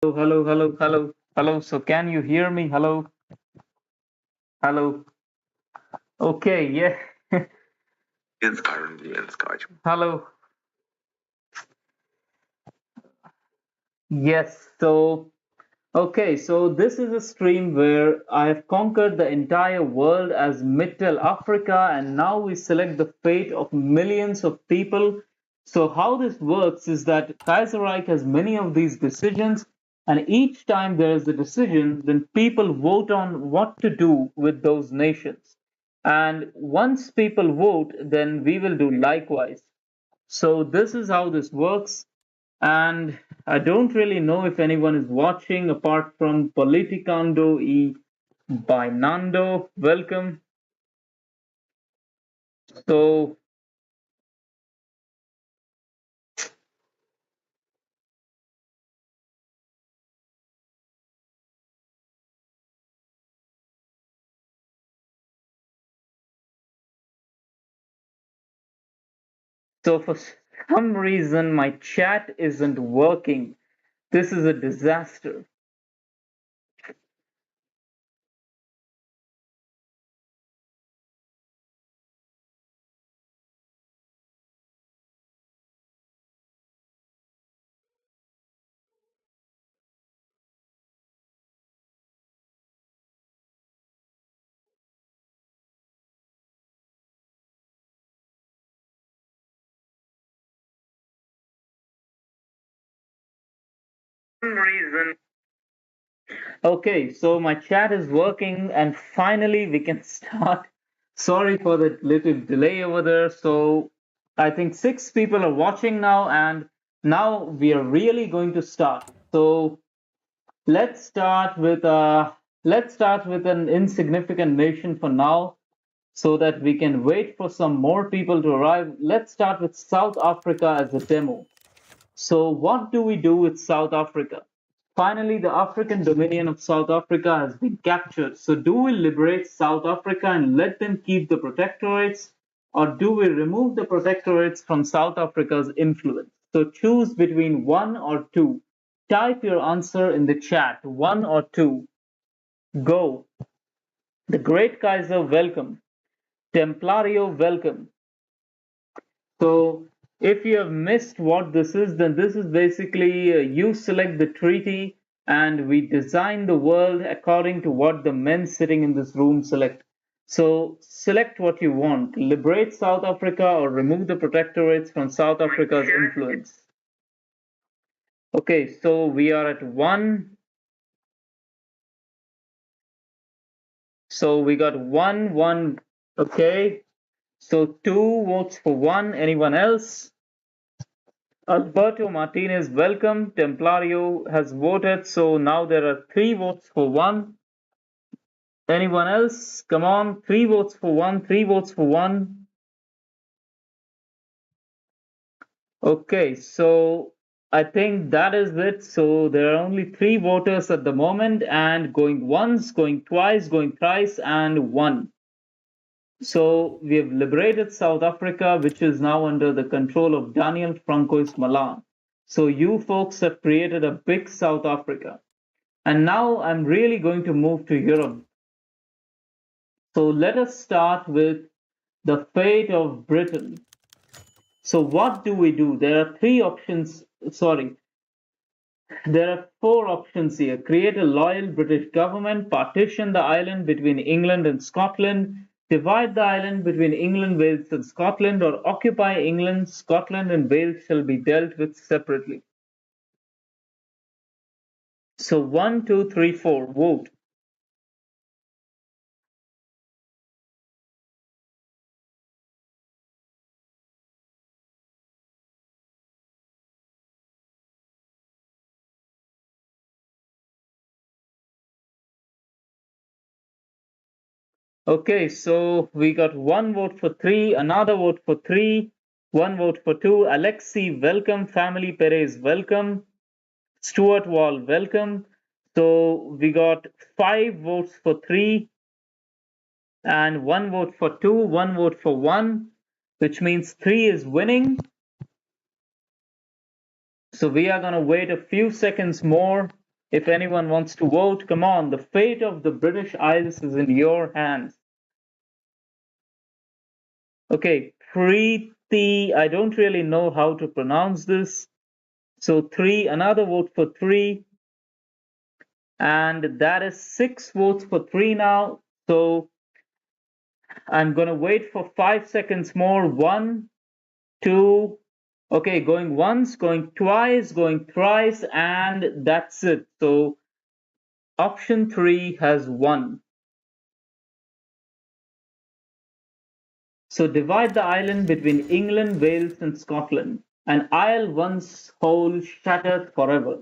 Hello, hello, hello, hello. So can you hear me? Hello, hello. Okay, yeah. Is currently in Scotch. Hello. Yes. So this is a stream where I have conquered the entire world as Mittel Africa, and now we select the fate of millions of people. So how this works is that Kaiserreich has many of these decisions, and each time there is a decision, then people vote on what to do with those nations. And once people vote, then we will do likewise. So this is how this works. And I don't really know if anyone is watching apart from Politicando y by Nando. Welcome. So, so for some reason, my chat isn't working. This is a disaster. For some reason. Okay, so my chat is working, and finally we can start. Sorry for the little delay over there. So, I think six people are watching now, and now we are really going to start. So, Let's start with an insignificant nation for now, so that we can wait for some more people to arrive. Let's start with South Africa as a demo. So what do we do with South Africa? Finally, the African dominion of South Africa has been captured. So do we liberate South Africa and let them keep the protectorates, or do we remove the protectorates from South Africa's influence? So choose between one or two. Type your answer in the chat, one or two. Go. The Great Kaiser, welcome. Templario, welcome. So if you have missed what this is, then this is basically you select the treaty and we design the world according to what the men sitting in this room select. So select what you want, liberate South Africa or remove the protectorates from South Africa's influence. Okay, so we are at one. So we got one. Okay, so two votes for one. Anyone else? Alberto Martinez, welcome. Templario has voted, so now there are three votes for one. Anyone else? Come on, three votes for one, three votes for one. Okay, so I think that is it. So there are only three voters at the moment, and going once, going twice, going thrice, and one. So we have liberated South Africa, which is now under the control of Daniel Francois Malan. So you folks have created a big South Africa. And now I'm really going to move to Europe. So let us start with the fate of Britain. So what do we do? There are three options. Sorry, there are four options here. Create a loyal British government, partition the island between England and Scotland, divide the island between England, Wales, and Scotland, or occupy England, Scotland, and Wales shall be dealt with separately. So one, two, three, four, vote. Okay, so we got one vote for three, another vote for three, one vote for two. Alexi, welcome. Family Perez, welcome. Stuart Wall, welcome. So we got five votes for three and one vote for two, one vote for one, which means three is winning. So we are going to wait a few seconds more. If anyone wants to vote, come on. The fate of the British Isles is in your hands. Okay, Preeti, I don't really know how to pronounce this. So three, another vote for three. And that is 6 votes for three now. So I'm going to wait for 5 seconds more. One, two, okay, going once, going twice, going thrice, and that's it. So option three has won. So divide the island between England, Wales, and Scotland. An isle once whole shattered forever.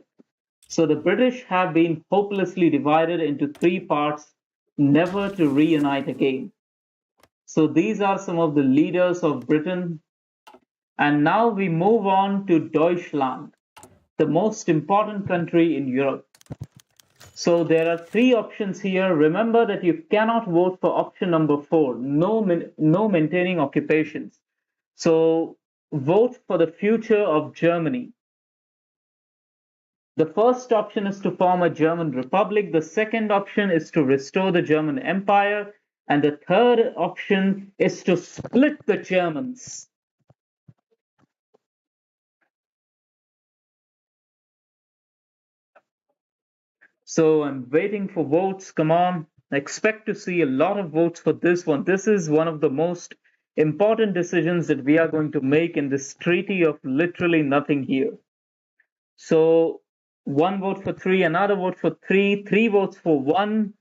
So the British have been hopelessly divided into three parts, never to reunite again. So these are some of the leaders of Britain. And now we move on to Deutschland, the most important country in Europe. So there are three options here. Remember that you cannot vote for option number four, no maintaining occupations. So vote for the future of Germany. The first option is to form a German republic. The second option is to restore the German Empire. And the third option is to split the Germans. So I'm waiting for votes. Come on. I expect to see a lot of votes for this one. This is one of the most important decisions that we are going to make in this treaty of literally nothing here. So one vote for three, another vote for three, three votes for one.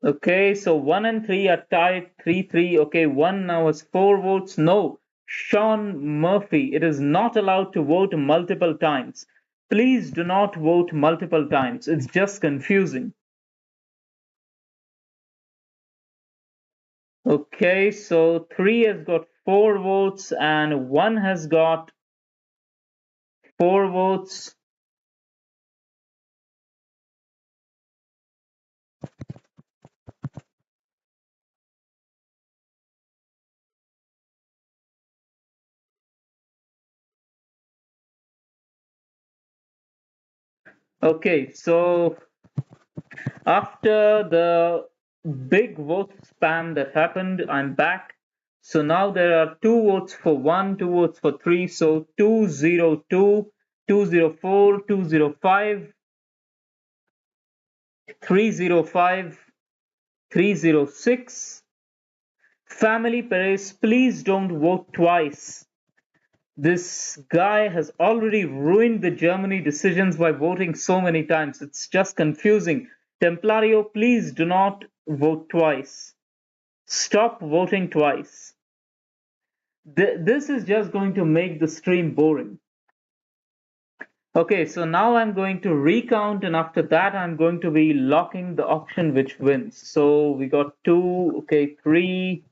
Okay, so one and three are tied, 3-3. Okay, one now has 4 votes. No, Sean Murphy, it is not allowed to vote multiple times. Please do not vote multiple times. It's just confusing. Okay, so three has got 4 votes and one has got 4 votes. Okay, so after the big vote spam that happened, I'm back. So now there are 2 votes for one, 2 votes for three. So 202, 204, 205, 305, 306. Family Perez, please don't vote twice. This guy has already ruined the Germany decisions by voting so many times. It's just confusing. Templario, please do not vote twice. Stop voting twice. This is just going to make the stream boring. Okay, so now I'm going to recount, and after that, I'm going to be locking the option which wins. So we got two, okay, three.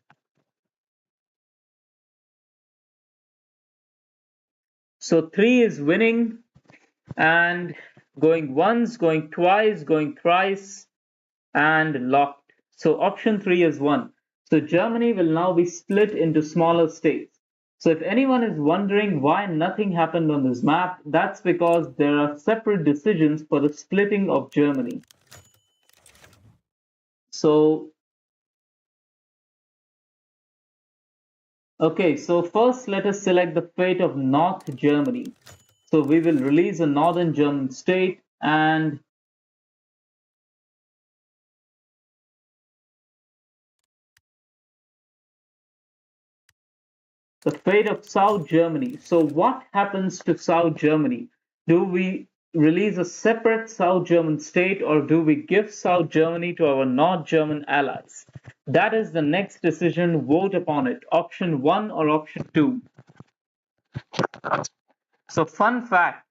So three is winning, and going once, going twice, going thrice, and locked. So option three is won. So Germany will now be split into smaller states. So if anyone is wondering why nothing happened on this map, that's because there are separate decisions for the splitting of Germany. So, okay, so first let us select the fate of North Germany. So we will release a northern German state, and the fate of South Germany. So what happens to South Germany? Do we release a separate South German state, or do we give South Germany to our North German allies? That is the next decision. Vote upon it. Option one or option two. So fun fact,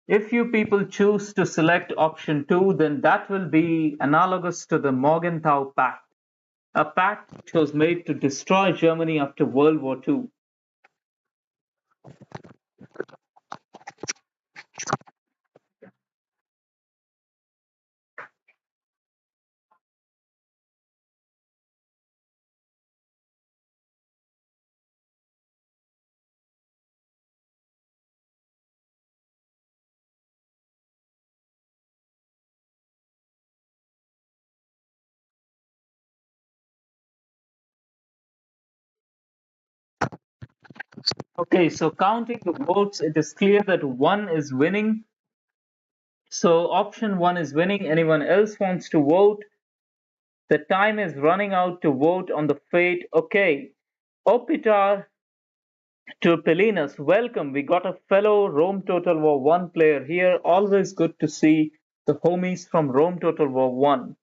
if you people choose to select option two, then that will be analogous to the Morgenthau Pact, a pact which was made to destroy Germany after World War II. Okay, so counting the votes, it is clear that one is winning. So option one is winning. Anyone else wants to vote? The time is running out to vote on the fate. Okay. Opitar Turpelinas, welcome. We got a fellow Rome Total War 1 player here. Always good to see the homies from Rome Total War 1.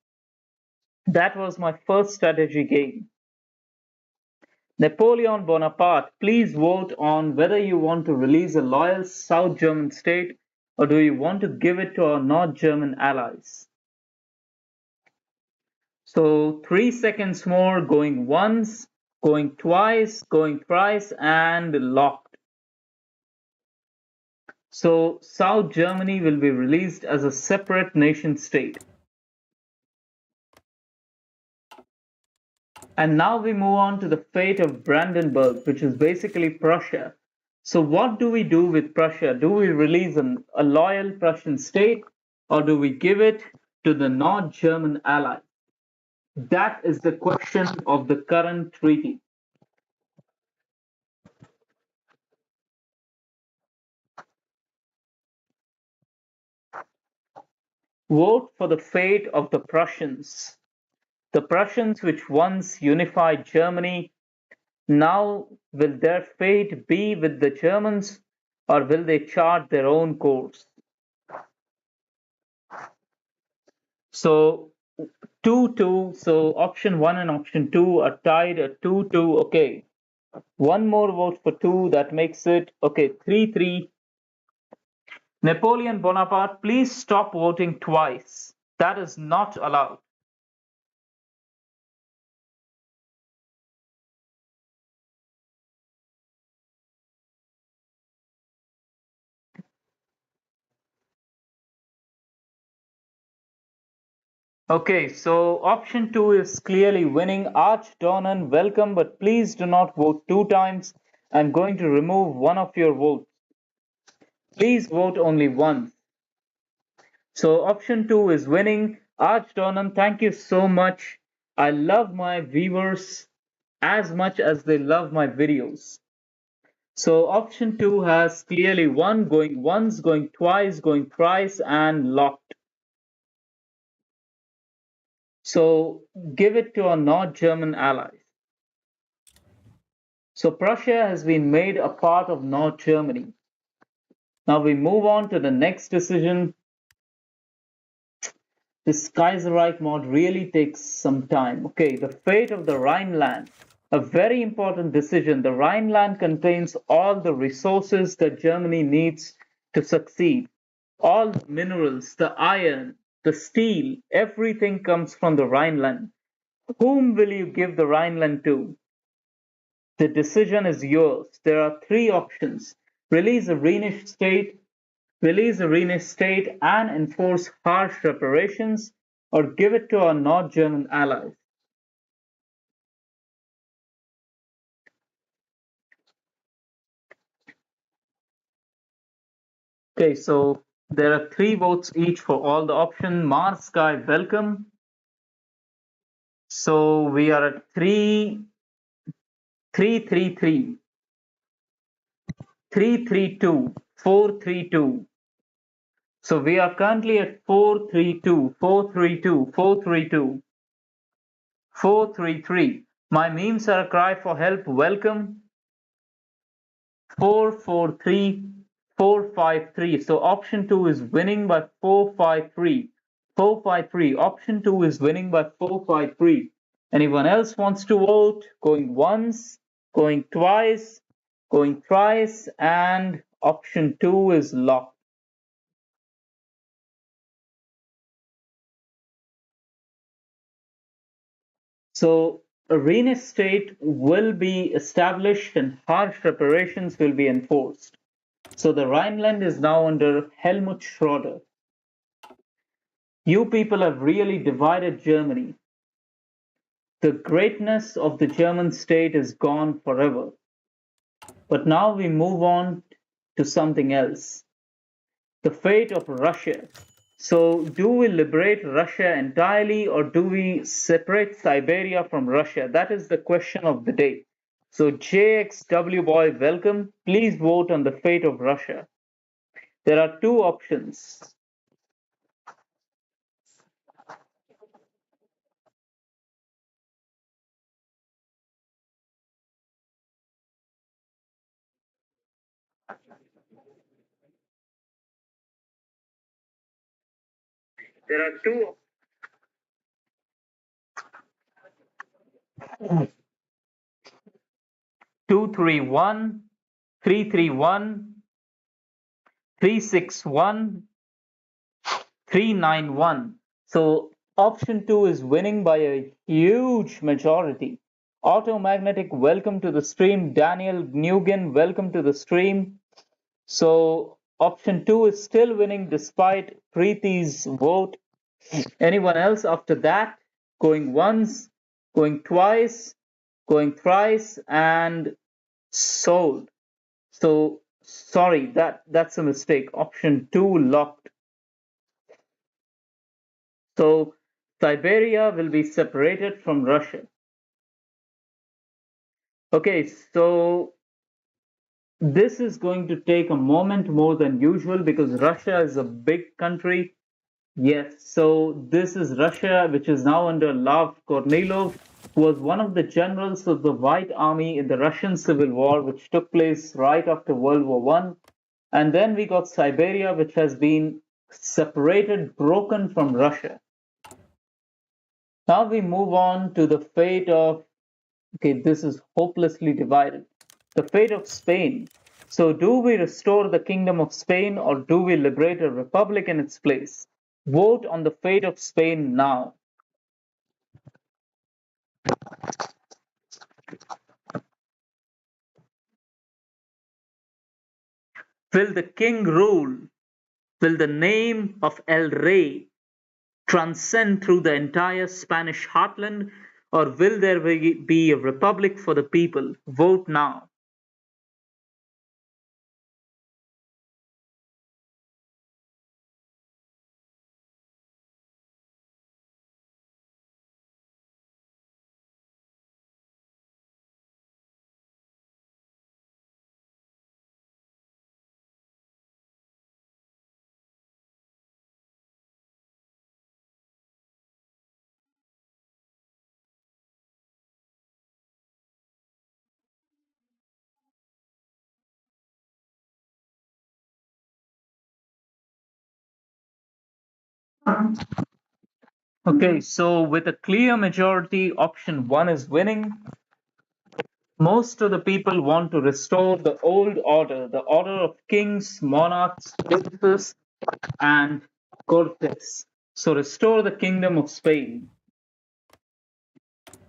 That was my first strategy game. Napoleon Bonaparte, please vote on whether you want to release a loyal South German state or do you want to give it to our North German allies. So 3 seconds more, going once, going twice, going thrice, and locked. So South Germany will be released as a separate nation state. And now we move on to the fate of Brandenburg, which is basically Prussia. So what do we do with Prussia? Do we release a loyal Prussian state or do we give it to the North German ally? That is the question of the current treaty. Vote for the fate of the Prussians. The Prussians, which once unified Germany, now will their fate be with the Germans or will they chart their own course? So 2-2. So option one and option two are tied at 2-2. Okay. One more vote for two. That makes it okay 3-3. Napoleon Bonaparte, please stop voting twice. That is not allowed. Okay, so option two is clearly winning. Arch Dornan, welcome, but please do not vote two times. I'm going to remove one of your votes. Please vote only once. So option two is winning. Arch Dornan, thank you so much. I love my viewers as much as they love my videos. So option two has clearly won, going once, going twice, going thrice, and locked. So give it to our North German allies. So Prussia has been made a part of North Germany. Now we move on to the next decision. This Kaiserreich mod really takes some time. Okay, the fate of the Rhineland. A very important decision. The Rhineland contains all the resources that Germany needs to succeed. All the minerals, the iron, the steel, everything comes from the Rhineland. Whom will you give the Rhineland to? The decision is yours. There are three options. Release a Rhenish state, and enforce harsh reparations, or give it to our North German allies. Okay, so there are three votes each for all the options. Mars Sky, welcome. So we are at 3-3-3-3, 3-3-2, 4-3-2. So we are currently at 4-3-2, 4-3-2, 4-3-2, 4-3-3. My memes are a cry for help. Welcome. 4-4-3, 4-5-3. So option two is winning by 4-5-3. 4-5-3. Option two is winning by 4-5-3. Anyone else wants to vote? Going once, going twice, going thrice, and option two is locked. So a Rhenish state will be established and harsh reparations will be enforced. So the Rhineland is now under Helmut Schroeder. You people have really divided Germany. The greatness of the German state is gone forever. But now we move on to something else. The fate of Russia. So do we liberate Russia entirely or do we separate Siberia from Russia? That is the question of the day. So JXW boy, welcome. Please vote on the fate of Russia. There are two options. There are two. 231, 331, 361, 391. So option 2 is winning by a huge majority. Automagnetic, welcome to the stream. Daniel Nguyen, welcome to the stream. So option 2 is still winning despite Preeti's vote. Anyone else after that? Going once, going twice, going thrice, and sold. So sorry, that's a mistake. Option 2 locked. So Siberia will be separated from Russia. Okay, so this is going to take a moment more than usual because Russia is a big country. Yes, so this is Russia, which is now under Lav Kornilov, who was one of the generals of the White Army in the Russian Civil War, which took place right after World War One. And then we got Siberia, which has been separated, broken from Russia. Now we move on to the fate of, okay, this is hopelessly divided. The fate of Spain. So, do we restore the kingdom of Spain or do we liberate a republic in its place? Vote on the fate of Spain now. Will the king rule? Will the name of El Rey transcend through the entire Spanish heartland, or will there be a republic for the people? Vote now. Okay, so with a clear majority, option 1 is winning. Most of the people want to restore the old order, the order of kings, monarchs, princes, and cortes. So restore the kingdom of Spain.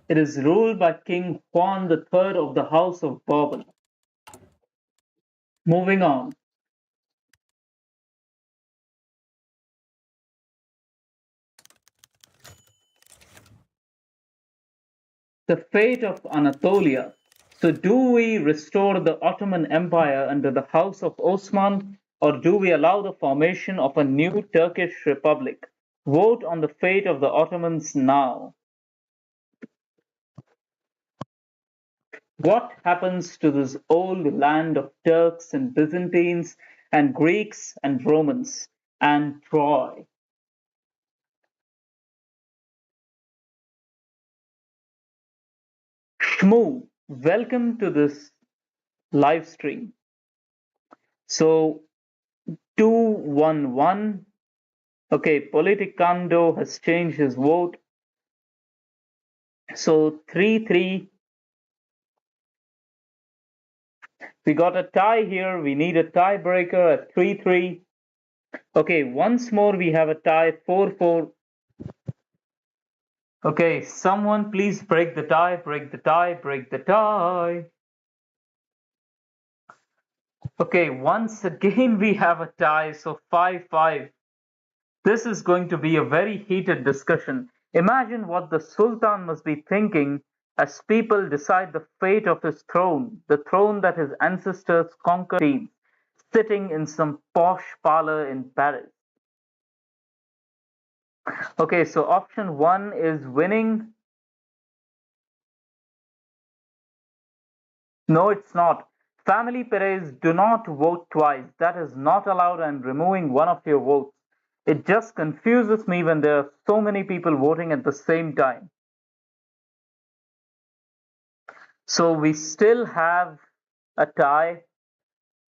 It is ruled by King Juan III of the House of Bourbon. Moving on. The fate of Anatolia. So, do we restore the Ottoman Empire under the House of Osman, or do we allow the formation of a new Turkish republic? Vote on the fate of the Ottomans now. What happens to this old land of Turks and Byzantines and Greeks and Romans and Troy? Shmoo, welcome to this live stream. So 211. Okay, Politicando has changed his vote. So 3-3. We got a tie here. We need a tiebreaker at 3-3. Okay, once more we have a tie 4-4. Okay, someone please break the tie, break the tie, break the tie. Okay, once again we have a tie, so 5-5. This is going to be a very heated discussion. Imagine what the Sultan must be thinking as people decide the fate of his throne, the throne that his ancestors conquered, sitting in some posh parlor in Paris. Okay, so option 1 is winning. No, it's not. Family Perez, do not vote twice. That is not allowed. I'm removing one of your votes. It just confuses me when there are so many people voting at the same time. So we still have a tie.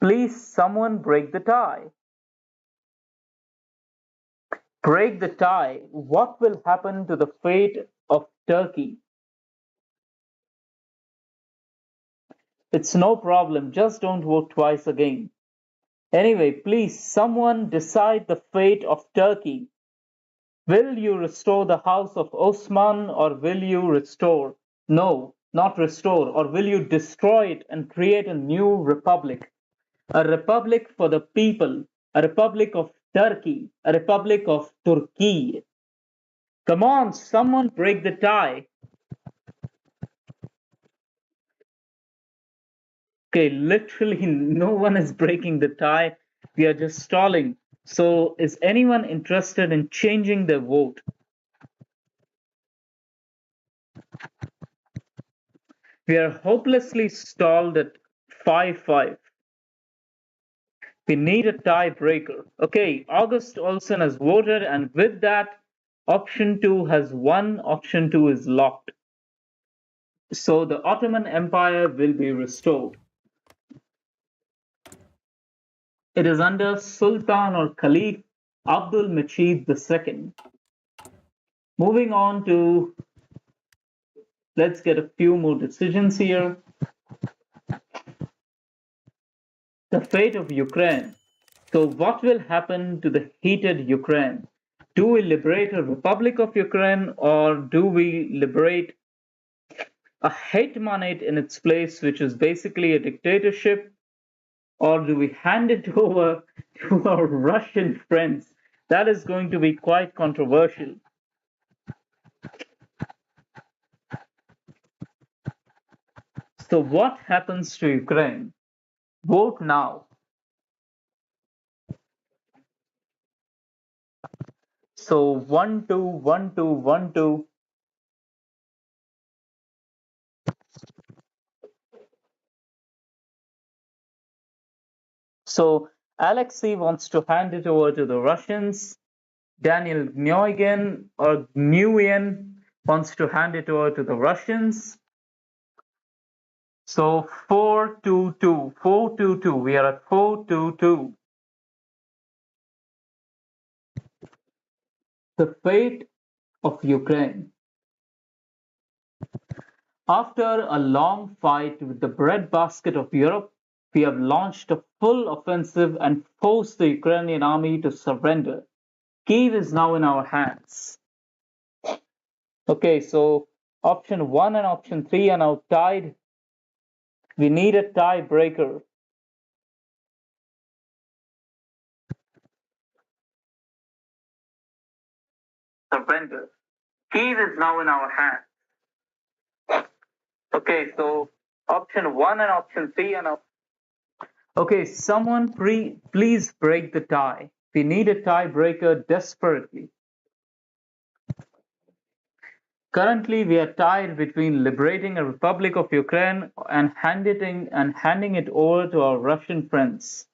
Please, someone break the tie. Break the tie. What will happen to the fate of Turkey? It's no problem. Just don't vote twice again. Anyway, please, someone decide the fate of Turkey. Will you restore the house of Osman or will you restore? No, not restore. Or will you destroy it and create a new republic? A republic for the people. A republic of Turkey. A republic of Turkey. Come on, someone break the tie. Okay, literally no one is breaking the tie. We are just stalling. So, is anyone interested in changing their vote? We are hopelessly stalled at 5-5. We need a tiebreaker. Okay, August Olsen has voted, and with that, option 2 has won. Option 2 is locked. So the Ottoman Empire will be restored. It is under Sultan or Caliph Abdul Majid II. Moving on to, let's get a few more decisions here. The fate of Ukraine. So, what will happen to the heated Ukraine? Do we liberate a Republic of Ukraine or do we liberate a hetmanate in its place, which is basically a dictatorship, or do we hand it over to our Russian friends? That is going to be quite controversial. So, what happens to Ukraine? Vote now. So, 1-2, 1-2, 1-2. So, Alexei wants to hand it over to the Russians. Daniel Nguyen wants to hand it over to the Russians. So 4-2-2, 4-2-2. We are at 4-2-2. The fate of Ukraine. After a long fight with the breadbasket of Europe, we have launched a full offensive and forced the Ukrainian army to surrender. Kiev is now in our hands. Okay, so option 1 and option 3 are now tied. We need a tiebreaker. Surrender. Kiev is now in our hands. Okay, so option 1 and option 3 are now. Okay, someone please break the tie. We need a tiebreaker desperately. Currently, we are tied between liberating a Republic of Ukraine and handing it over to our Russian friends.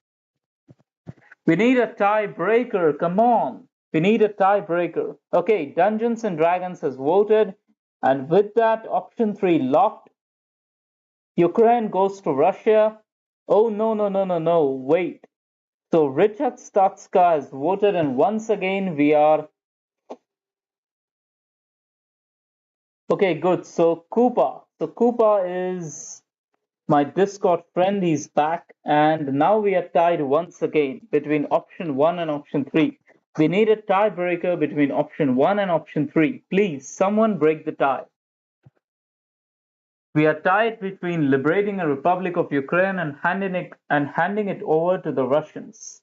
We need a tiebreaker. Come on. We need a tiebreaker. Okay, Dungeons and Dragons has voted, and with that, option 3 locked. Ukraine goes to Russia. Oh, no, no, no, no, no. Wait. So Richard Statska has voted, and once again, we are. Okay, good. So Koopa. So Koopa is my Discord friend. He's back. And now we are tied once again between option 1 and option 3. We need a tiebreaker between option 1 and option 3. Please, someone break the tie. We are tied between liberating a Republic of Ukraine and handing it over to the Russians.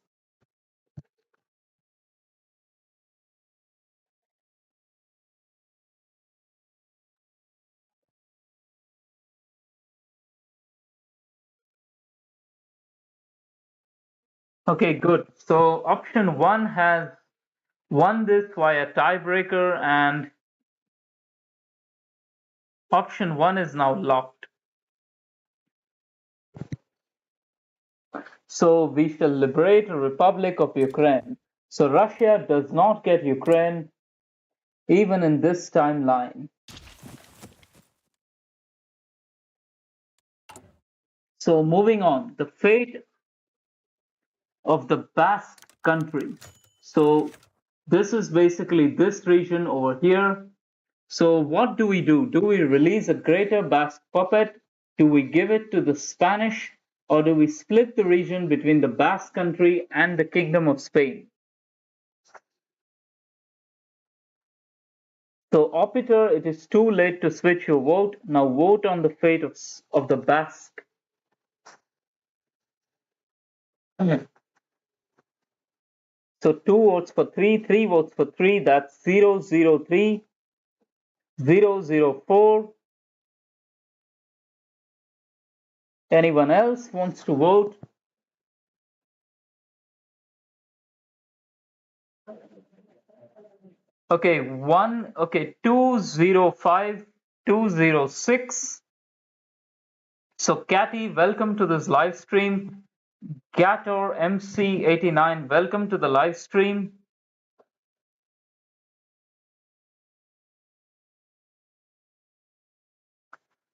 Okay, good. So option 1 has won this via tiebreaker, and option 1 is now locked. So we shall liberate a republic of Ukraine. So Russia does not get Ukraine even in this timeline. So moving on, the fate of the Basque country. So this is basically this region over here. So what do we do? Do we release a greater Basque puppet? Do we give it to the Spanish? Or do we split the region between the Basque country and the Kingdom of Spain? So Opiter, it is too late to switch your vote. Now vote on the fate of the Basque. So 2 votes for 3, 3 votes for 3, that's 003, 004. Anyone else wants to vote? Okay, 205, 206. So Kathy, welcome to this live stream. Gator MC89, welcome to the live stream.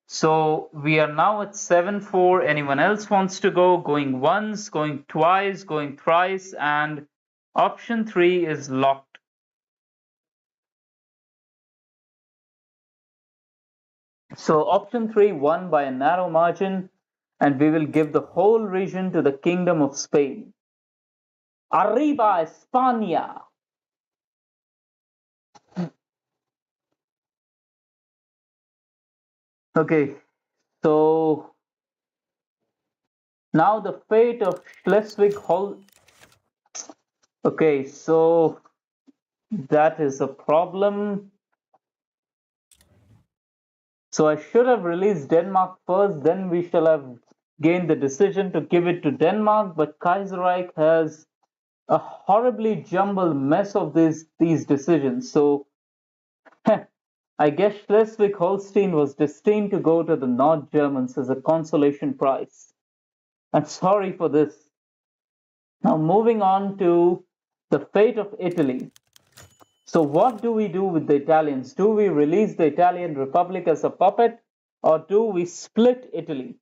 So we are now at 7-4. Anyone else wants to go? Going once, going twice, going thrice, and option 3 is locked. So option 3 won by a narrow margin, and we will give the whole region to the Kingdom of Spain. Arriba, España! Okay, so now the fate of Schleswig-Holstein. Okay, so that is a problem. So I should have released Denmark first, then we shall have gained the decision to give it to Denmark, but Kaiserreich has a horribly jumbled mess of these decisions. So I guess Schleswig-Holstein was destined to go to the North Germans as a consolation prize. I'm sorry for this. Now moving on to the fate of Italy. So what do we do with the Italians? Do we release the Italian Republic as a puppet, or do we split Italy?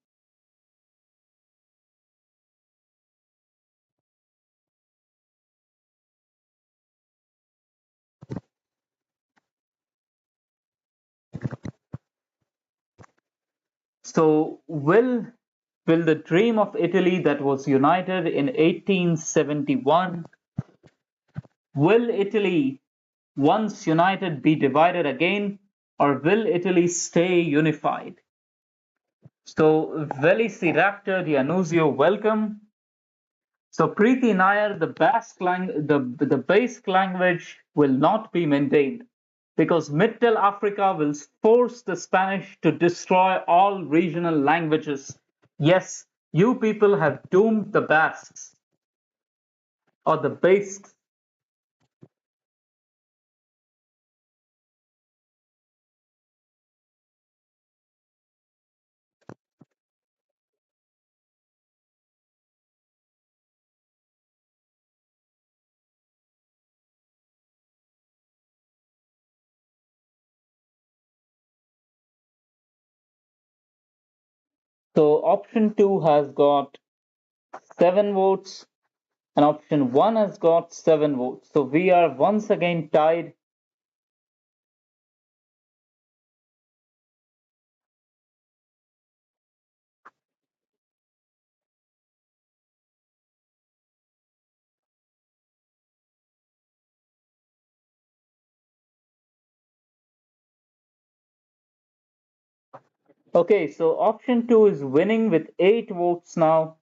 So will the dream of Italy that was united in 1871, will Italy once united be divided again, or will Italy stay unified? So Velisiraptor Dianuzio, welcome. So Preeti Nair, the Basque language will not be maintained because Mittel Africa will force the Spanish to destroy all regional languages. Yes, you people have doomed the Basques or the Basques. So option 2 has got 7 votes and option 1 has got 7 votes. So we are once again tied. Okay, so option 2 is winning with 8 votes now.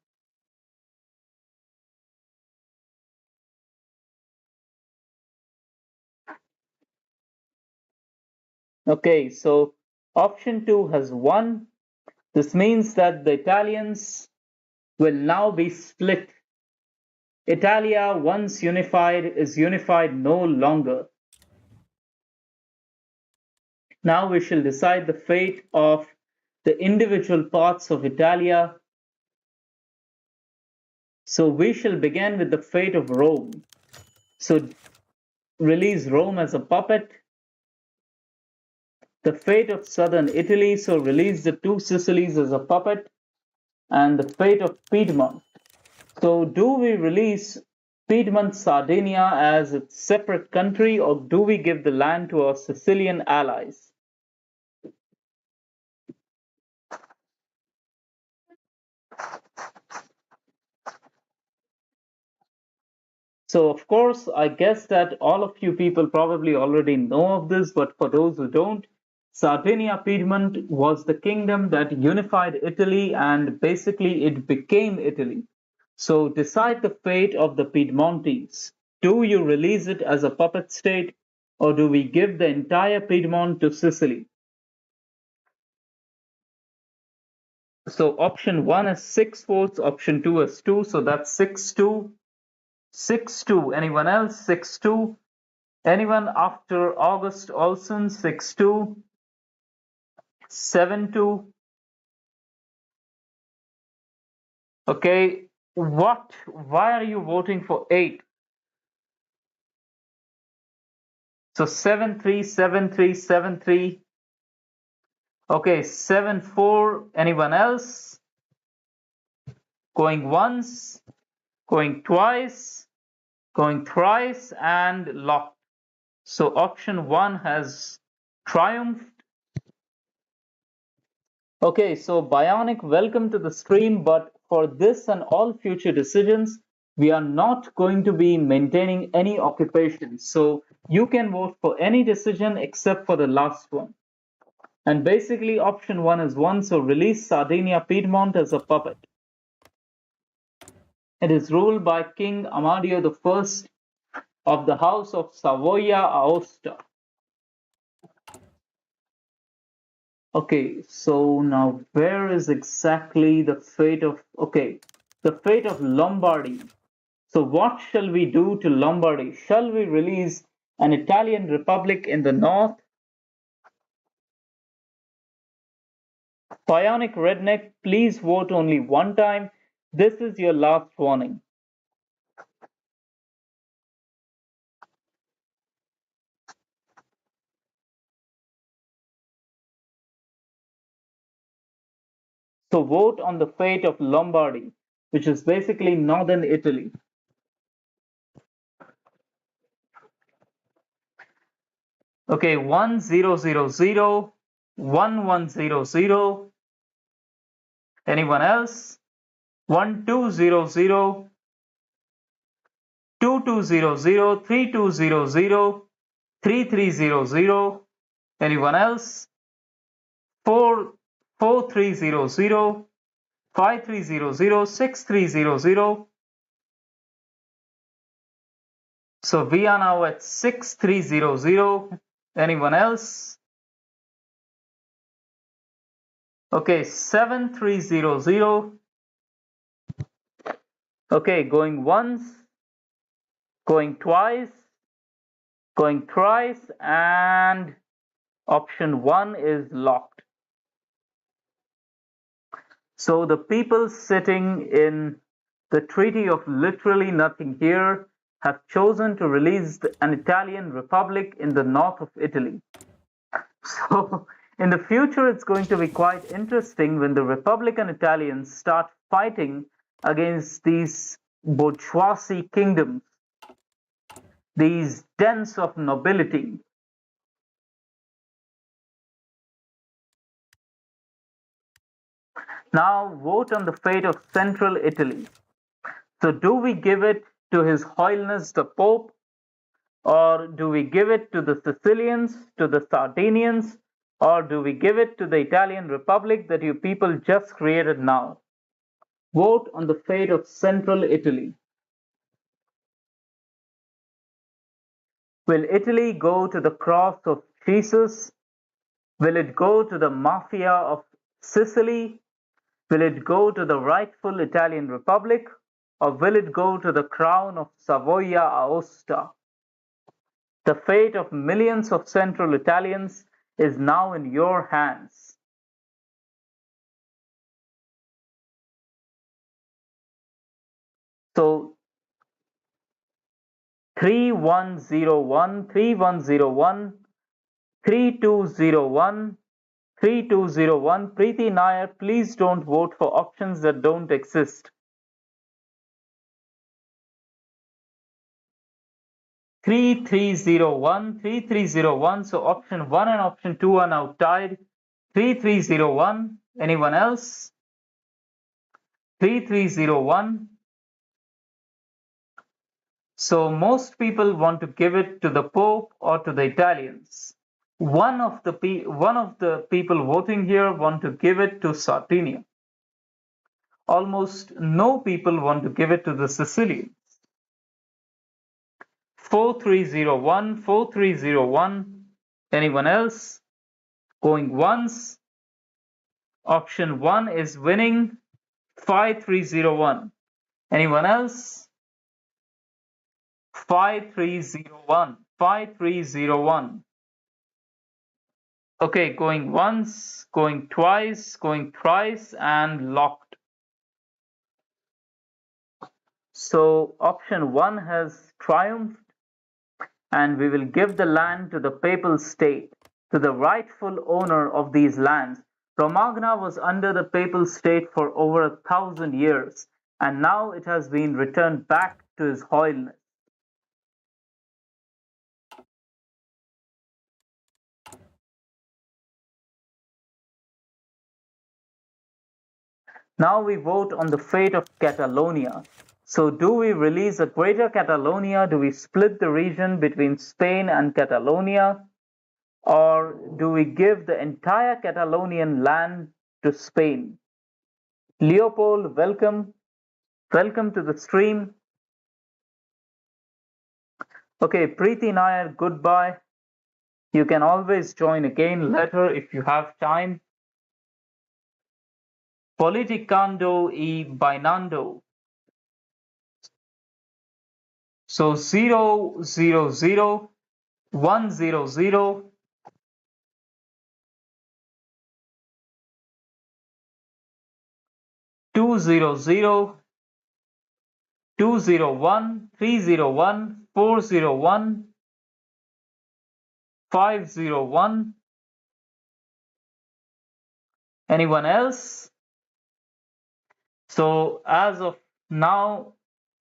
Okay, so option 2 has won. This means that the Italians will now be split. Italia, once unified, is unified no longer. Now we shall decide the fate of the individual parts of Italia. So we shall begin with the fate of Rome. So release Rome as a puppet. The fate of southern Italy. So release the two Sicilies as a puppet. And the fate of Piedmont. So do we release Piedmont Sardinia as a separate country, or do we give the land to our Sicilian allies? So, of course, I guess that all of you people probably already know of this, but for those who don't, Sardinia Piedmont was the kingdom that unified Italy and basically it became Italy. So, decide the fate of the Piedmontese. Do you release it as a puppet state, or do we give the entire Piedmont to Sicily? So, option one is 6 votes, option two is 2, so that's 6-2. 6-2. Anyone else? 6-2. Anyone after August Olson? 6-2. 7-2. Okay. What? Why are you voting for 8? So 7-3, 7-3, 7-3. Okay, 7-4. Anyone else? Going once, going twice, going thrice, and locked. So option one has triumphed. Okay, so Bionic, welcome to the stream, but for this and all future decisions, we are not going to be maintaining any occupation. So you can vote for any decision except for the last one. And basically, option one is one, so release Sardinia Piedmont as a puppet. It is ruled by King Amadio I of the House of Savoia-Aosta. Okay, so now where is exactly the fate of, okay, the fate of Lombardy. So what shall we do to Lombardy? Shall we release an Italian republic in the north? Bionic Redneck, please vote only one time. This is your last warning. So vote on the fate of Lombardy, which is basically northern Italy. Okay, 1000, 1100. Anyone else? 1200, 2200, 3200, 3300. Anyone else? 4300, 5300, 6300. So we are now at 6300. Anyone else? Okay, 7300. Okay, going once, going twice, going thrice, and option one is locked. So the people sitting in the Treaty of Literally Nothing here have chosen to release an Italian republic in the north of Italy. So in the future, it's going to be quite interesting when the Republican Italians start fighting against these bourgeoisie kingdoms, these dens of nobility. Now vote on the fate of central Italy. So do we give it to His Holiness the Pope, or do we give it to the Sicilians, to the Sardinians, or do we give it to the Italian Republic that you people just created now? Vote on the fate of central Italy. Will Italy go to the cross of Jesus? Will it go to the mafia of Sicily? Will it go to the rightful Italian Republic? Or will it go to the crown of Savoia-Aosta? The fate of millions of Central Italians is now in your hands. So 3101, 3101, 3201, 3201. Preeti Nair, please don't vote for options that don't exist. 3301, 3301. So option 1 and option 2 are now tied. 3301. Anyone else? 3301. So most people want to give it to the Pope or to the Italians. One of the people voting here want to give it to Sardinia. Almost no people want to give it to the Sicilians. 4301, 4301. Anyone else? Going once. Option 1 is winning. 5301. Anyone else? 5301. 5301. Okay, going once, going twice, going thrice, and locked. So option 1 has triumphed, and we will give the land to the Papal State, to the rightful owner of these lands. Romagna was under the Papal State for over 1,000 years, and now it has been returned back to His Holiness. Now we vote on the fate of Catalonia. So do we release a Greater Catalonia? Do we split the region between Spain and Catalonia? Or do we give the entire Catalonian land to Spain? Leopold, welcome. Welcome to the stream. Okay, Preeti Nair, goodbye. You can always join again later if you have time. Politicando y bailando. So 000 100 200 201 301 401 501. Anyone else? So as of now,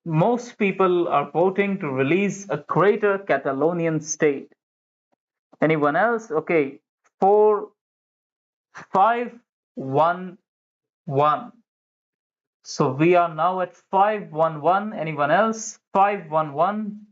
most people are voting to release a greater Catalonian state. Anyone else? Okay, 4511. So we are now at 511. Anyone else? 511.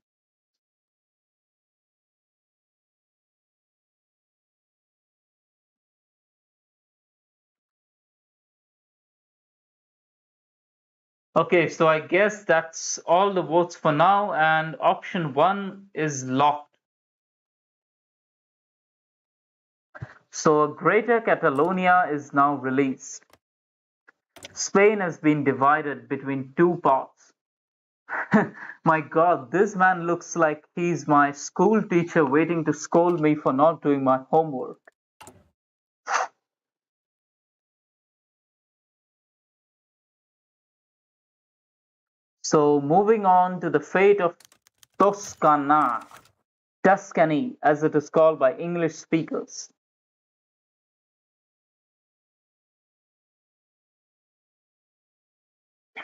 Okay, so I guess that's all the votes for now, and option 1 is locked. So a Greater Catalonia is now released. Spain has been divided between two parts. My God, this man looks like he's my school teacher waiting to scold me for not doing my homework. So moving on to the fate of Toscana, Tuscany as it is called by English speakers.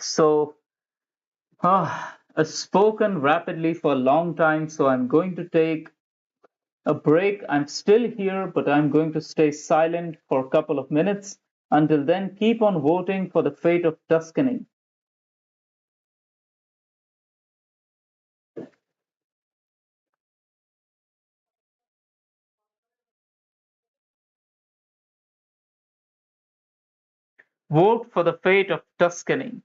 So I've spoken rapidly for a long time, so I'm going to take a break. I'm still here, but I'm going to stay silent for a couple of minutes. Until then, keep on voting for the fate of Tuscany. Vote for the fate of Tuscany.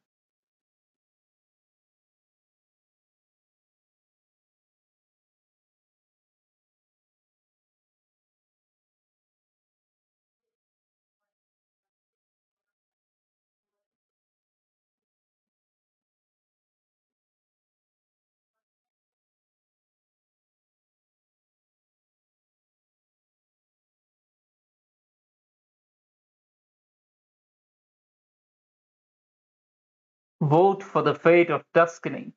vote for the fate of Tuscany.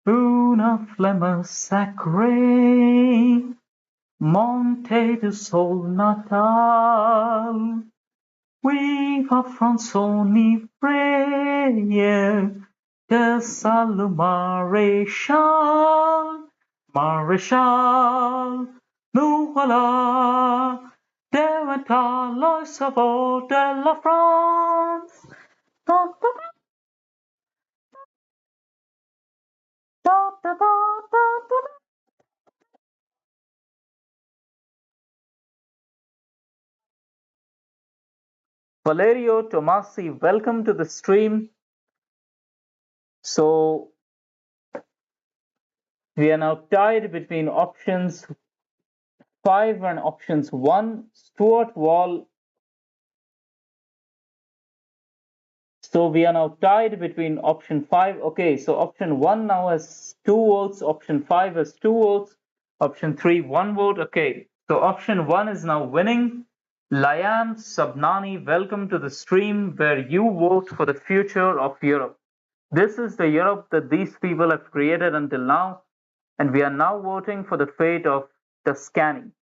Una flemma sacre, monte de sol natal, viva Fransoni frere, de salle maréchal, maréchal, nous voilà, devant le savoir de la France. Da, da, da, da, da, da, da. Valerio Tomasi, welcome to the stream. So we are now tied between options 5 and options 1. Stuart Wall. So we are now tied between option 5. Okay, so option 1 now has 2 votes. Option 5 has 2 votes. Option 3, 1 vote. Okay, so option 1 is now winning. Layam Sabnani, welcome to the stream where you vote for the future of Europe. This is the Europe that these people have created until now, and we are now voting for the fate of Tuscany.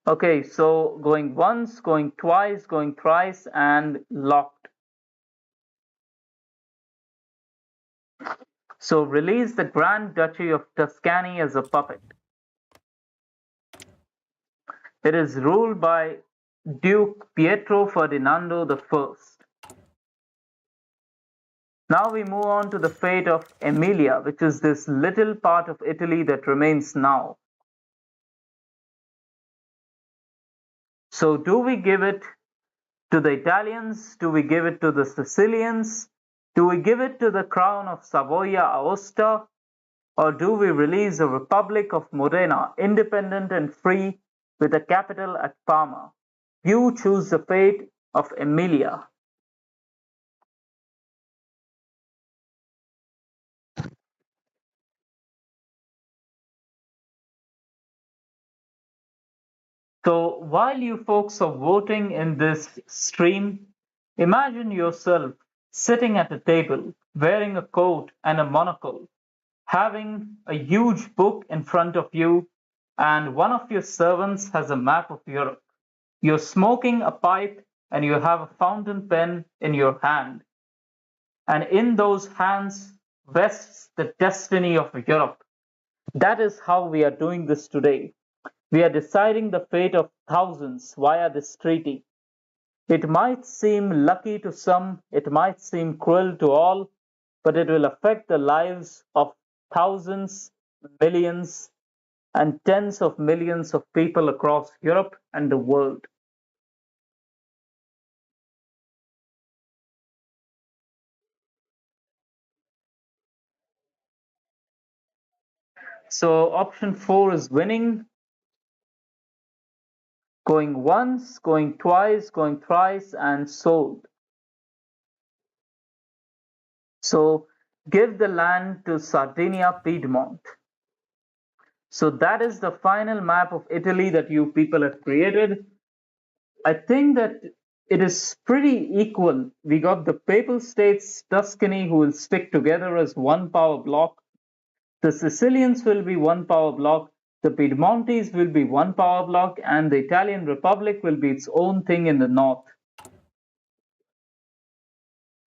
Okay, so going once, going twice, going thrice, and locked. So release the Grand Duchy of Tuscany as a puppet. It is ruled by Duke Pietro Ferdinando I. Now we move on to the fate of Emilia, which is this little part of Italy that remains now. So do we give it to the Italians? Do we give it to the Sicilians? Do we give it to the crown of Savoia-Aosta? Or do we release a Republic of Modena, independent and free, with a capital at Parma? You choose the fate of Emilia. So while you folks are voting in this stream, imagine yourself sitting at a table, wearing a coat and a monocle, having a huge book in front of you, and one of your servants has a map of Europe. You're smoking a pipe and you have a fountain pen in your hand. And in those hands rests the destiny of Europe. That is how we are doing this today. We are deciding the fate of thousands via this treaty. It might seem lucky to some, it might seem cruel to all, but it will affect the lives of thousands, millions, and tens of millions of people across Europe and the world. So option 4 is winning, going once, going twice, going thrice, and sold. So give the land to Sardinia Piedmont. So that is the final map of Italy that you people have created. I think that it is pretty equal. We got the Papal States, Tuscany, who will stick together as one power bloc. The Sicilians will be one power bloc. The Piedmontese will be one power bloc, and the Italian Republic will be its own thing in the north.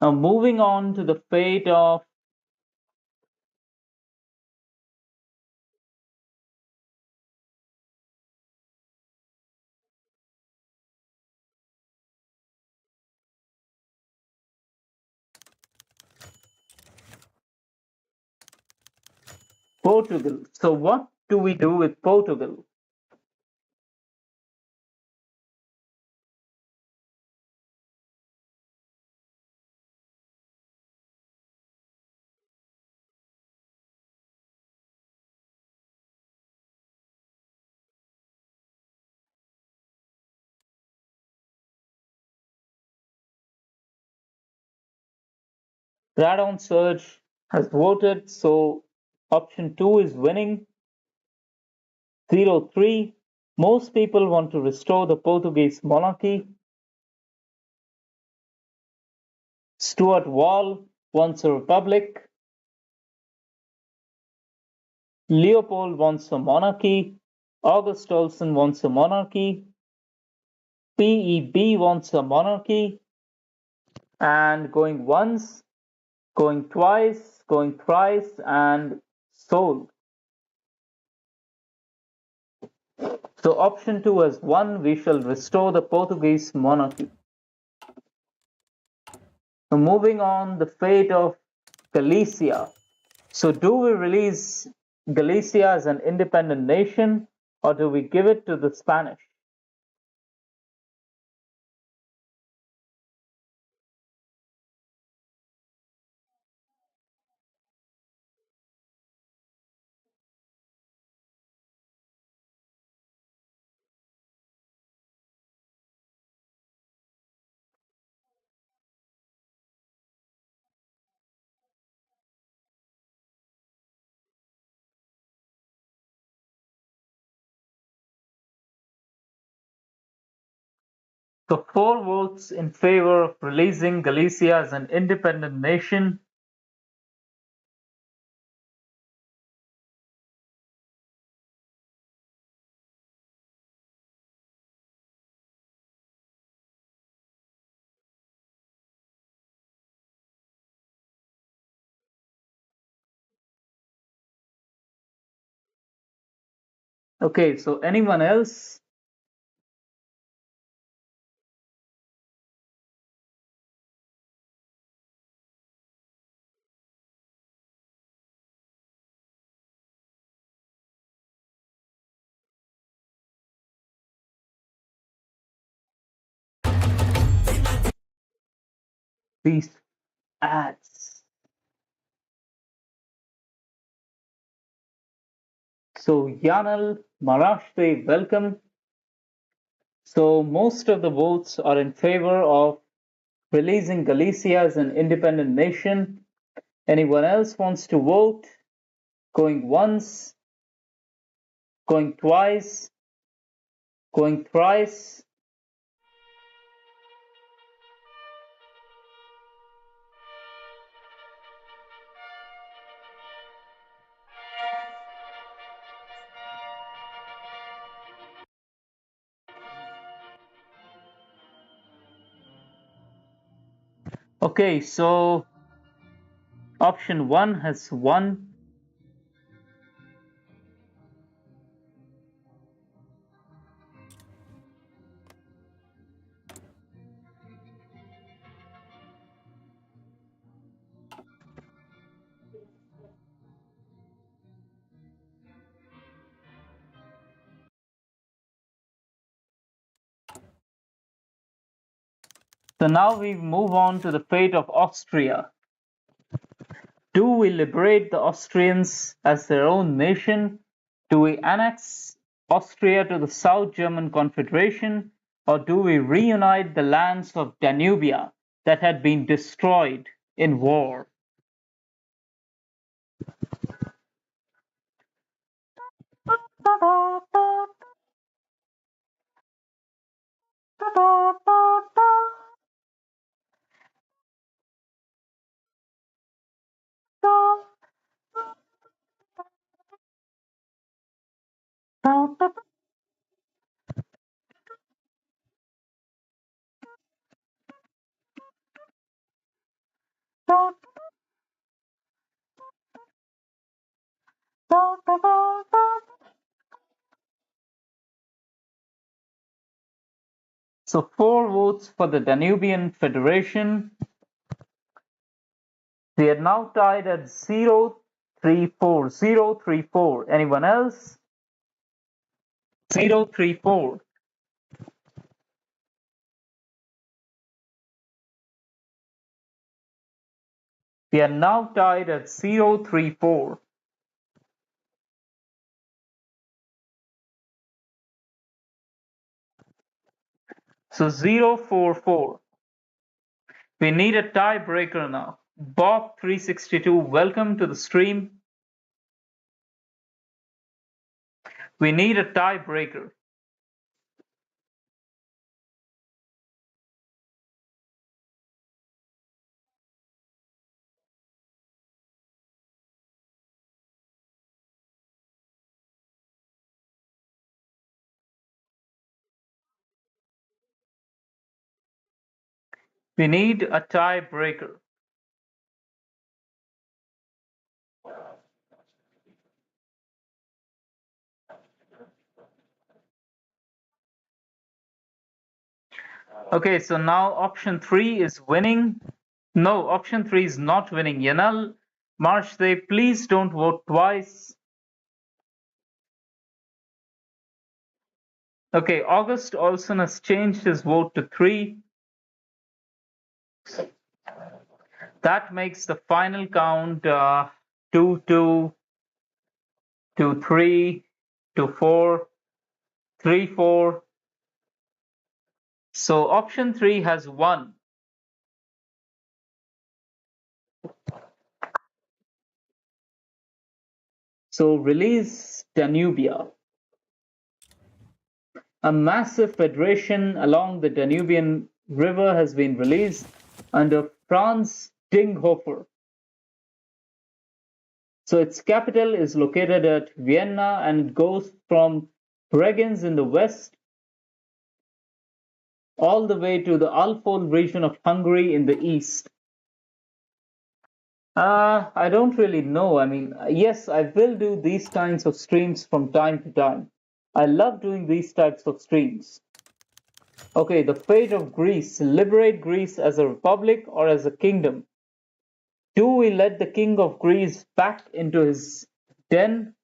Now, moving on to the fate of Portugal. So, what do we do with Portugal? Radon Surge has voted, so option 2 is winning 0-3. Most people want to restore the Portuguese monarchy. Stuart Wall wants a republic. Leopold wants a monarchy. August Olsen wants a monarchy. PEB wants a monarchy. And going once, going twice, going thrice, and sold. So option 2 has won. We shall restore the Portuguese monarchy. So moving on, the fate of Galicia. So do we release Galicia as an independent nation, or do we give it to the Spanish? So 4 votes in favor of releasing Galicia as an independent nation. Okay, so anyone else? These ads. So Yanal Marashte, welcome. So most of the votes are in favor of releasing Galicia as an independent nation. Anyone else wants to vote? Going once, going twice, going thrice. Okay, so option 1 has won. So now we move on to the fate of Austria. Do we liberate the Austrians as their own nation? Do we annex Austria to the South German Confederation? Or do we reunite the lands of Danubia that had been destroyed in war? So 4 votes for the Danubian Federation. We are now tied at 0-3-4. 0-3-4. Anyone else? 0-3-4. We are now tied at 0-3-4. So 0-4-4. We need a tiebreaker now. Bob362, welcome to the stream. We need a tiebreaker. We need a tiebreaker. Okay, so now option 3 is winning. No, option 3 is not winning. Yanal, Marshde, please don't vote twice. Okay, August Olson has changed his vote to 3. That makes the final count 2 2 2 3 2 4 3 4. So option 3 has won. So release Danubia. A massive federation along the Danubian River has been released under Franz Dinghofer. So its capital is located at Vienna and it goes from Bregenz in the west all the way to the Alfold region of Hungary in the east. I don't really know. I mean, yes, I will do these kinds of streams from time to time. I love doing these types of streams. Okay, the fate of Greece. Liberate Greece as a republic or as a kingdom? Do we let the king of Greece back into his den,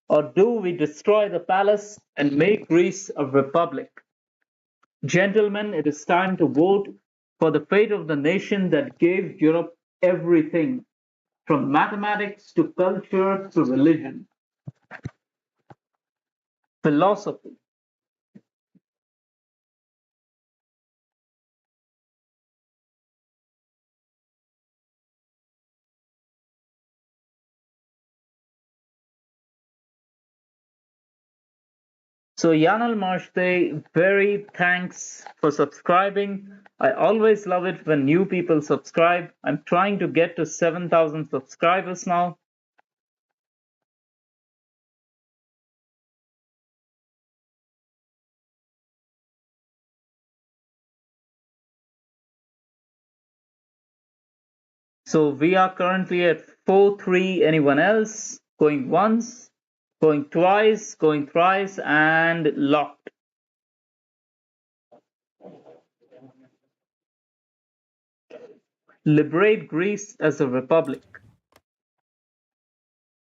or do we destroy the palace and make Greece a republic? Gentlemen, it is time to vote for the fate of the nation that gave Europe everything, from mathematics to culture to religion, philosophy. So Yanal Marshde, very thanks for subscribing. I always love it when new people subscribe. I'm trying to get to 7,000 subscribers now. So we are currently at 4-3. Anyone else? Going once, going twice, going thrice, and locked. Liberate Greece as a republic.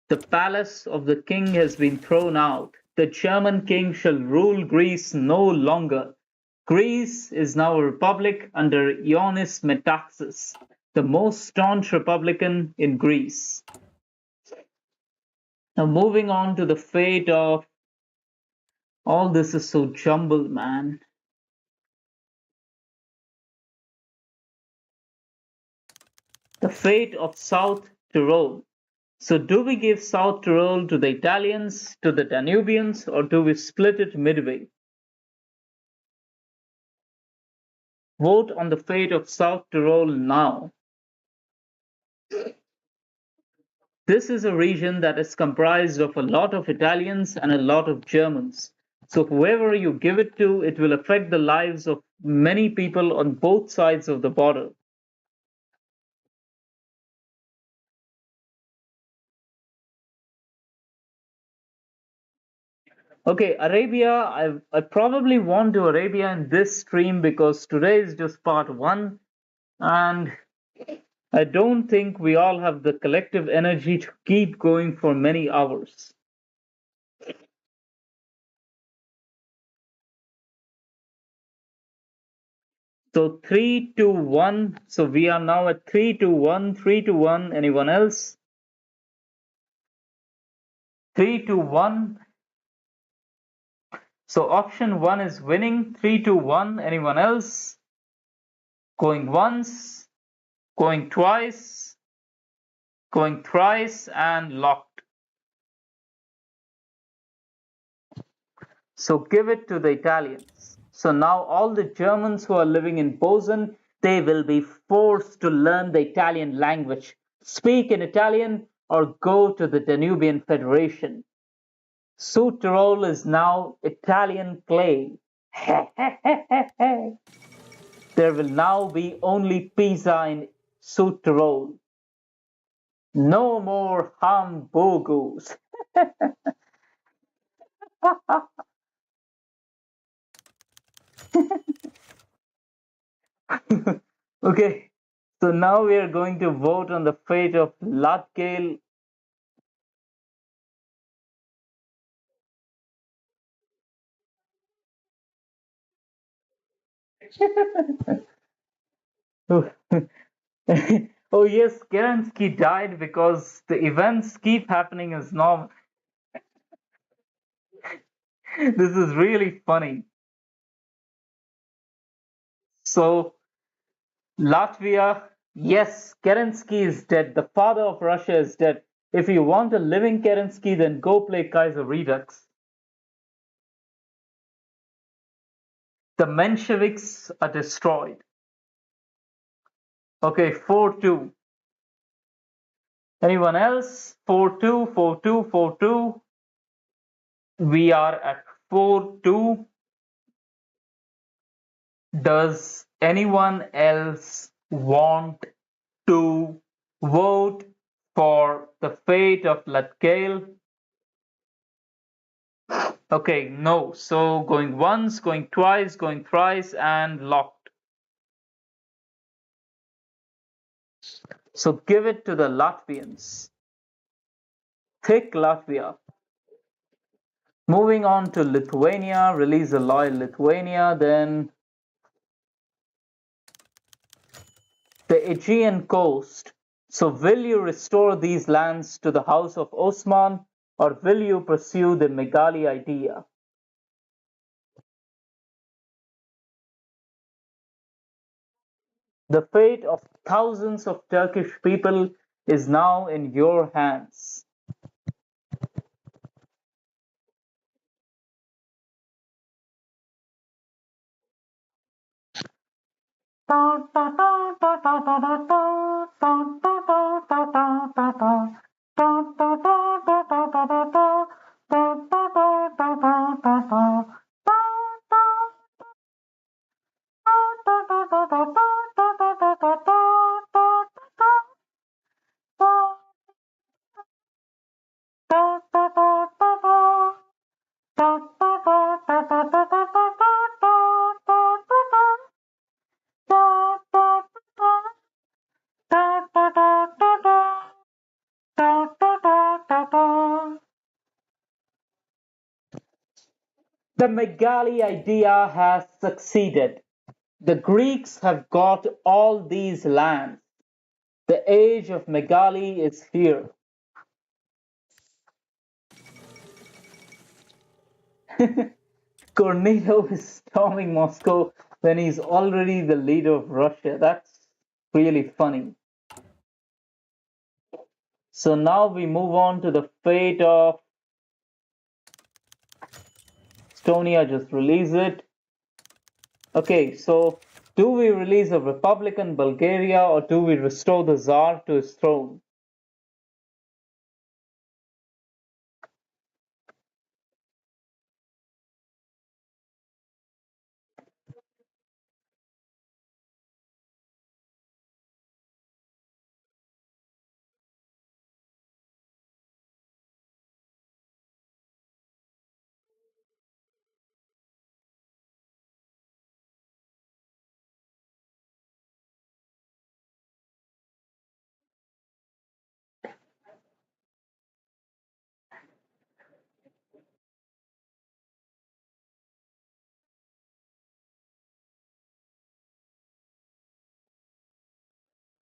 The palace of the king has been thrown out. The German king shall rule Greece no longer. Greece is now a republic under Ioannis Metaxas, the most staunch Republican in Greece. Now moving on to the fate of... All this is so jumbled, man. The fate of South Tyrol. So do we give South Tyrol to the Italians, to the Danubians, or do we split it midway? Vote on the fate of South Tyrol now. This is a region that is comprised of a lot of Italians and a lot of Germans. So whoever you give it to, it will affect the lives of many people on both sides of the border. Okay, Arabia, I probably won't do Arabia in this stream because today is just part 1 and I don't think we all have the collective energy to keep going for many hours. So 3 to 1. So we are now at 3 to 1, 3 to 1. Anyone else? 3 to 1. So option 1 is winning. 3 to 1. Anyone else? Going once, going twice, going thrice, and locked. So give it to the Italians. So now all the Germans who are living in Posen, they will be forced to learn the Italian language, speak in Italian, or go to the Danubian Federation. South Tyrol is now Italian clay. There will now be only pizza in Südtirol. No more hamburgers. Okay, so now we are going to vote on the fate of Latgale. Oh yes, Kerensky died because the events keep happening as normal. This is really funny. So Latvia, yes, Kerensky is dead. The father of Russia is dead. If you want a living Kerensky, then go play Kaiser Redux. The Mensheviks are destroyed. Okay, 4-2. Anyone else? 4-2, 4-2, 4-2. We are at 4-2. Does anyone else want to vote for the fate of Latgale? Okay, no. So going once, going twice, going thrice, and locked. So give it to the Latvians. Thick Latvia. Moving on to Lithuania, release a loyal Lithuania, then the Aegean coast. So will you restore these lands to the House of Osman, or will you pursue the Megali idea? The fate of thousands of Turkish people is now in your hands. The Megali idea has succeeded. The Greeks have got all these lands. The age of Megali is here. Kornilov is storming Moscow when he's already the leader of Russia. That's really funny. So now we move on to the fate of Estonia. Just release it. Okay, so do we release a Republican Bulgaria or do we restore the Tsar to his throne?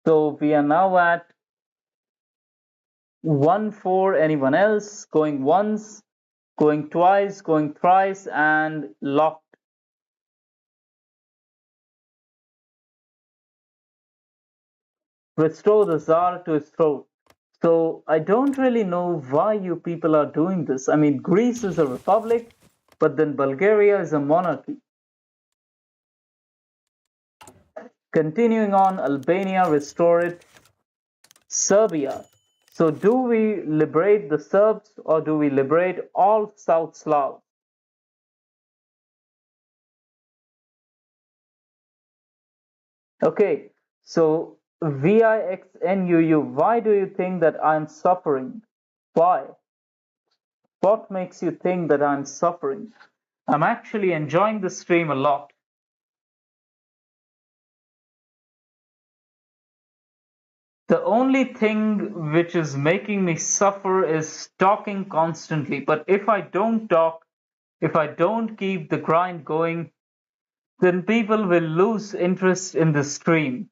So we are now at 1-4. Anyone else? Going once, going twice, going thrice, and locked. Restore the Tsar to his throne. So I don't really know why you people are doing this. I mean, Greece is a republic, but then Bulgaria is a monarchy. Continuing on, Albania, restore it. Serbia. So do we liberate the Serbs or do we liberate all South Slavs? Okay, so VIXNUU, why do you think that I'm suffering? Why? What makes you think that I'm suffering? I'm actually enjoying the stream a lot. The only thing which is making me suffer is talking constantly. But if I don't talk, if I don't keep the grind going, then people will lose interest in the stream.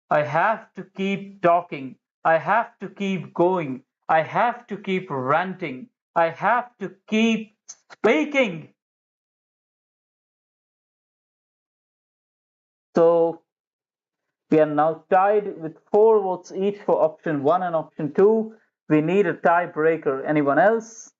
I have to keep talking. I have to keep going. I have to keep ranting. I have to keep speaking. So we are now tied with 4 votes each for option 1 and option 2. We need a tiebreaker. Anyone else?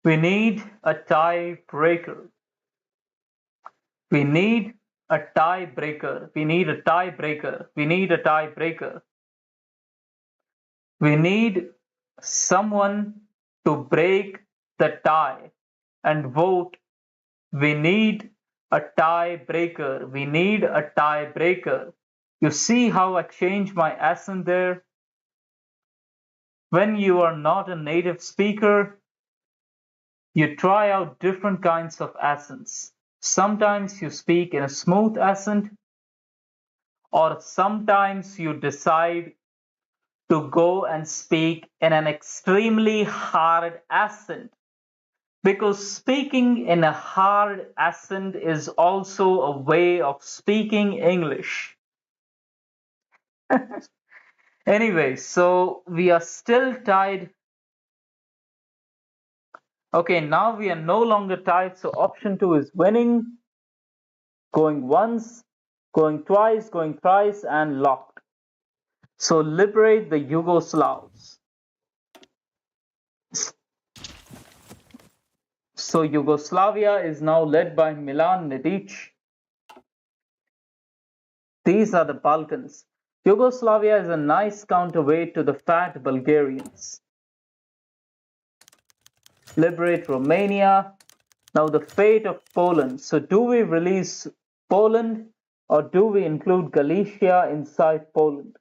We need a tiebreaker. We need a tiebreaker. We need a tiebreaker. We need a tiebreaker. We need someone to break the tie and vote. We need a tiebreaker. We need a tiebreaker. You see how I changed my accent there? When you are not a native speaker, you try out different kinds of accents. Sometimes you speak in a smooth accent, or sometimes you decide to go and speak in an extremely hard accent. Because speaking in a hard accent is also a way of speaking English. Anyway, so we are still tied. Okay, now we are no longer tied, so option 2 is winning. Going once, going twice, going thrice, and locked. So liberate the Yugoslavs. So Yugoslavia is now led by Milan Nedic. These are the Balkans. Yugoslavia is a nice counterweight to the fat Bulgarians. Liberate Romania. Now the fate of Poland. So do we release Poland or do we include Galicia inside Poland?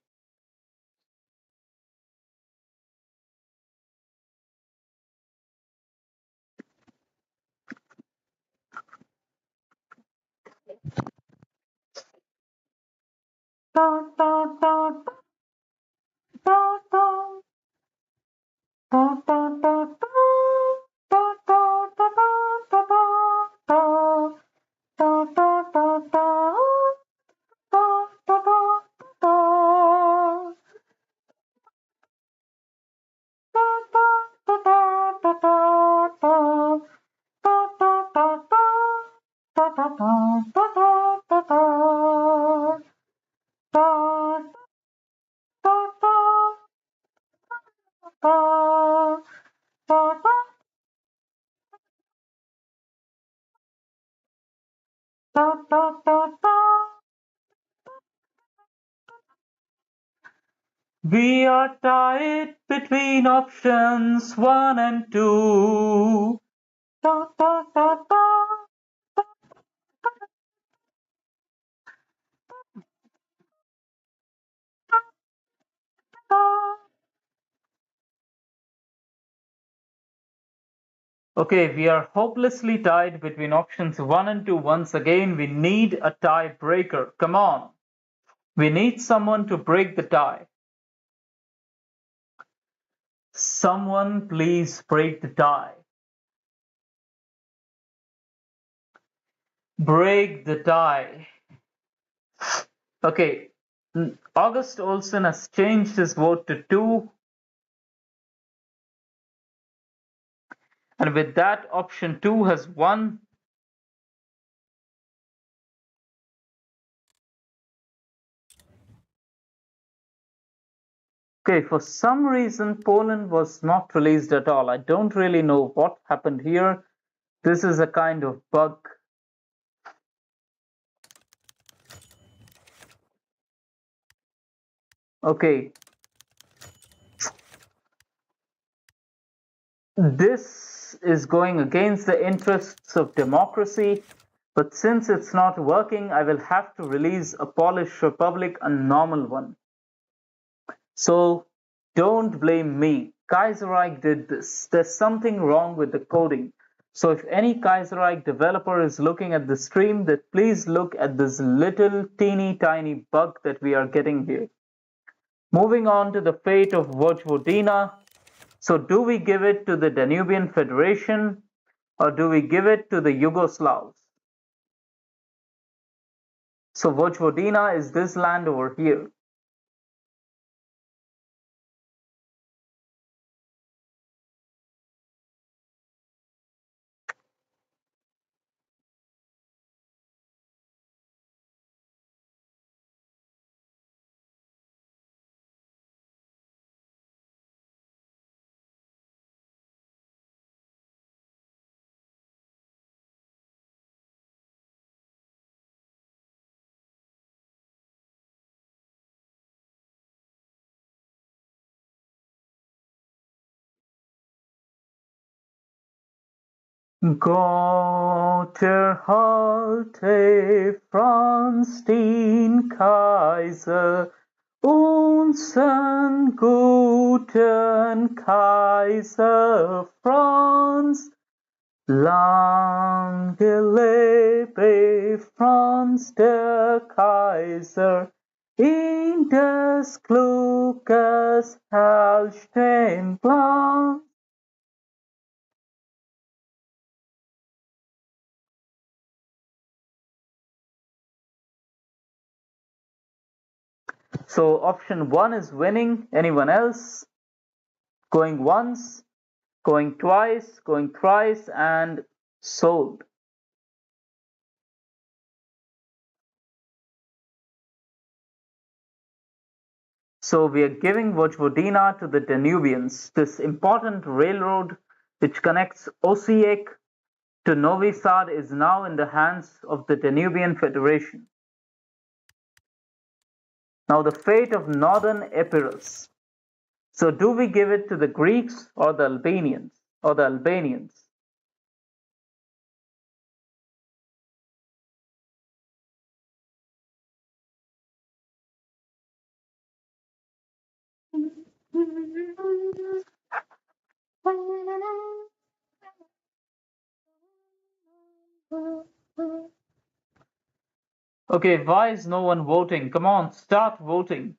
We are tied between options 1 and 2. Okay, we are hopelessly tied between options 1 and 2 once again. We need a tiebreaker. Come on. We need someone to break the tie. Someone please break the tie. Break the tie. Okay, August Olsen has changed his vote to 2. And with that, option 2 has won. Okay, for some reason, Poland was not released at all. I don't really know what happened here. This is a kind of bug. Okay. This is going against the interests of democracy, but since it's not working, I will have to release a Polish republic, a normal one. So don't blame me. Kaiserreich did this. There's something wrong with the coding. So if any Kaiserreich developer is looking at the stream, then please look at this little teeny tiny bug that we are getting here. Moving on to the fate of Vojvodina. So do we give it to the Danubian Federation or do we give it to the Yugoslavs? So Vojvodina is this land over here. Gott erhalte Franz den Kaiser, unseren guten Kaiser Franz. Lange lebe Franz der Kaiser, in des Kluges herrschtem Glanz. So option 1 is winning. Anyone else? Going once, going twice, going thrice, and sold. So we are giving Vojvodina to the Danubians. This important railroad which connects Osijek to Novi Sad is now in the hands of the Danubian Federation. Now the fate of northern Epirus. So do we give it to the Greeks or the Albanians? Okay, why is no one voting? Come on, start voting.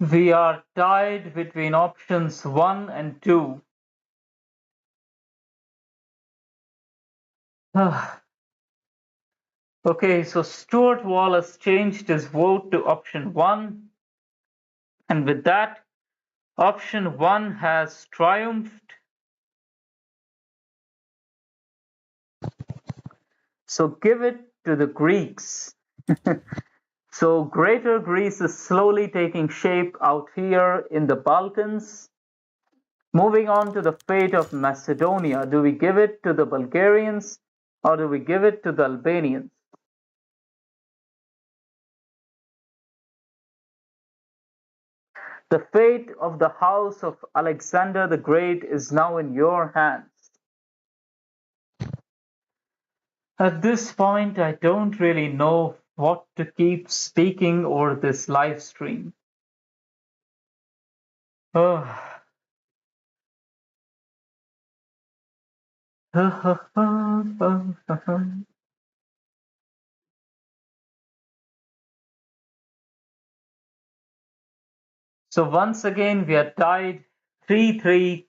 We are tied between options 1 and 2. Okay, so Stuart Wallace changed his vote to option 1, and with that, option 1 has triumphed. So give it to the Greeks. So Greater Greece is slowly taking shape out here in the Balkans. Moving on to the fate of Macedonia, do we give it to the Bulgarians or do we give it to the Albanians? The fate of the house of Alexander the Great is now in your hands. At this point, I don't really know what to keep speaking over this live stream. Oh. So once again, we are tied 3-3.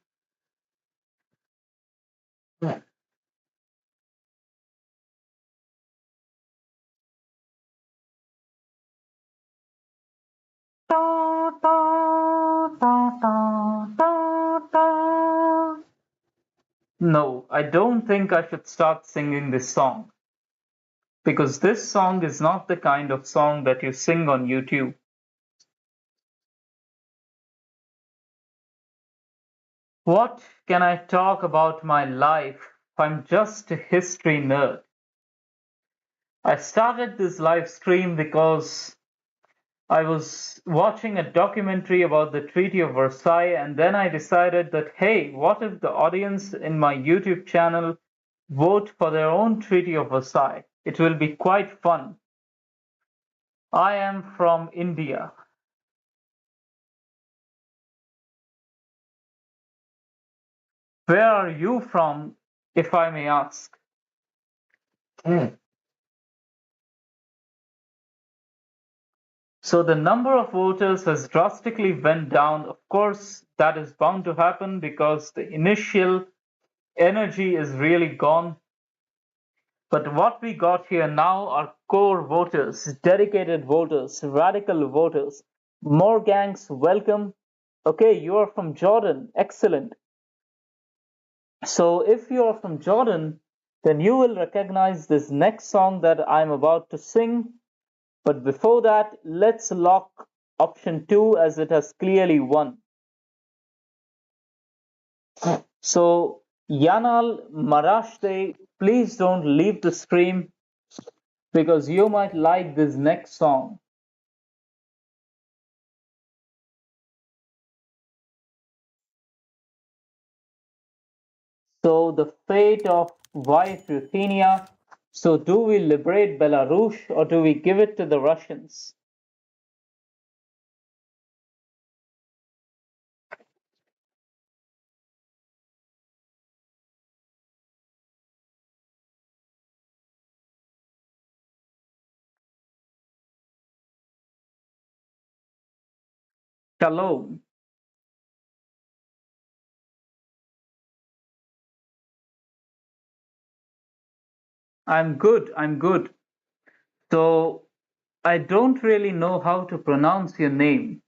No, I don't think I should start singing this song because this song is not the kind of song that you sing on YouTube. What can I talk about my life? I'm just a history nerd. I started this live stream because I was watching a documentary about the Treaty of Versailles, and then I decided that, hey, what if the audience in my YouTube channel vote for their own Treaty of Versailles? It will be quite fun. I am from India. Where are you from, if I may ask? So the number of voters has drastically went down. Of course, that is bound to happen because the initial energy is really gone. But what we got here now are core voters, dedicated voters, radical voters. More gangs, welcome. Okay, you are from Jordan. Excellent. So if you are from Jordan, then you will recognize this next song that I'm about to sing. But before that, let's lock option 2 as it has clearly won. So Yanal Marashte, please don't leave the stream because you might like this next song. So the fate of wife Ruthenia. So do we liberate Belarus or do we give it to the Russians? Shalom. I'm good. I'm good. So I don't really know how to pronounce your name.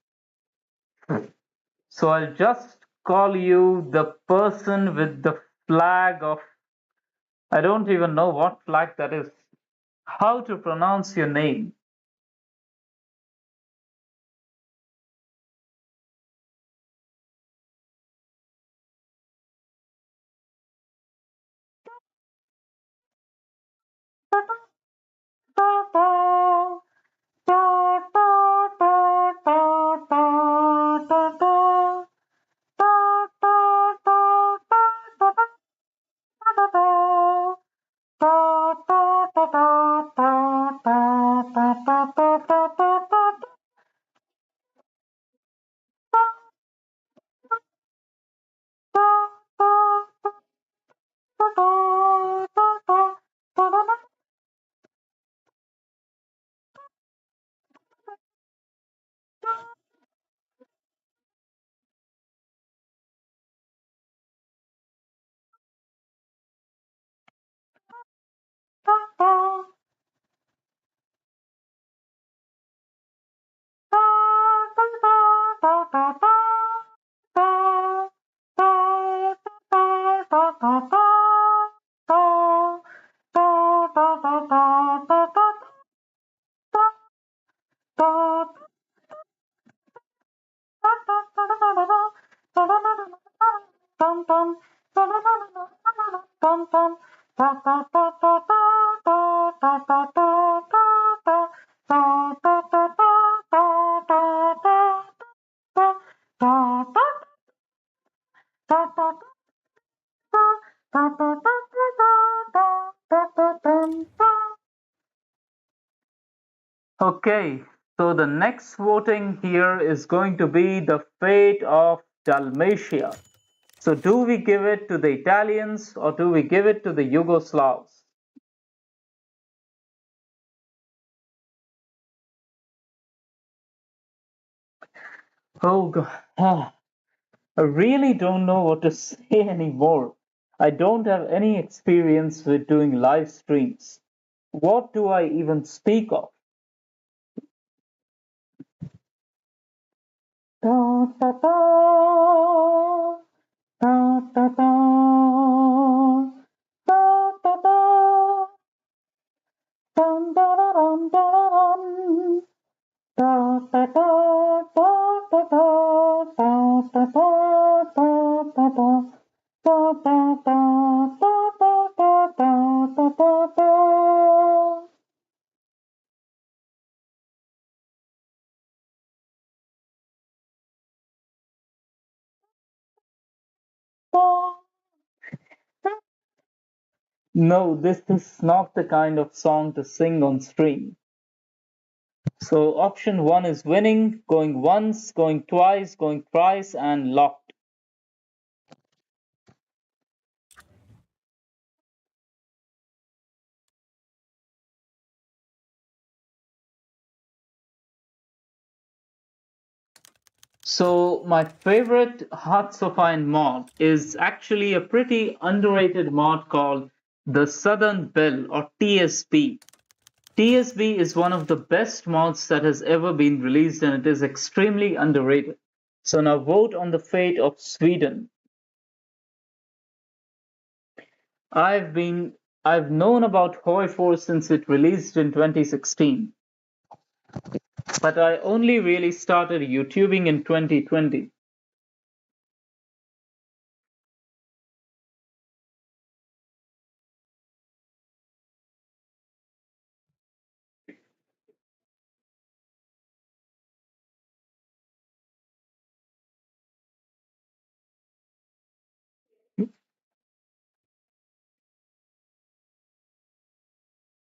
So I'll just call you the person with the flag of, I don't even know what flag that is. How to pronounce your name? Okay, so the next voting here is going to be the fate of Dalmatia. So, do we give it to the Italians or do we give it to the Yugoslavs? Oh, God. I really don't know what to say anymore. I don't have any experience with doing live streams. What do I even speak of? Da, da, da, da, da, da, da, da, da, dum, da, da, dum, da, da, dum. Da, da, da, da, da, da, da, da, da, da, da, da. Da, da, da, da, da, da, da, da, da, da. No, this is not the kind of song to sing on stream. So option one is winning, going once, going twice, going thrice, and locked. So my favorite Heart-Sophian mod is actually a pretty underrated mod called the Southern Belle or TSB. TSB is one of the best mods that has ever been released and it is extremely underrated. So now vote on the fate of Sweden. I've been I've known about HOI4 since it released in 2016, but I only really started YouTubing in 2020.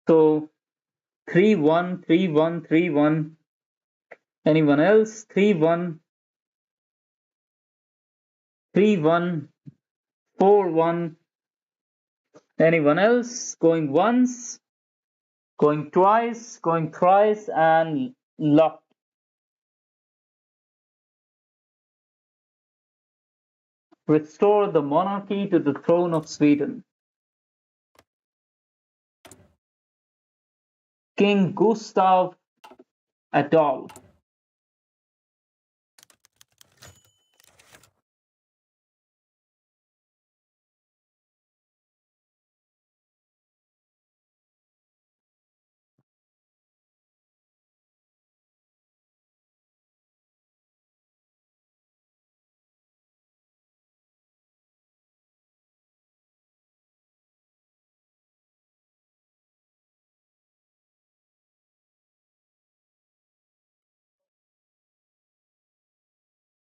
So 3-1, 3-1, 3-1. Anyone else? 3-1, 3-1, 4-1. Anyone else? Going once, going twice, going thrice, and locked. Restore the monarchy to the throne of Sweden. King Gustav Adolf.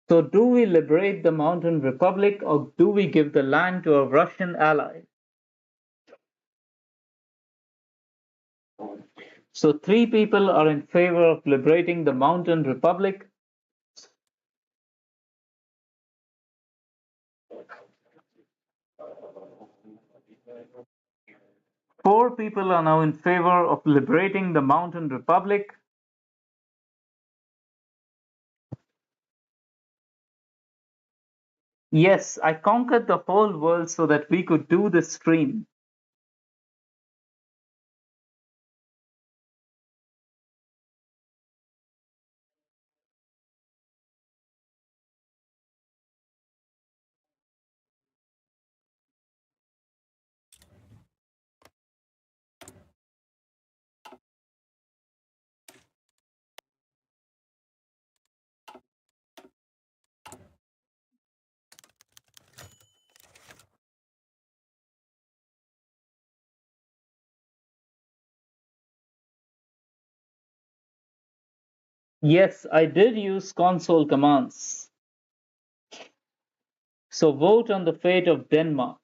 So, do we liberate the Mountain Republic or do we give the land to a Russian ally? So, three people are in favor of liberating the Mountain Republic. Four people are now in favor of liberating the Mountain Republic. Yes, I conquered the whole world so that we could do this stream. Yes, I did use console commands. So vote on the fate of Denmark.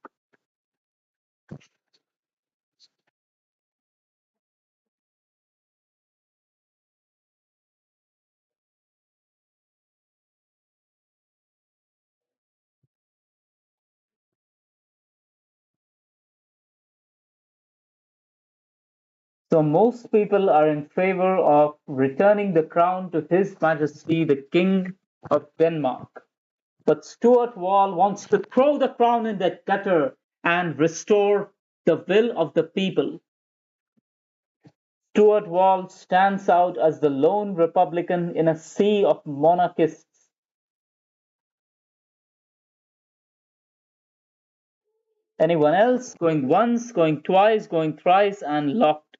So most people are in favor of returning the crown to His Majesty the King of Denmark. But Stuart Wall wants to throw the crown in the gutter and restore the will of the people. Stuart Wall stands out as the lone Republican in a sea of monarchists. Anyone else? Going once, going twice, going thrice, and locked.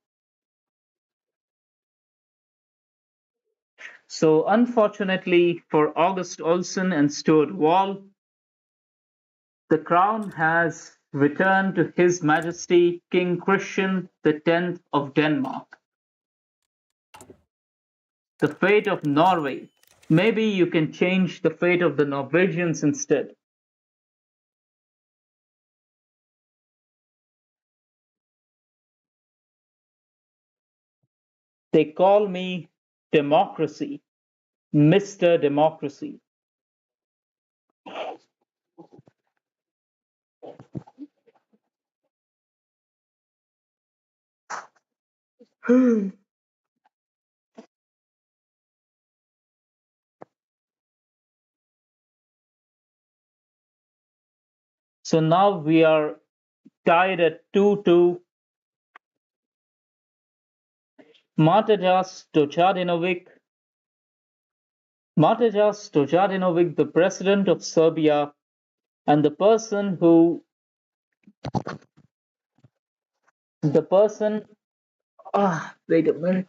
So, unfortunately for August Olsen and Stuart Wall, the crown has returned to His Majesty King Christian X of Denmark. The fate of Norway. Maybe you can change the fate of the Norwegians instead. They call me democracy, Mr. Democracy. So now we are tied at 2-2. Matajas Stojadinovic, the president of Serbia, and the person, wait a minute.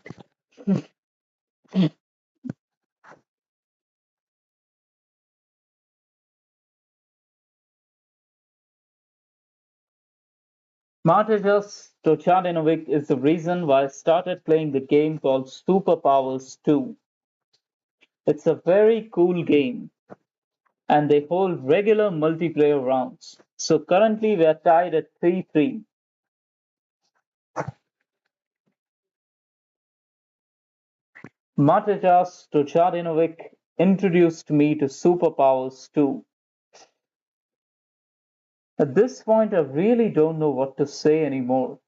Matajas Stojadinovic is the reason why I started playing the game called Superpowers 2. It's a very cool game, and they hold regular multiplayer rounds. So currently we are tied at 3-3. Matajas Stojadinovic introduced me to Superpowers 2. At this point, I really don't know what to say anymore.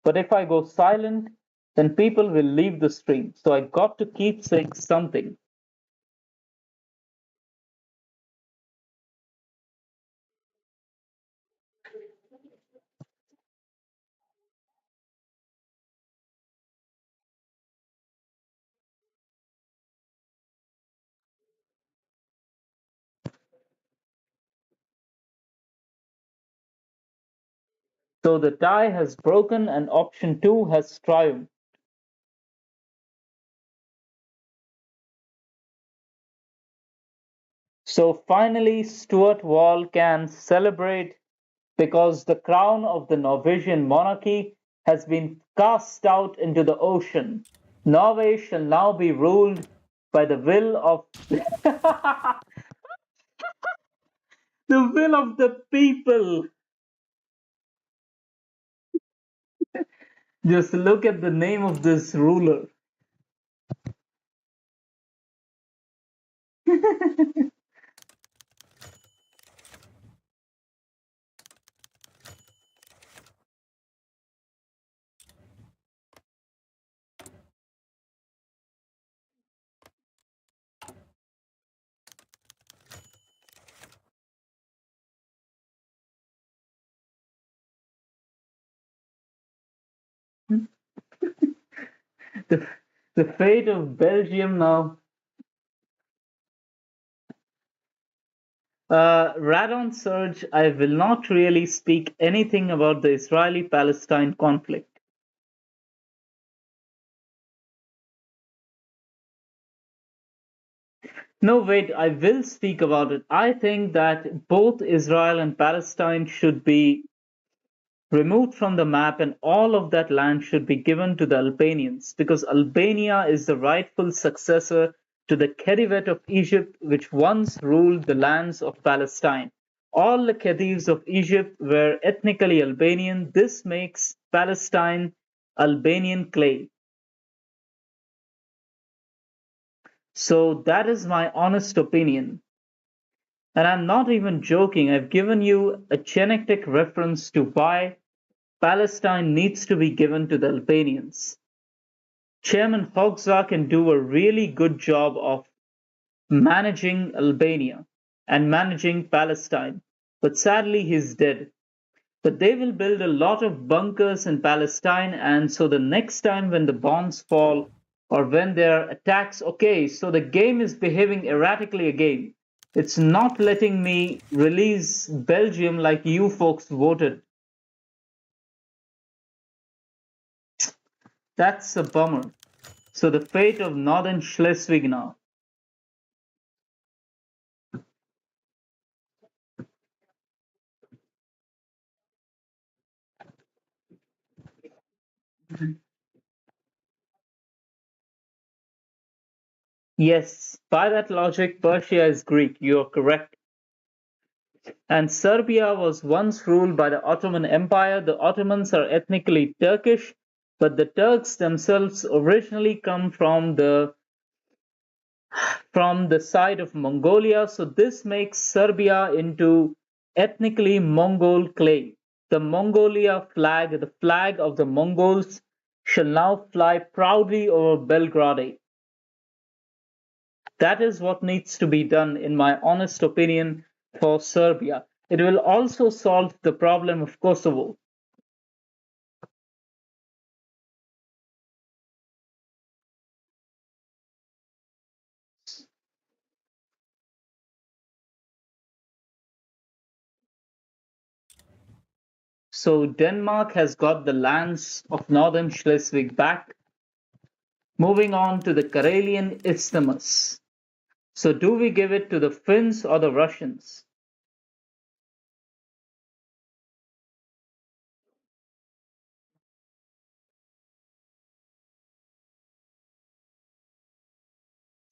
But if I go silent, then people will leave the stream. So I got to keep saying something. So the tie has broken and option 2 has triumphed. So finally, Stuart Wall can celebrate because the crown of the Norwegian monarchy has been cast out into the ocean. Norway shall now be ruled by the will of the will of the people. Just look at the name of this ruler. the, the fate of Belgium now. Radon Surge, I will not really speak anything about the Israeli Palestine conflict. No, wait, I will speak about it. I think that both Israel and Palestine should be removed from the map and all of that land should be given to the Albanians because Albania is the rightful successor to the Khedivate of Egypt, which once ruled the lands of Palestine. All the Khedives of Egypt were ethnically Albanian. This makes Palestine Albanian clay. So that is my honest opinion. And I'm not even joking. I've given you a genetic reference to why Palestine needs to be given to the Albanians. Chairman Hoxha can do a really good job of managing Albania and managing Palestine, but sadly he's dead. But they will build a lot of bunkers in Palestine, and so the next time when the bombs fall or when there are attacks, okay, so the game is behaving erratically again. It's not letting me release Belgium like you folks voted. That's a bummer. So the fate of Northern Schleswig now. Yes, by that logic, Persia is Greek. You are correct. And Serbia was once ruled by the Ottoman Empire. The Ottomans are ethnically Turkish, but the Turks themselves originally come from the side of Mongolia. So this makes Serbia into ethnically Mongol clay. The Mongolia flag, the flag of the Mongols, shall now fly proudly over Belgrade. That is what needs to be done, in my honest opinion, for Serbia. It will also solve the problem of Kosovo. So Denmark has got the lands of northern Schleswig back. Moving on to the Karelian Isthmus. So do we give it to the Finns or the Russians?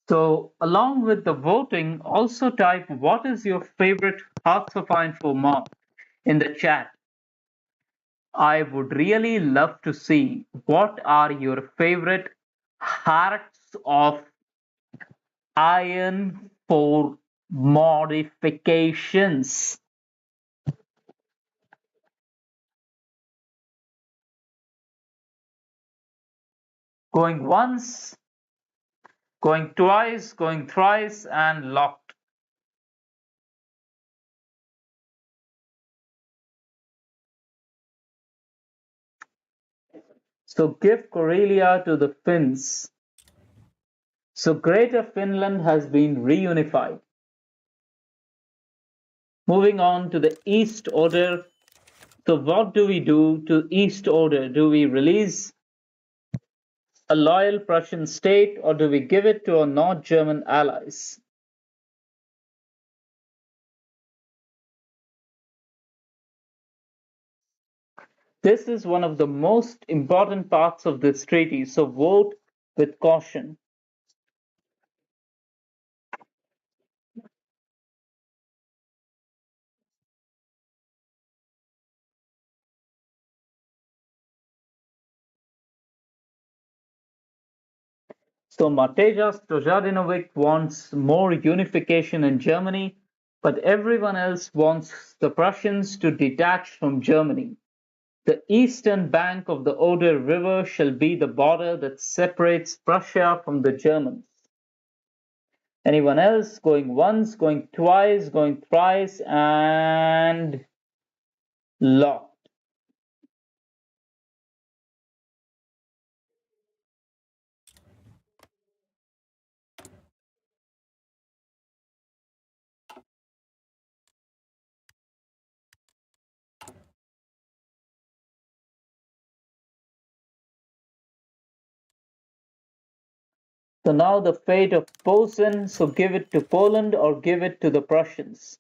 So along with the voting, also type what is your favorite Hearts of Iron 4 mob in the chat. I would really love to see what are your favorite Hearts of Iron 4 modifications. Going once, going twice, going thrice, and locked. So give Karelia to the Finns. So Greater Finland has been reunified. Moving on to the East Order. So what do we do to East Order? Do we release a loyal Prussian state or do we give it to our North German allies? This is one of the most important parts of this treaty, so vote with caution. So Mateja Stojadinovic wants more unification in Germany, but everyone else wants the Prussians to detach from Germany. The eastern bank of the Oder River shall be the border that separates Prussia from the Germans. Anyone else? Going once, going twice, going thrice, and locked. So now the fate of Posen, so give it to Poland or give it to the Prussians.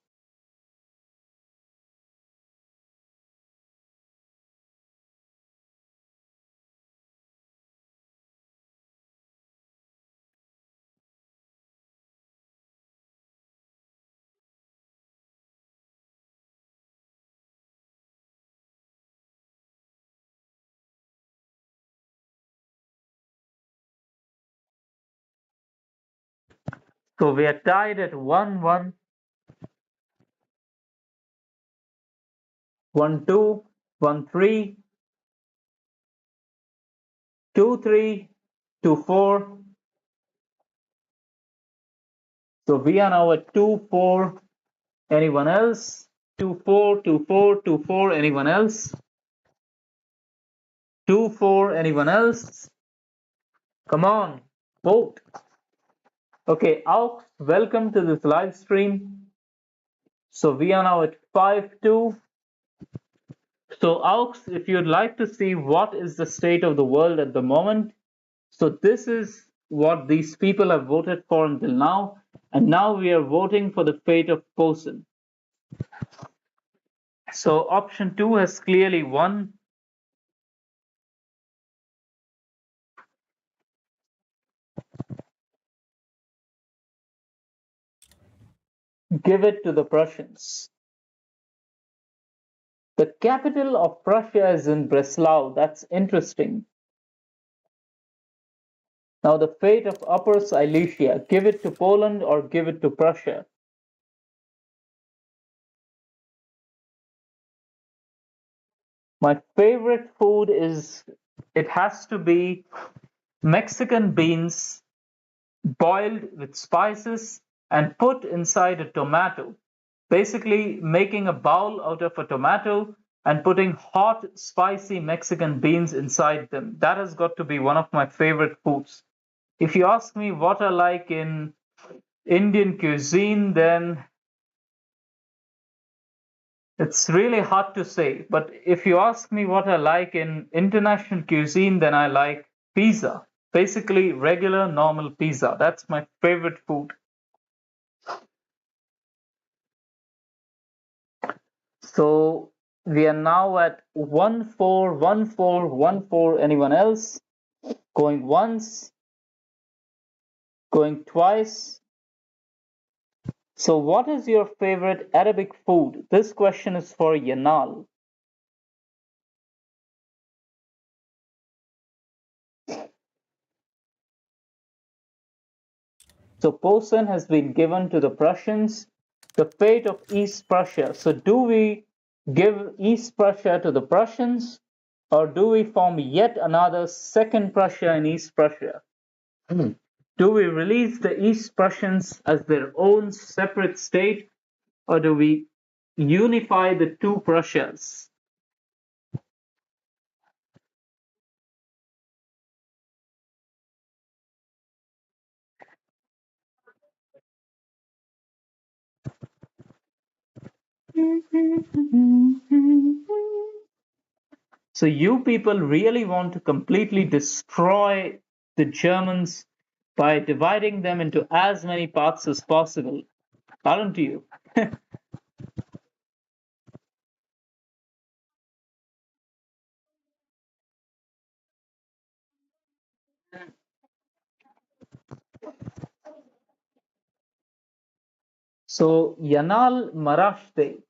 So we are tied at 1-1, 1-2, 1-3, 2-3, 2-4. So we are now at 2-4. Anyone else? 2-4, 2-4, 2-4. Anyone else? 2-4. Anyone else? Come on, vote. Okay, Aux, welcome to this live stream. So we are now at 5-2. So Aux, if you'd like to see what is the state of the world at the moment, so this is what these people have voted for until now, and now we are voting for the fate of Posen. So option 2 has clearly won. Give it to the Prussians. The capital of Prussia is in Breslau. That's interesting. Now the fate of Upper Silesia, give it to Poland or give it to Prussia? My favorite food is, it has to be Mexican beans boiled with spices and put inside a tomato. Basically making a bowl out of a tomato and putting hot, spicy Mexican beans inside them. That has got to be one of my favorite foods. If you ask me what I like in Indian cuisine, then it's really hard to say. But if you ask me what I like in international cuisine, then I like pizza. Basically, regular, normal pizza. That's my favorite food. So we are now at 1-4, 1-4, 1-4. Anyone else? Going once, going twice. So what is your favorite Arabic food? This question is for Yanal. So Posen has been given to the Prussians. The fate of East Prussia. So do we give East Prussia to the Prussians, or do we form yet another second Prussia in East Prussia? Do we release the East Prussians as their own separate state, or do we unify the two Prussias? So you people really want to completely destroy the Germans by dividing them into as many parts as possible, aren't you? So Yanal Marashte,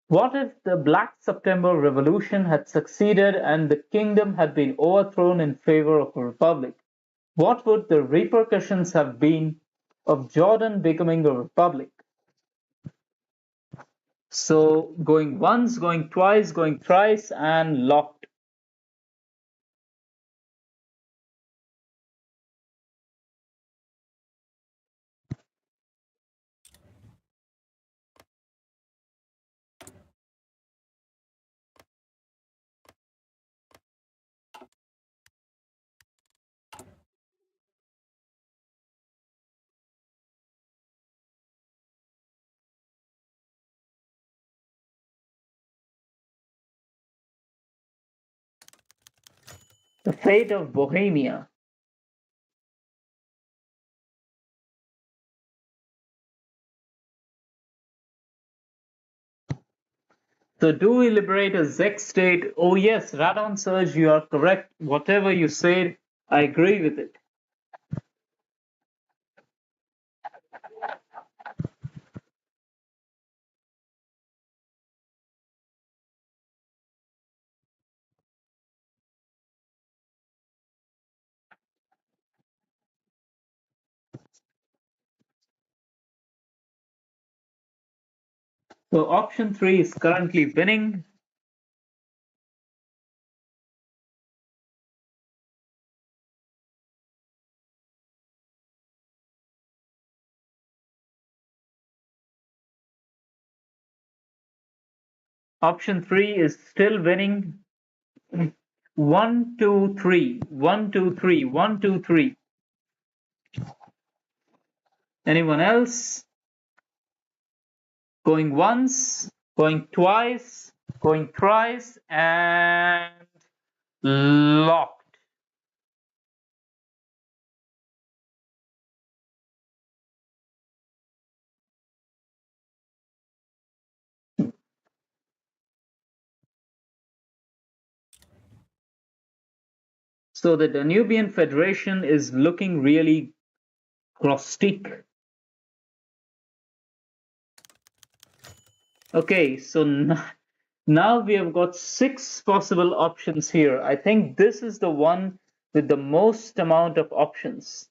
what if the Black September Revolution had succeeded and the kingdom had been overthrown in favor of a republic? What would the repercussions have been of Jordan becoming a republic? So going once, going twice, going thrice, and locked. The fate of Bohemia. So do we liberate a Czech state? Oh yes, Radon Surge, you are correct. Whatever you said, I agree with it. So option 3 is currently winning. Option 3 is still winning. 1, 2, 3. 1, 2, 3. 1, 2, 3. Anyone else? Going once, going twice, going thrice, and locked. So the Danubian Federation is looking really grostic. Okay, so now we have got 6 possible options here. I think this is the one with the most amount of options.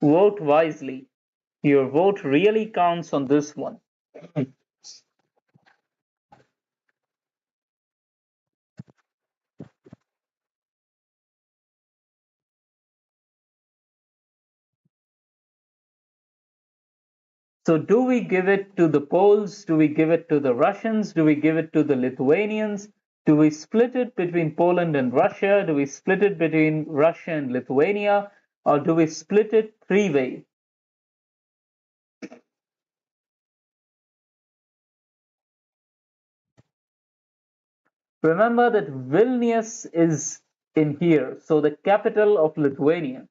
Vote wisely. Your vote really counts on this one. So do we give it to the Poles? Do we give it to the Russians? Do we give it to the Lithuanians? Do we split it between Poland and Russia? Do we split it between Russia and Lithuania? Or do we split it three-way? Remember that Vilnius is in here, so the capital of Lithuania.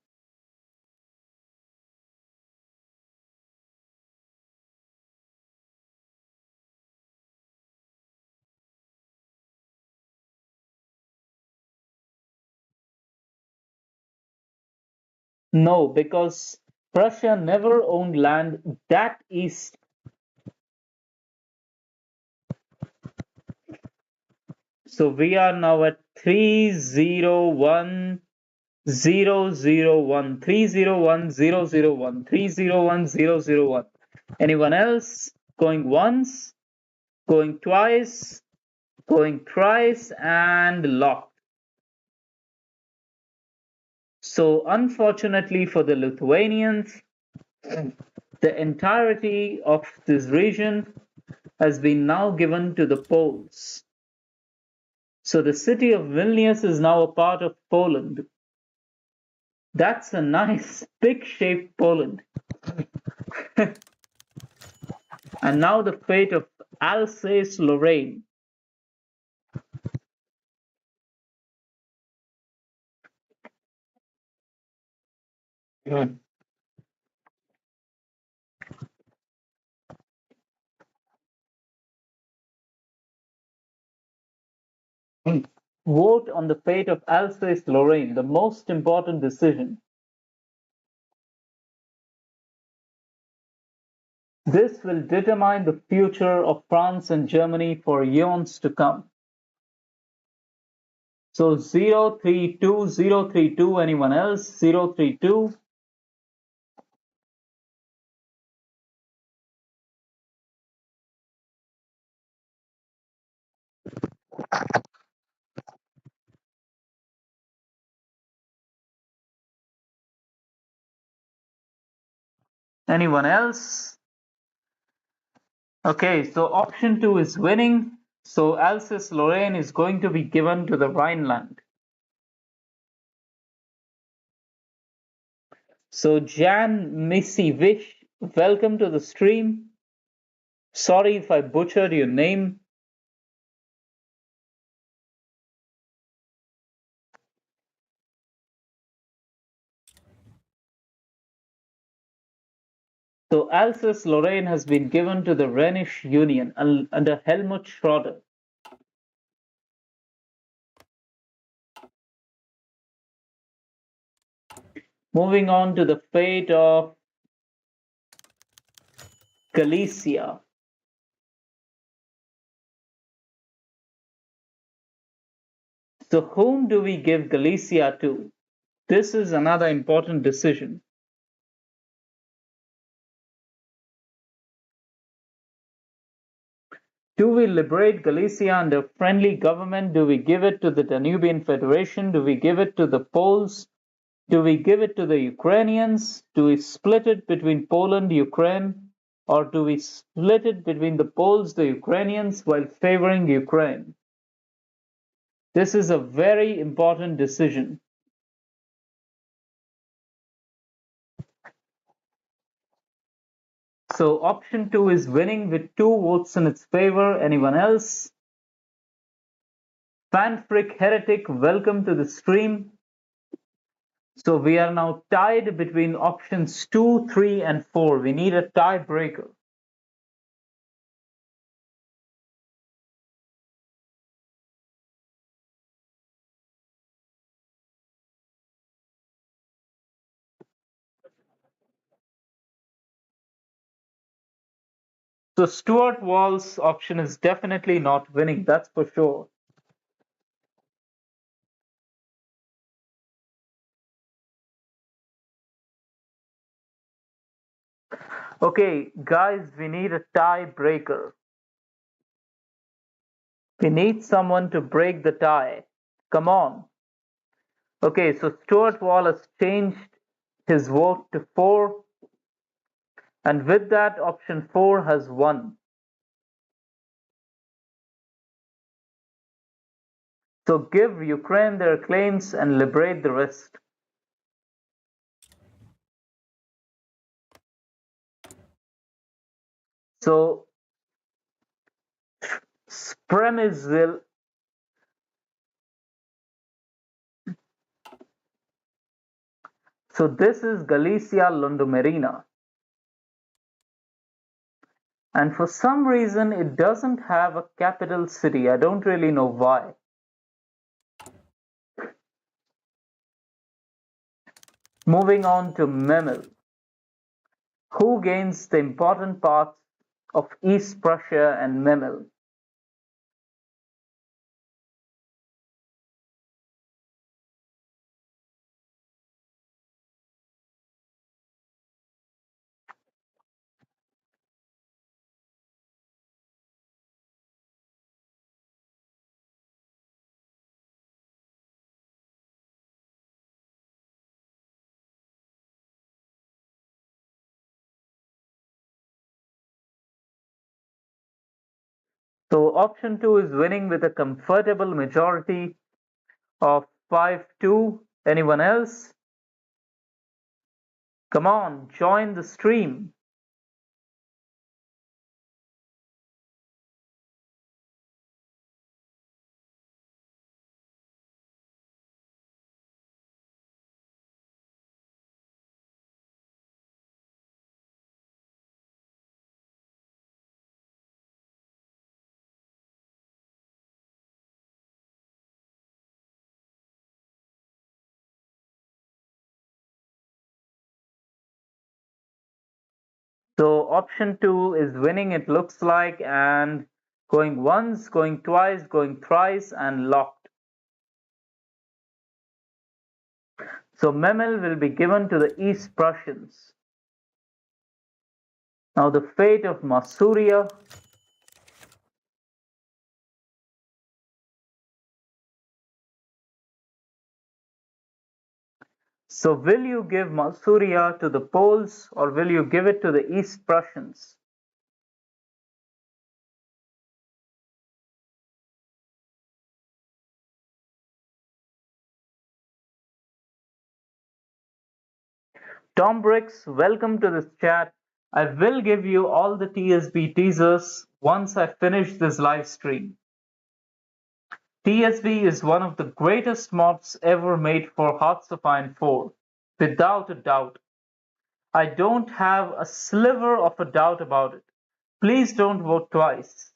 No, because Prussia never owned land that east. So we are now at 301. 001 301 001 301 001. Anyone else? Going once, going twice, going thrice, and locked. So unfortunately for the Lithuanians, the entirety of this region has been now given to the Poles. So the city of Vilnius is now a part of Poland. That's a nice big shaped Poland. And now the fate of Alsace-Lorraine. Vote on the fate of Alsace-Lorraine, the most important decision. This will determine the future of France and Germany for eons to come. So 032, 032, anyone else? 032. Anyone else? Okay, so option 2 is winning. So Alsace-Lorraine is going to be given to the Rhineland. So Jan Missy Wish, welcome to the stream. Sorry if I butchered your name. So Alsace-Lorraine has been given to the Rhenish Union under Helmut Schroeder. Moving on to the fate of Galicia. So whom do we give Galicia to? This is another important decision. Do we liberate Galicia under friendly government? Do we give it to the Danubian Federation? Do we give it to the Poles? Do we give it to the Ukrainians? Do we split it between Poland, Ukraine? Or do we split it between the Poles, the Ukrainians, while favoring Ukraine? This is a very important decision. So option 2 is winning with 2 votes in its favor. Anyone else? Fanfrick Heretic, welcome to the stream. So we are now tied between options 2, 3, and 4. We need a tiebreaker. So Stuart Wall's option is definitely not winning, that's for sure. Okay, guys, we need a tiebreaker. We need someone to break the tie. Come on. Okay, so Stuart Wall has changed his vote to 4, and with that, option 4 has won. So give Ukraine their claims and liberate the rest. So Spremizil. So this is Galicia Londomerina. And for some reason, it doesn't have a capital city. I don't really know why. Moving on to Memel. Who gains the important parts of East Prussia and Memel? So option 2 is winning with a comfortable majority of 5-2. Anyone else? Come on, join the stream. So option 2 is winning, it looks like, and going once, going twice, going thrice, and locked. So Memel will be given to the East Prussians. Now the fate of Masuria. So will you give Masuria to the Poles or will you give it to the East Prussians? Tom Bricks, welcome to this chat. I will give you all the TSB teasers once I finish this live stream. TSB is one of the greatest mods ever made for Hearts of Iron 4, without a doubt. I don't have a sliver of a doubt about it. Please don't vote twice.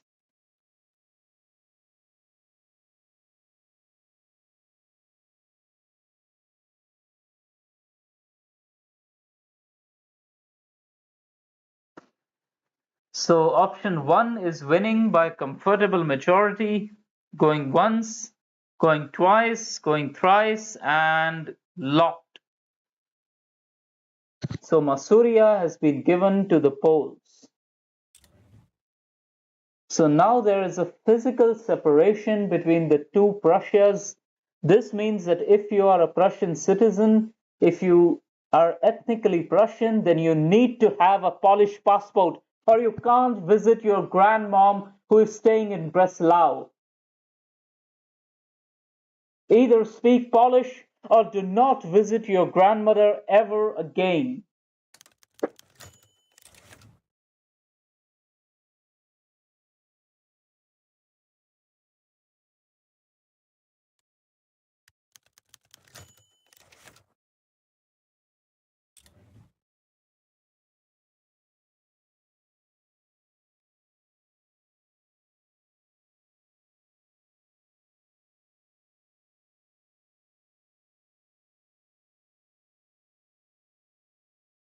So option 1 is winning by comfortable majority, going once, going twice, going thrice, and locked. So Masuria has been given to the Poles. So now there is a physical separation between the two Prussias. This means that if you are a Prussian citizen, if you are ethnically Prussian, then you need to have a Polish passport, or you can't visit your grandmom who is staying in Breslau. Either speak Polish or do not visit your grandmother ever again.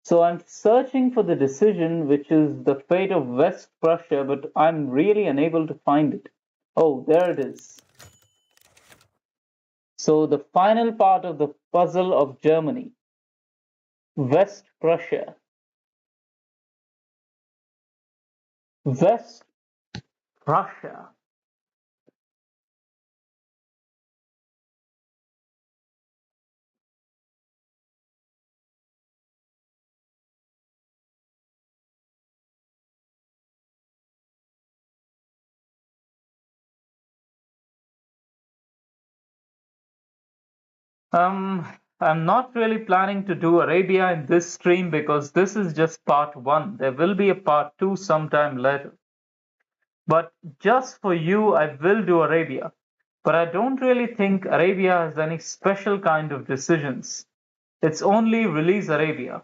So I'm searching for the decision which is the fate of West Prussia, but I'm really unable to find it. Oh, there it is. So the final part of the puzzle of Germany, West Prussia. West Prussia. I'm not really planning to do Arabia in this stream because this is just part one. There will be a part two sometime later. But just for you, I will do Arabia. But I don't really think Arabia has any special kind of decisions. It's only release Arabia.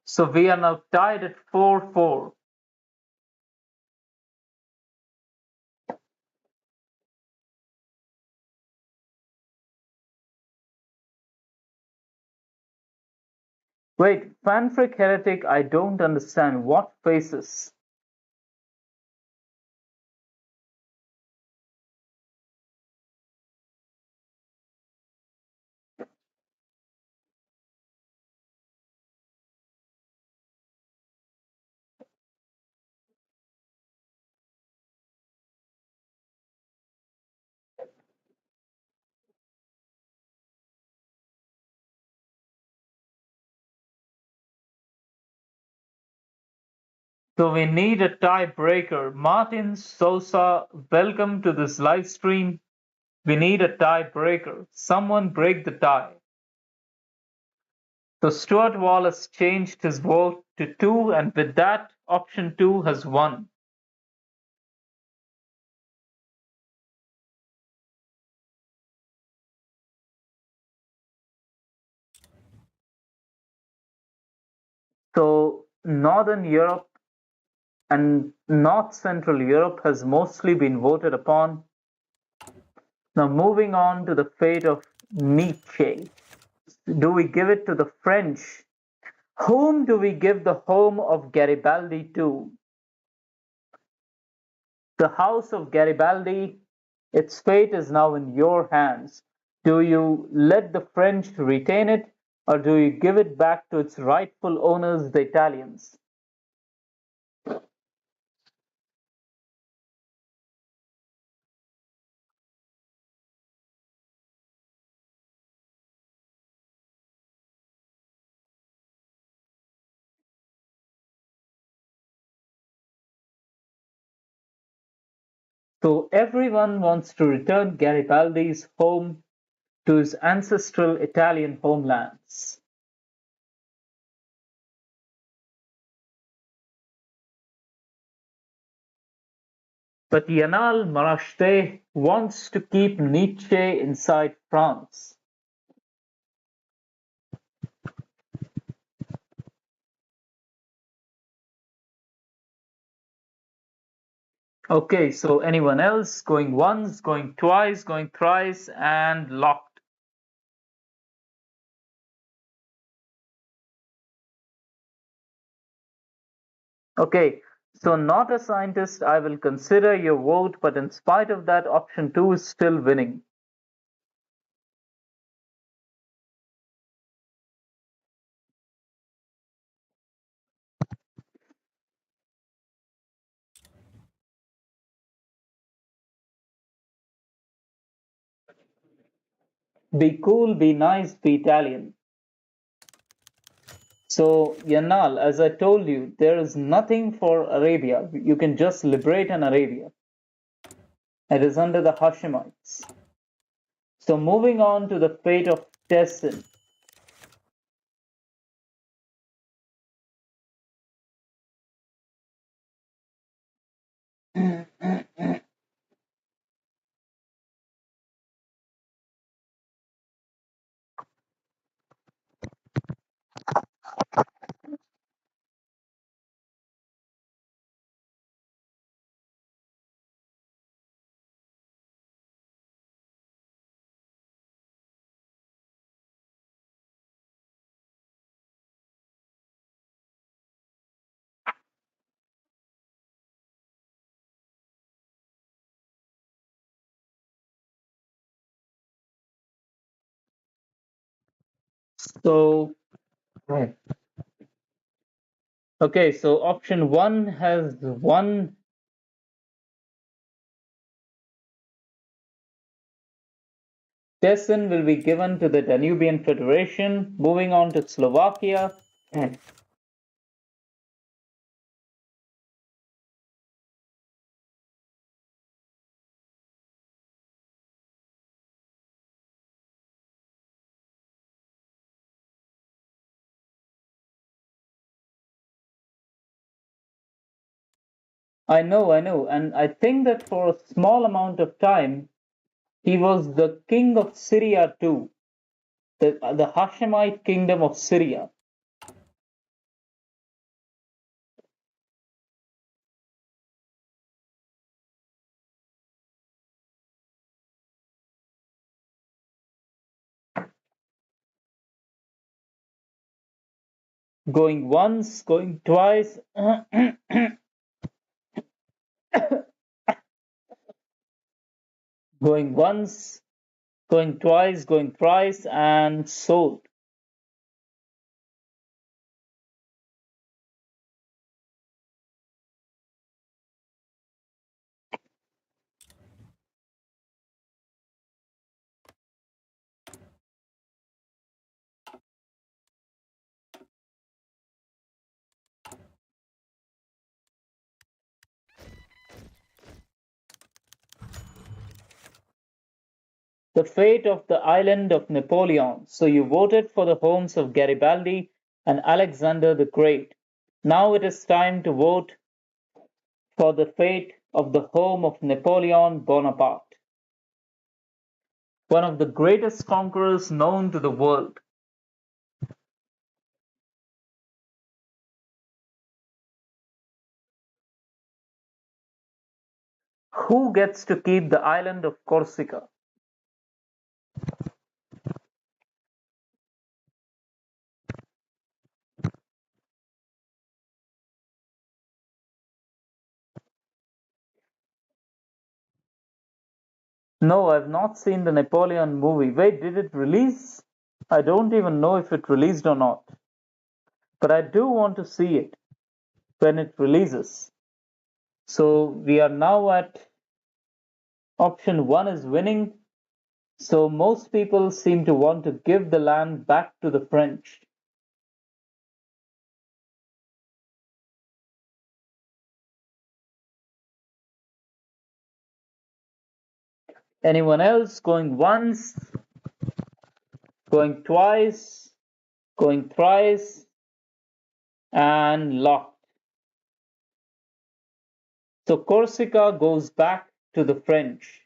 So we are now tied at 4-4. Wait, fanfic heretic, I don't understand. What faces? So we need a tiebreaker. Martin Sosa, welcome to this live stream. We need a tiebreaker. Someone break the tie. So Stuart Wallace changed his vote to 2, and with that, option 2 has won. So Northern Europe and North Central Europe has mostly been voted upon. Now moving on to the fate of Nietzsche. Do we give it to the French? Whom do we give the home of Garibaldi to? The house of Garibaldi, its fate is now in your hands. Do you let the French retain it, or do you give it back to its rightful owners, the Italians? So everyone wants to return Garibaldi's home to his ancestral Italian homelands. But Yanal Marashte wants to keep Nietzsche inside France. Okay, so anyone else going once, going twice, going thrice, and locked. Okay, so not a scientist, I will consider your vote, but in spite of that, option 2 is still winning. Be cool, be nice, be Italian. So, Yanal, as I told you, there is nothing for Arabia. You can just liberate an Arabia. It is under the Hashemites. So, moving on to the fate of Tessin. So, okay, so option one has one. Tessin will be given to the Danubian Federation. Moving on to Slovakia. I know, and I think that for a small amount of time, he was the king of Syria too, the Hashemite kingdom of Syria. Going once, going twice, going once, going twice, going thrice, and sold. The fate of the island of Napoleon. So you voted for the homes of Garibaldi and Alexander the Great. Now it is time to vote for the fate of the home of Napoleon Bonaparte, one of the greatest conquerors known to the world. Who gets to keep the island of Corsica? No, I've not seen the Napoleon movie. Wait, did it release? I don't even know if it released or not. But I do want to see it when it releases. So we are now at option one is winning. So most people seem to want to give the land back to the French. Anyone else going once, going twice, going thrice, and locked. So Corsica goes back to the French.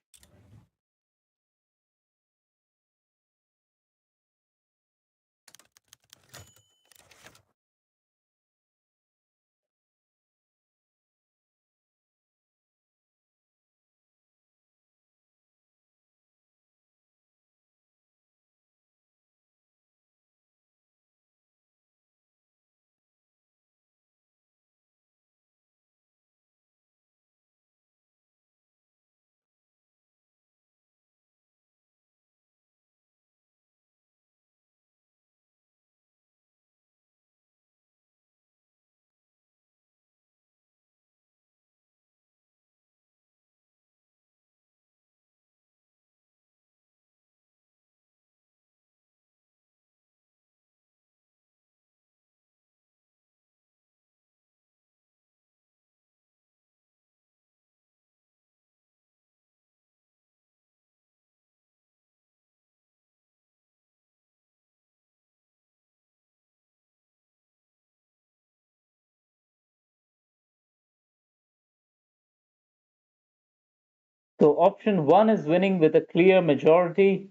So option 1 is winning with a clear majority.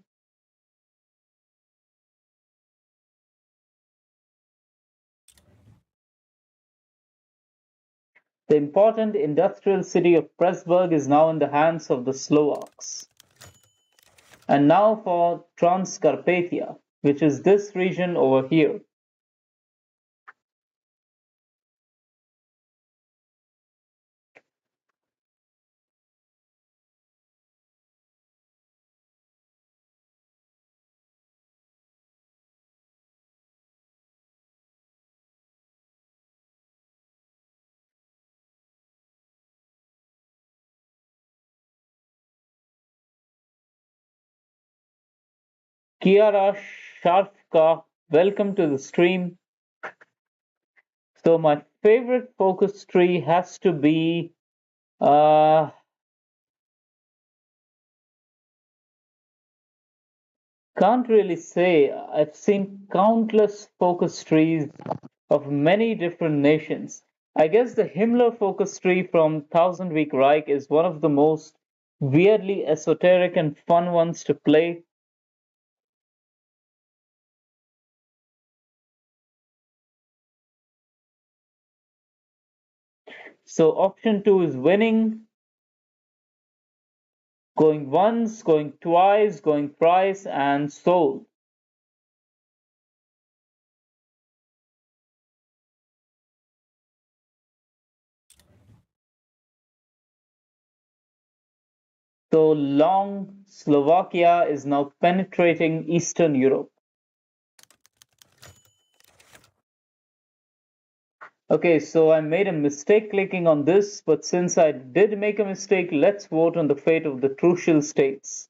The important industrial city of Pressburg is now in the hands of the Slovaks. And now for Transcarpathia, which is this region over here. Kiara Sharfka, welcome to the stream. So my favorite focus tree has to be can't really say. I've seen countless focus trees of many different nations. I guess the Himmler focus tree from Thousand Week Reich is one of the most weirdly esoteric and fun ones to play. So option 2 is winning, going once, going twice, going thrice, and sold. So long Slovakia is now penetrating Eastern Europe. Okay, so I made a mistake clicking on this, but since I did make a mistake, let's vote on the fate of the crucial states.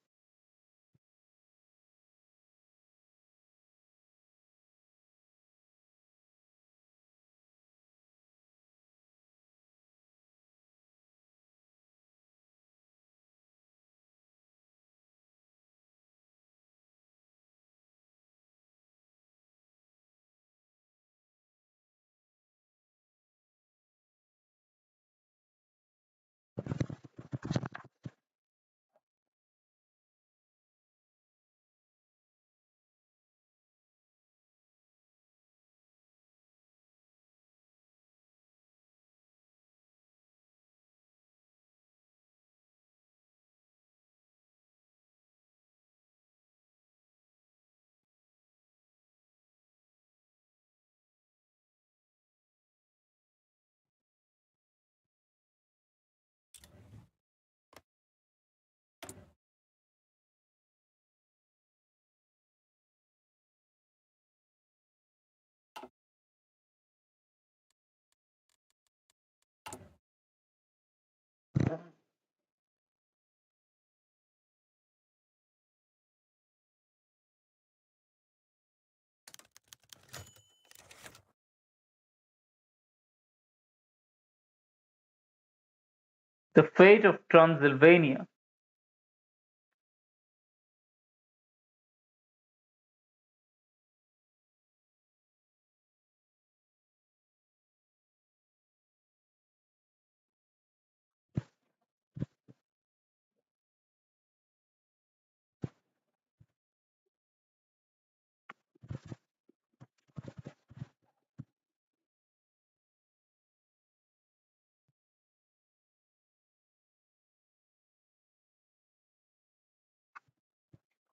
The fate of Transylvania.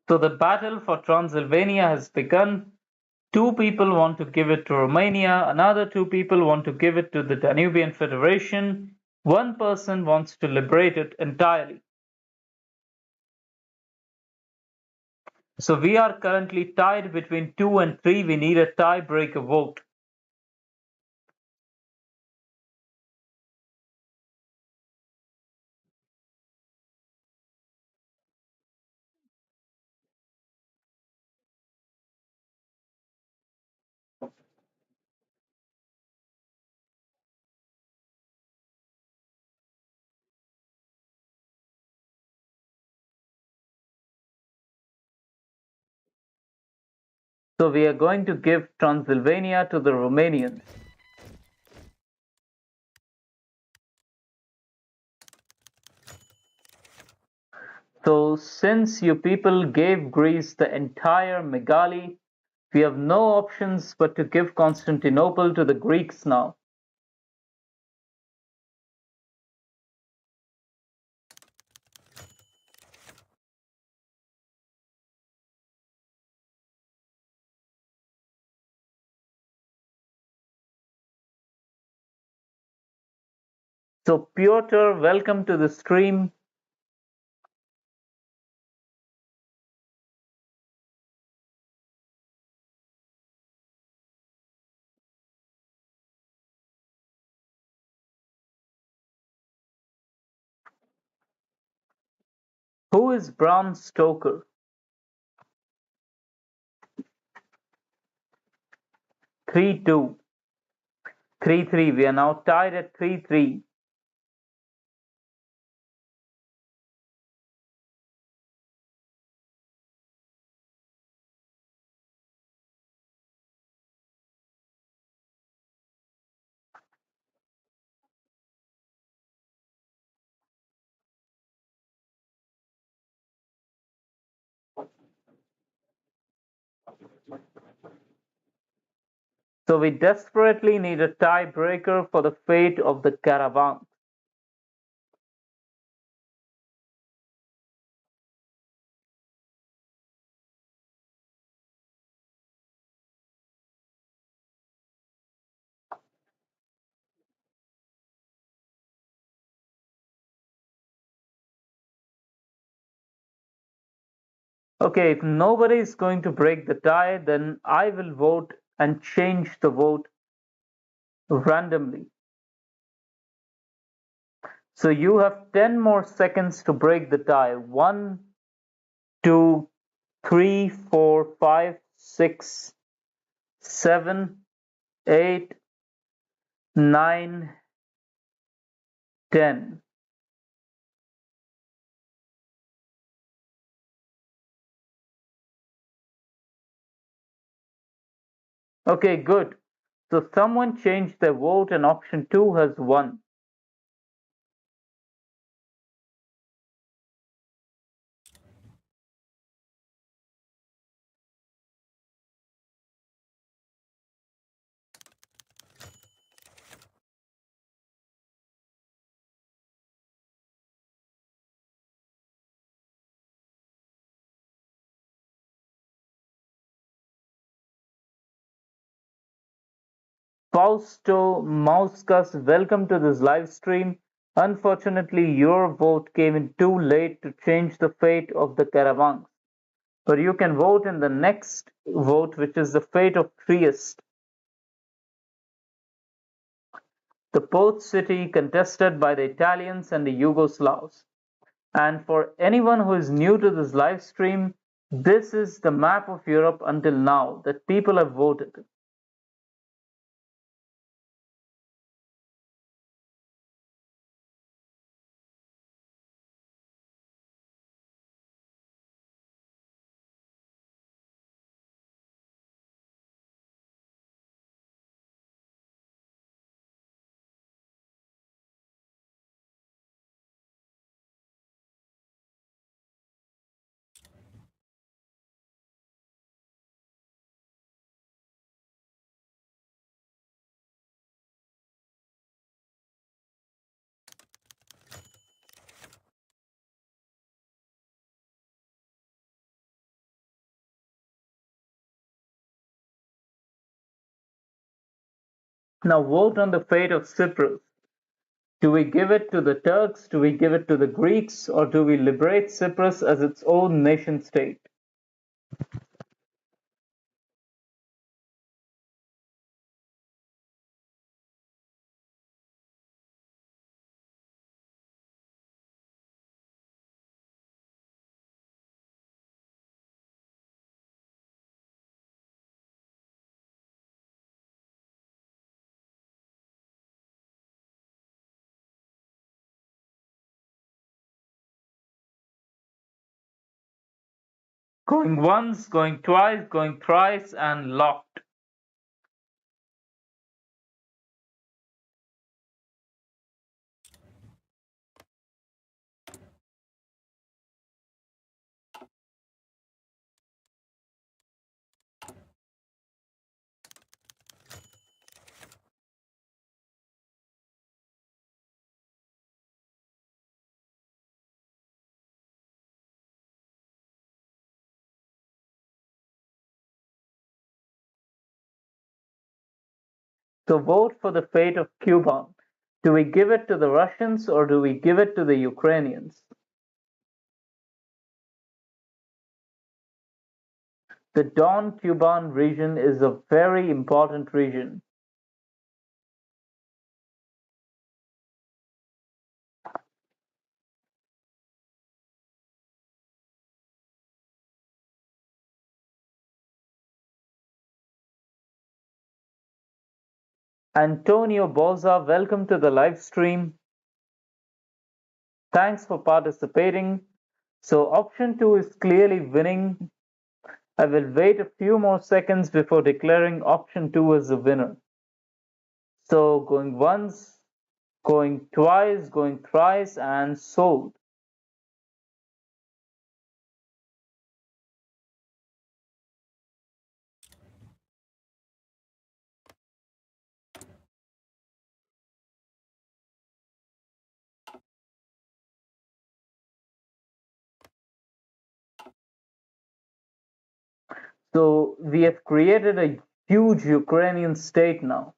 So the battle for Transylvania has begun. Two people want to give it to Romania, another two people want to give it to the Danubian Federation, one person wants to liberate it entirely. So we are currently tied between 2 and 3. We need a tiebreaker vote. So we are going to give Transylvania to the Romanians. So since you people gave Greece the entire megali, we have no options but to give Constantinople to the Greeks now. So Piotr, welcome to the stream. Who is Bram Stoker? 3-2. 3-3. We are now tied at 3-3. So we desperately need a tiebreaker for the fate of the caravan. Okay, if nobody is going to break the tie, then I will vote and change the vote randomly. So you have 10 more seconds to break the tie. 1, 2, 3, 4, 5, 6, 7, 8, 9, 10. Okay, good. So someone changed their vote and option 2 has won. Fausto Mauskas, welcome to this live stream. Unfortunately, your vote came in too late to change the fate of the caravans. But you can vote in the next vote, which is the fate of Trieste, the port city contested by the Italians and the Yugoslavs. And for anyone who is new to this live stream, this is the map of Europe until now that people have voted. Now vote on the fate of Cyprus. Do we give it to the Turks? Do we give it to the Greeks? Or do we liberate Cyprus as its own nation state? Going once, going twice, going thrice, and locked. So vote for the fate of Cuba. Do we give it to the Russians or do we give it to the Ukrainians? The Don Cuban region is a very important region. Antonio Boza, welcome to the live stream. Thanks for participating. So option 2 is clearly winning. I will wait a few more seconds before declaring option 2 as the winner. So going once, going twice, going thrice, and sold. So we have created a huge Ukrainian state now.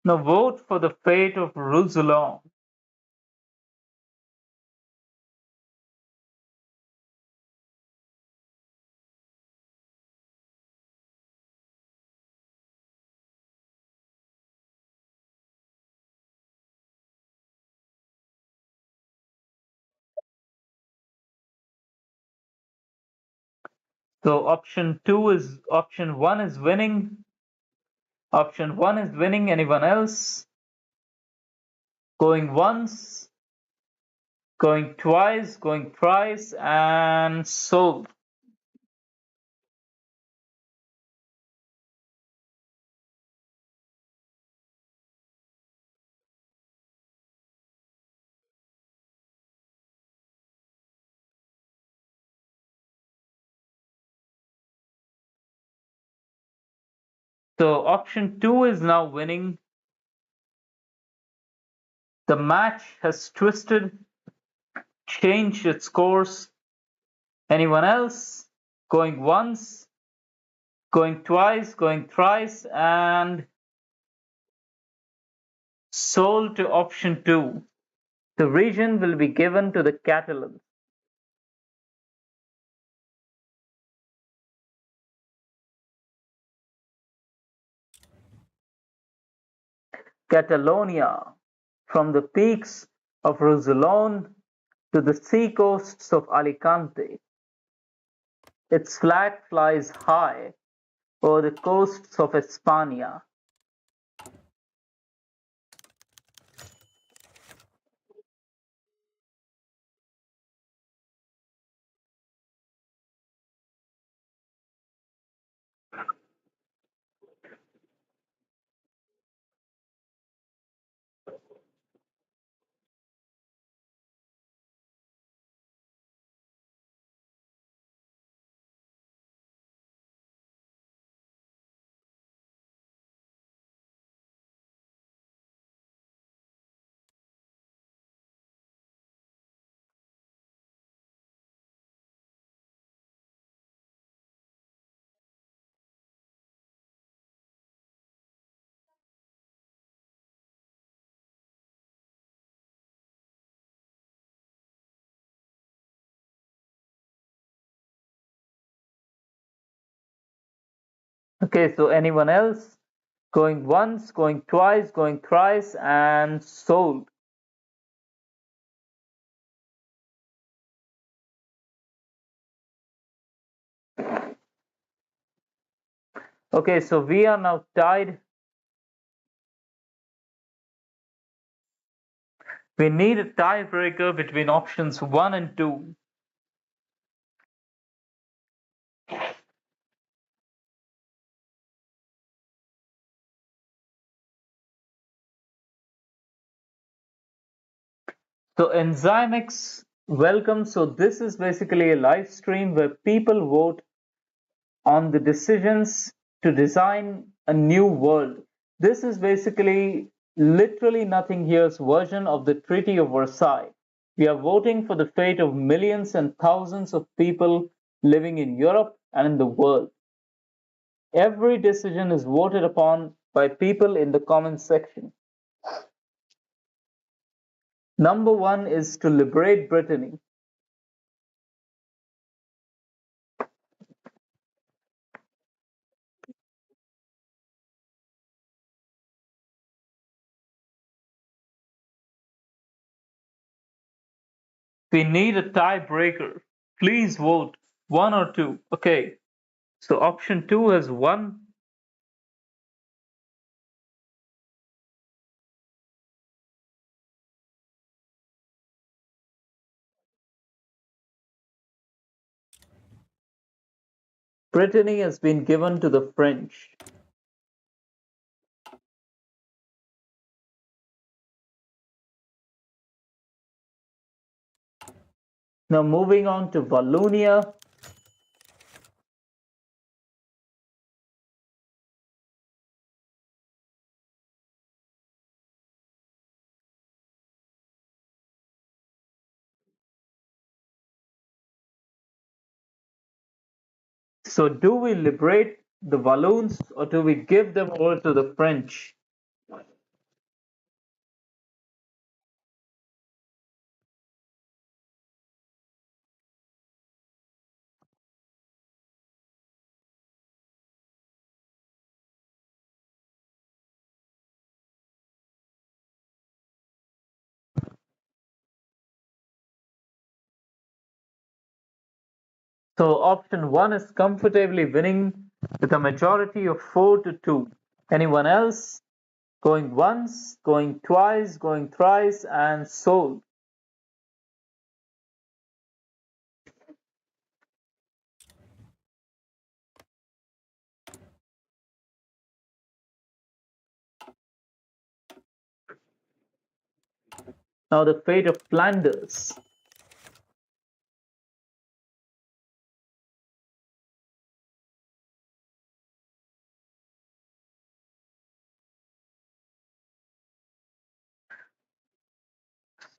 Now vote for the fate of Roussillon. So option 1 is winning. Option 1 is winning. Anyone else? Going once, going twice, going thrice, and sold. So option 2 is now winning. The match has twisted, changed its course. Anyone else? Going once, going twice, going thrice, and sold to option 2. The region will be given to the Catalans. Catalonia, from the peaks of Roussillon to the seacoasts of Alicante. Its flag flies high over the coasts of España. Okay, so anyone else? Going once, going twice, going thrice, and sold. Okay, so we are now tied. We need a tiebreaker between options 1 and 2. So Enzymix, welcome. So this is basically a live stream where people vote on the decisions to design a new world. This is basically literally nothing here's version of the Treaty of Versailles. We are voting for the fate of millions and thousands of people living in Europe and in the world. Every decision is voted upon by people in the comment section. Number one is to liberate Brittany. We need a tiebreaker. Please vote one or two. Okay, so option two has won. Brittany has been given to the French. Now moving on to Wallonia. So do we liberate the Walloons or do we give them over to the French? So option one is comfortably winning with a majority of 4-2. Anyone else? Going once, going twice, going thrice, and sold. Now the fate of Flanders.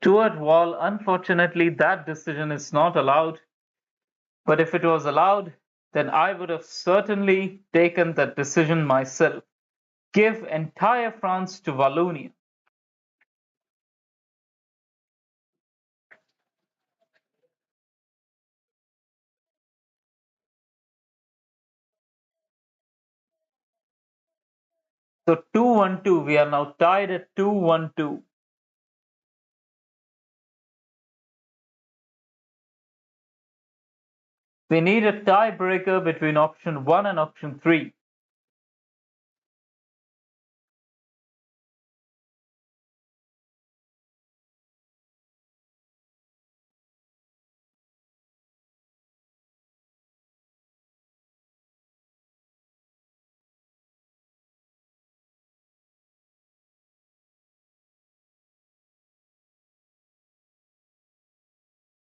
Stuart Wall, unfortunately, that decision is not allowed. But if it was allowed, then I would have certainly taken that decision myself. Give entire France to Wallonia. So 2-1-2, we are now tied at 2-1-2. We need a tiebreaker between option 1 and option 3.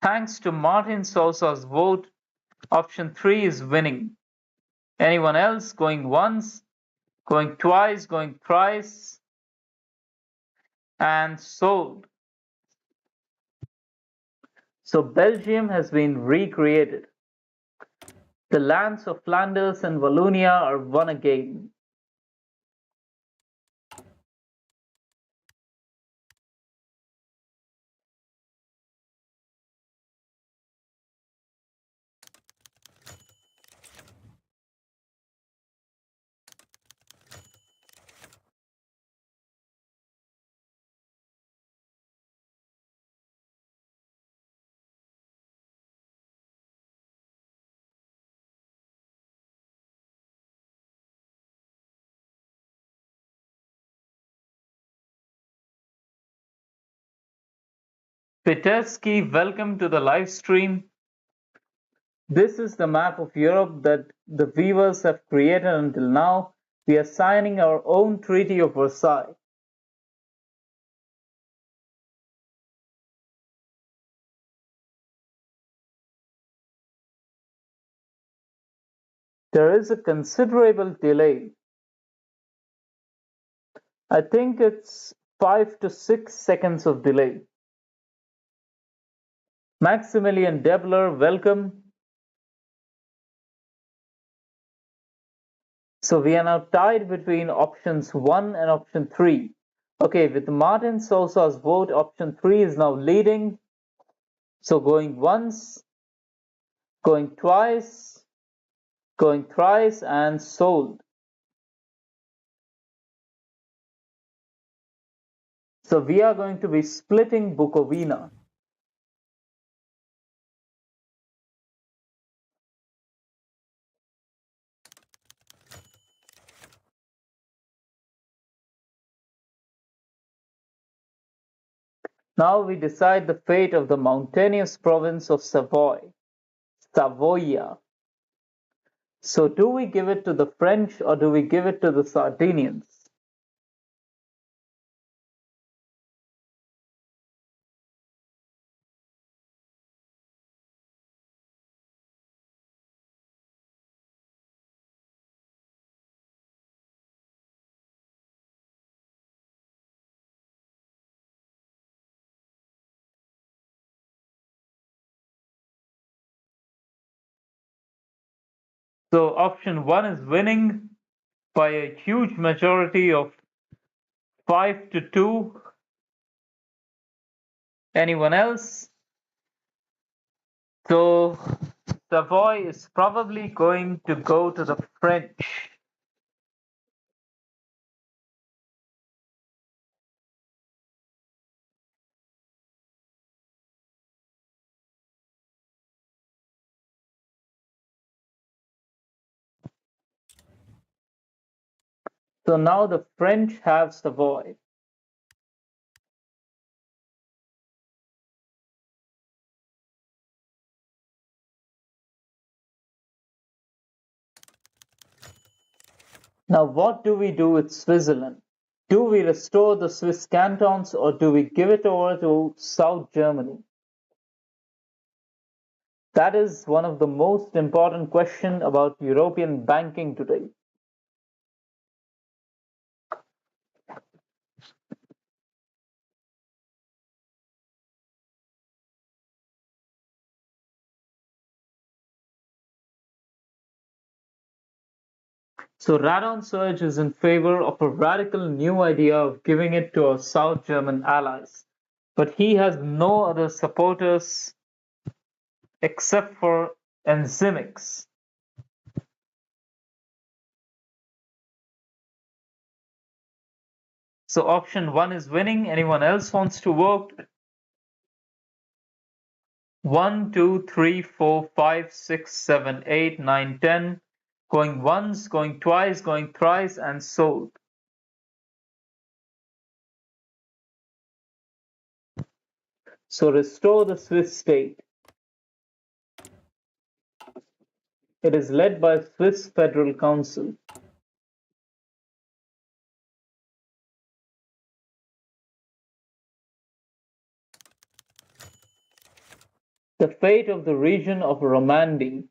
Thanks to Martin Sosa's vote, option 3 is winning. Anyone else going once, going twice, going thrice, and sold. So Belgium has been recreated. The lands of Flanders and Wallonia are one again. Petersky, welcome to the live stream. This is the map of Europe that the viewers have created until now. We are signing our own Treaty of Versailles. There is a considerable delay. I think it's 5 to 6 seconds of delay. Maximilian Debler, welcome. So we are now tied between options 1 and option 3. Okay, with Martin Sosa's vote, option 3 is now leading. So going once, going twice, going thrice, and sold. So we are going to be splitting Bukovina. Now we decide the fate of the mountainous province of Savoy, Savoia. So do we give it to the French or do we give it to the Sardinians? So option 1 is winning by a huge majority of 5 to 2. Anyone else? So Savoy is probably going to go to the French. So now the French have Savoy. Now what do we do with Switzerland? Do we restore the Swiss cantons or do we give it over to South Germany? That is one of the most important questions about European banking today. So Radon Surge is in favor of a radical new idea of giving it to our South German allies. But he has no other supporters except for enzymics. So option 1 is winning. Anyone else wants to vote? 1, 2, 3, 4, 5, 6, 7, 8, 9, 10. Going once, going twice, going thrice, and sold. So restore the Swiss state. It is led by Swiss Federal Council. The fate of the region of Romandy.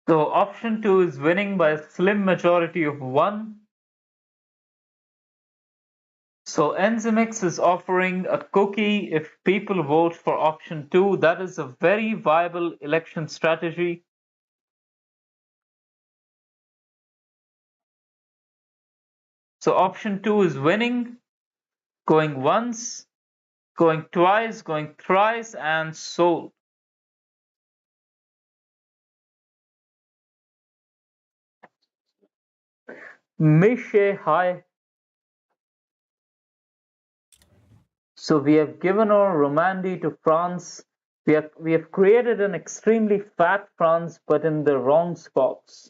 So option 2 is winning by a slim majority of 1. So Enzymix is offering a cookie if people vote for option 2. That is a very viable election strategy. So option 2 is winning, going once, going twice, going thrice, and sold. Mishe Hai. So we have given our Romandy to France. We have created an extremely fat France, but in the wrong spots.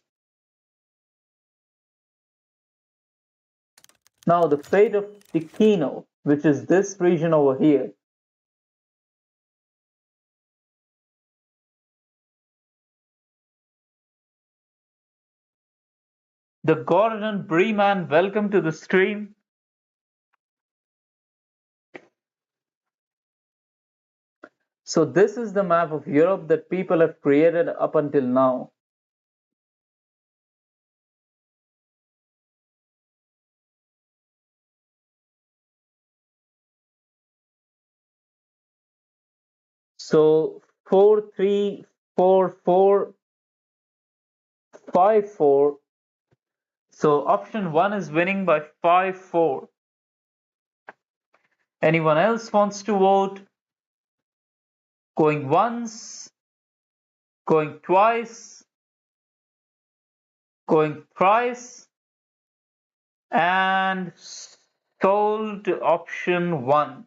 Now the fate of Ticino, which is this region over here. The Gordon Breeman, welcome to the stream. So this is the map of Europe that people have created up until now. So 4-3-4-4-5-4. So option 1 is winning by 5-4. Anyone else wants to vote? Going once, going twice, going thrice, and sold to option 1.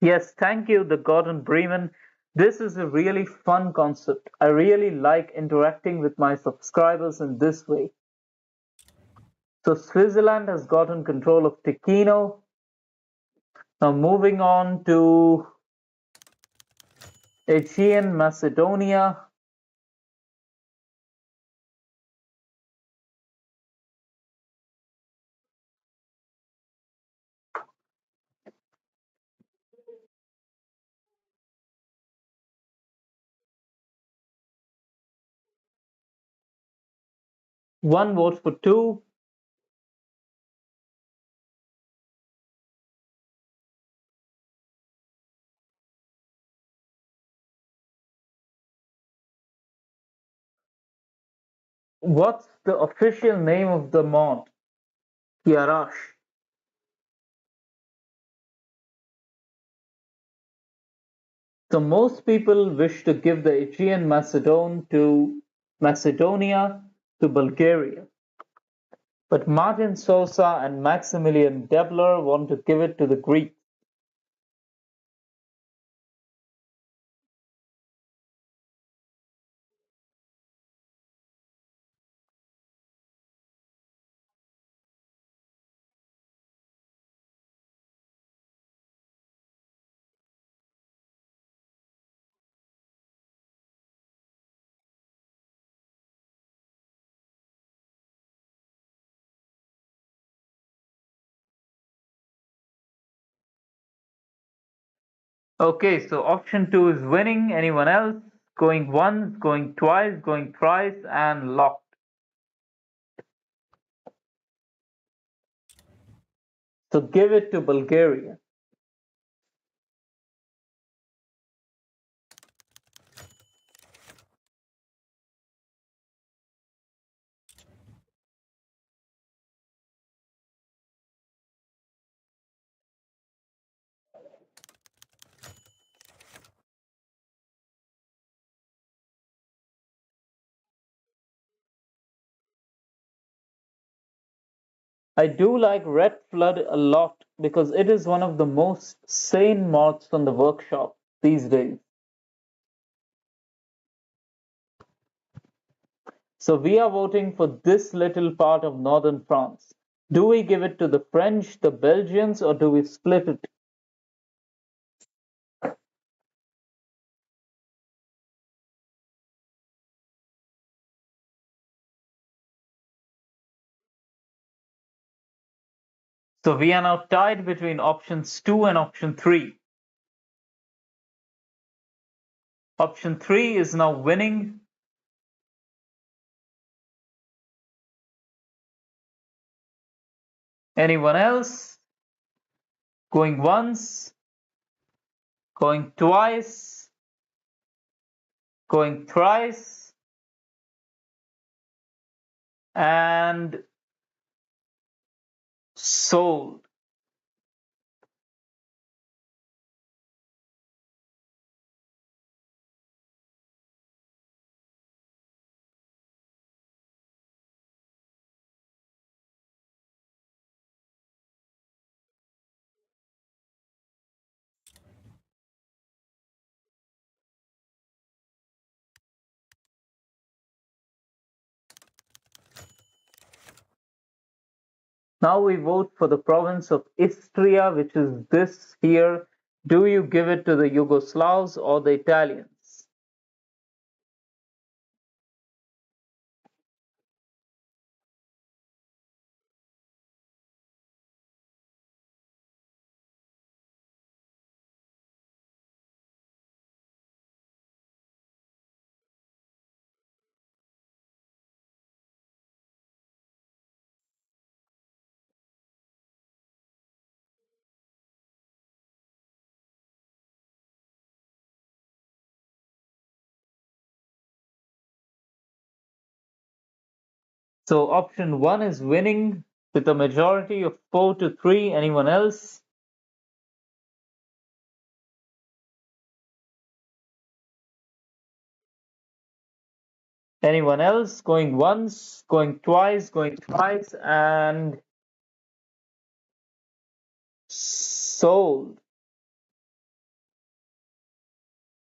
Yes, thank you, the Gordon Bremen. This is a really fun concept. I really like interacting with my subscribers in this way. So Switzerland has gotten control of Ticino. Now moving on to Aegean Macedonia. One vote for 2. What's the official name of the mod? Kiarash. So most people wish to give the Aegean Macedonia to Bulgaria. But Martin Sosa and Maximilian Debler want to give it to the Greeks. Okay, so option 2 is winning. Anyone else? Going once, going twice, going thrice, and locked. So give it to Bulgaria. I do like Red Flood a lot because it is one of the most sane mods on the workshop these days. So we are voting for this little part of northern France. Do we give it to the French, the Belgians, or do we split it? So we are now tied between options 2 and option 3. Option 3 is now winning. Anyone else? Going once, going twice, going thrice, and sold. Now we vote for the province of Istria, which is this here. Do you give it to the Yugoslavs or the Italians? So option one is winning with a majority of 4-3. Anyone else? Anyone else? Going once, going twice, and sold.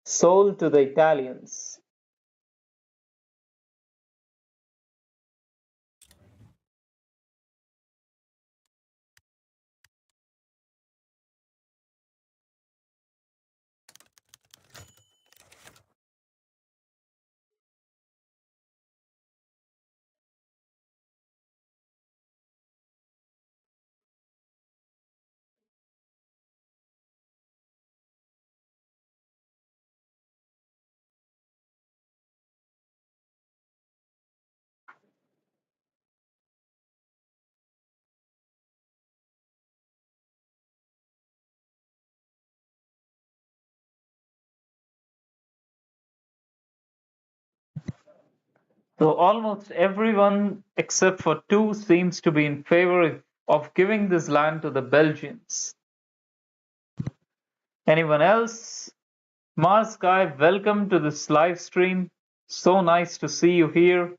Sold to the Italians. So almost everyone except for two seems to be in favor of giving this land to the Belgians. Anyone else? Mars Guy, welcome to this live stream. So nice to see you here.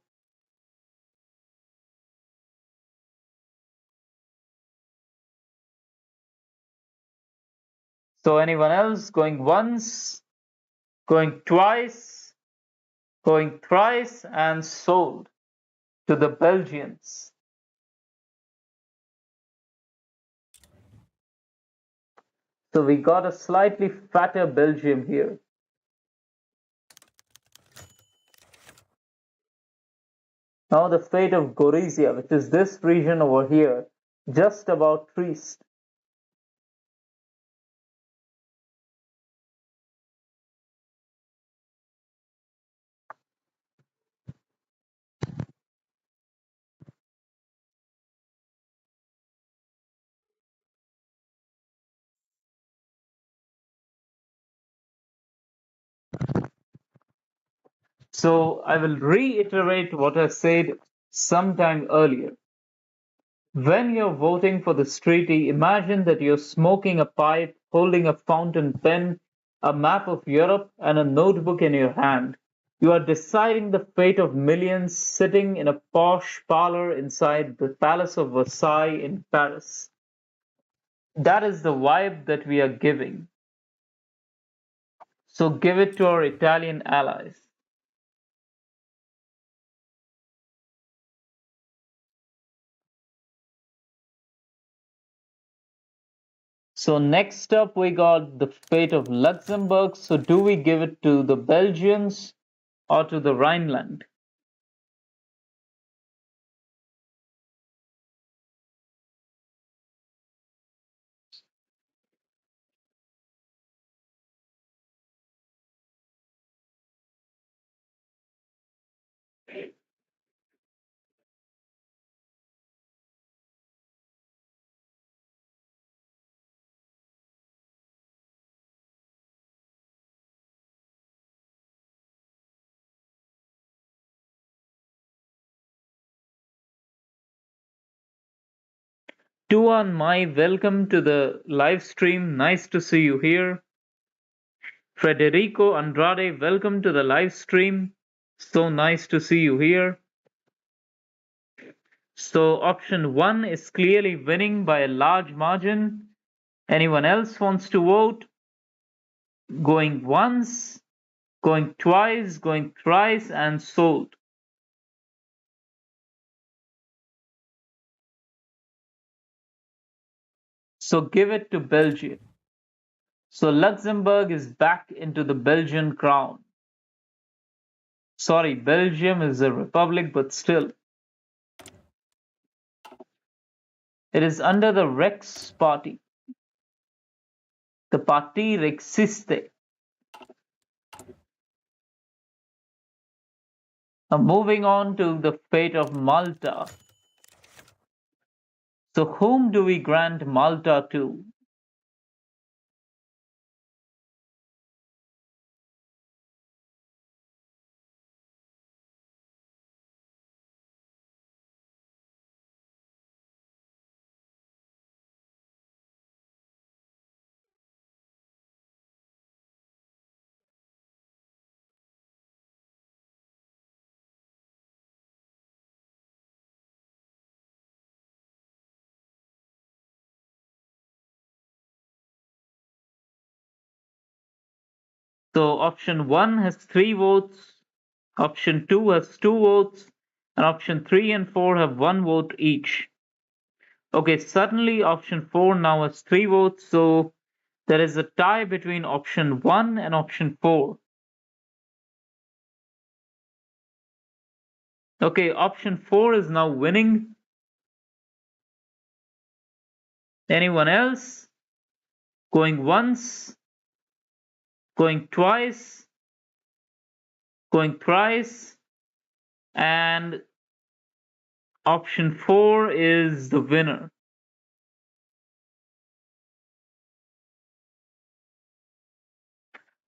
So anyone else going once, going twice, going thrice, and sold to the Belgians. So we got a slightly fatter Belgium here. Now the fate of Gorizia, which is this region over here, just about Trieste. So I will reiterate what I said sometime earlier. When you're voting for this treaty, imagine that you're smoking a pipe, holding a fountain pen, a map of Europe, and a notebook in your hand. You are deciding the fate of millions sitting in a posh parlor inside the Palace of Versailles in Paris. That is the vibe that we are giving. So give it to our Italian allies. So next up, we got the fate of Luxembourg. So do we give it to the Belgians or to the Rhineland? Tuan Mai, welcome to the live stream. Nice to see you here. Federico Andrade, welcome to the live stream. So nice to see you here. So option one is clearly winning by a large margin. Anyone else wants to vote? Going once, going twice, going thrice, and sold. So give it to Belgium. So Luxembourg is back into the Belgian crown. Sorry, Belgium is a republic, but still. It is under the Rex party, the Parti Rexiste. Now moving on to the fate of Malta. So whom do we grant Malta to? So option 1 has 3 votes, option 2 has 2 votes, and option 3 and 4 have 1 vote each. Okay, suddenly option 4 now has 3 votes, so there is a tie between option 1 and option 4. Okay, option 4 is now winning. Anyone else? Going once, going twice, going thrice, and option 4 is the winner.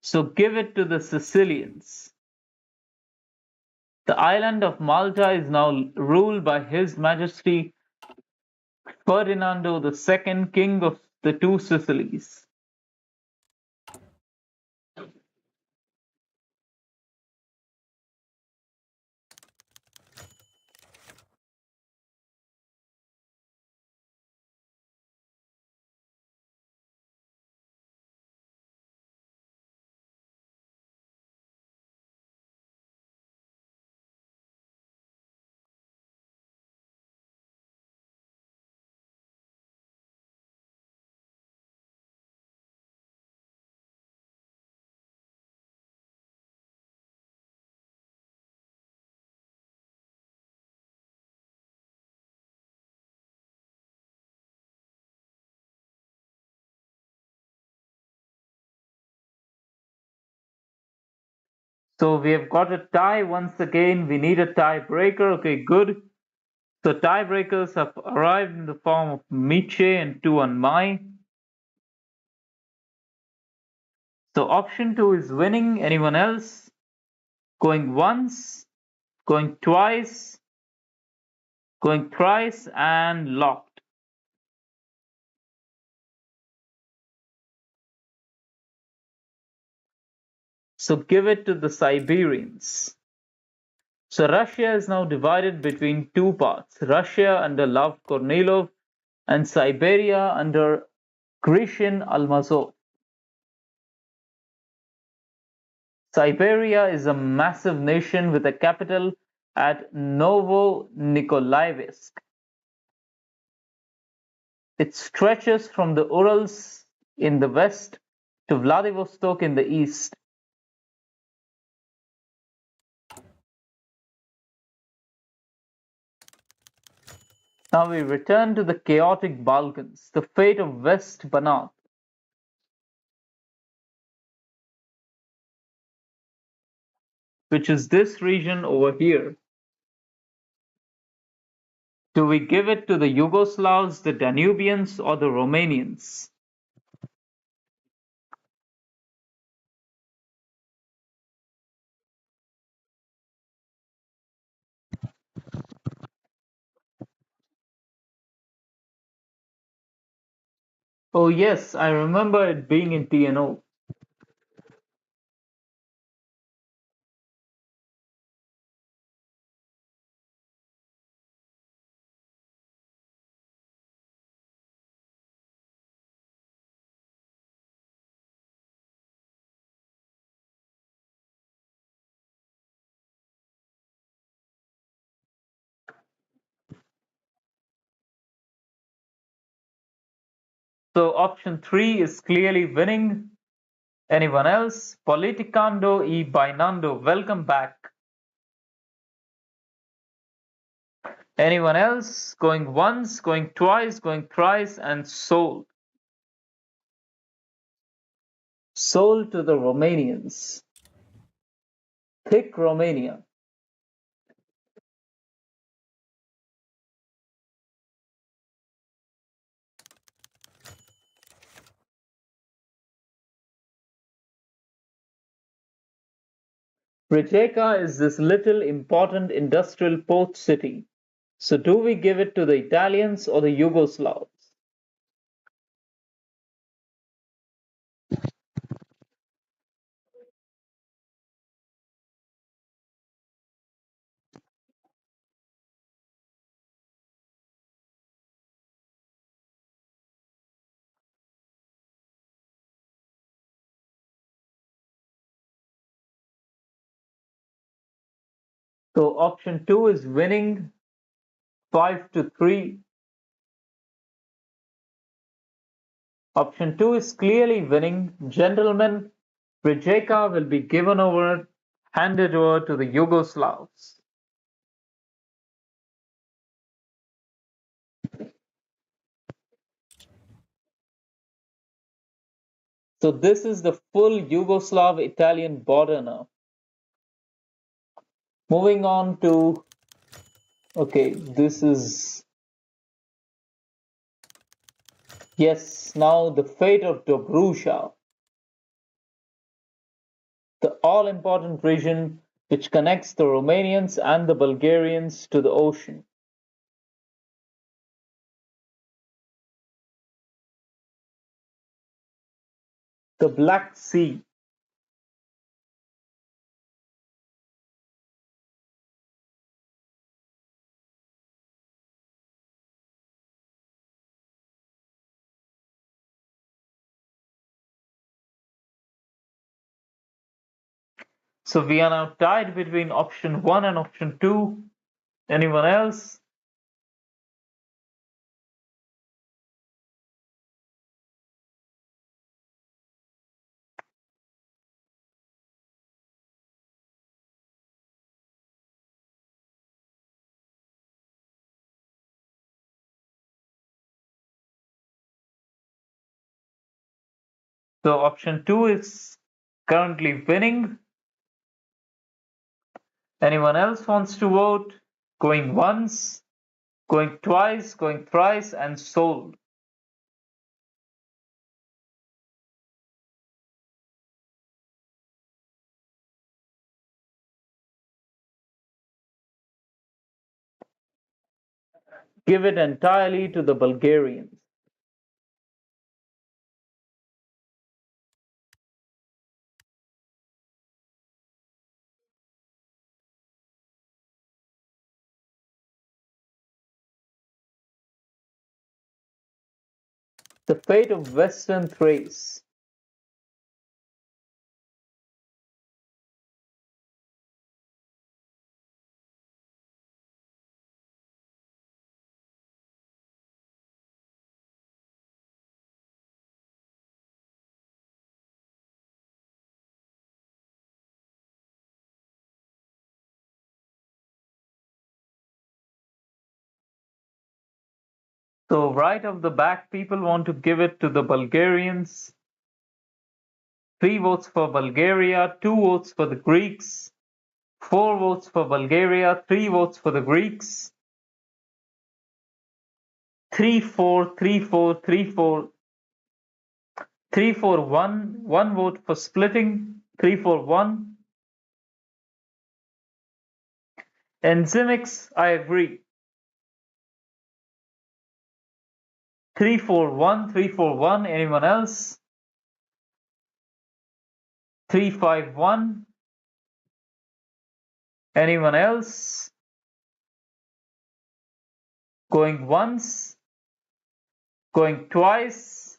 So give it to the Sicilians. The island of Malta is now ruled by His Majesty Ferdinando II, King of the Two Sicilies. So we have got a tie once again. We need a tiebreaker. Okay, good. So tiebreakers have arrived in the form of Miche and Tuan Mai. So option 2 is winning. Anyone else? Going once, going twice, going thrice, and locked. So give it to the Siberians. So Russia is now divided between two parts, Russia under Lev Kornilov and Siberia under Grishyn Almazov. Siberia is a massive nation with a capital at Novo-Nikolaevsk. It stretches from the Urals in the west to Vladivostok in the east. Now we return to the chaotic Balkans, the fate of West Banat. Which is this region over here. Do we give it to the Yugoslavs, the Danubians, or the Romanians? Oh yes, I remember it being in TNO. So option 3 is clearly winning. Anyone else? Politicando y bailando. Welcome back. Anyone else? Going once, going twice, going thrice, and sold. Sold to the Romanians. Thick Romania. Rijeka is this little important industrial port city. So do we give it to the Italians or the Yugoslavs? So option 2 is winning 5-3. Option 2 is clearly winning. Gentlemen, Rijeka will be given over, handed over to the Yugoslavs. So this is the full Yugoslav-Italian border now. Moving on to, okay, this is, yes, now the fate of Dobruja, the all-important region which connects the Romanians and the Bulgarians to the ocean. The Black Sea. So we are now tied between option 1 and option 2. Anyone else? So option 2 is currently winning. Anyone else wants to vote? Going once, going twice, going thrice, and sold. Give it entirely to the Bulgarians. The fate of Western Thrace. So right off the back, people want to give it to the Bulgarians. 3 votes for Bulgaria, 2 votes for the Greeks, 4 votes for Bulgaria, 3 votes for the Greeks. 3-4, 3-4, 3-4, 3-4-1, 1 vote for splitting, 3-4-1. Enzymix, I agree. 3-4-1, 3-4-1. Anyone else? 3-5-1. Anyone else? Going once, going twice,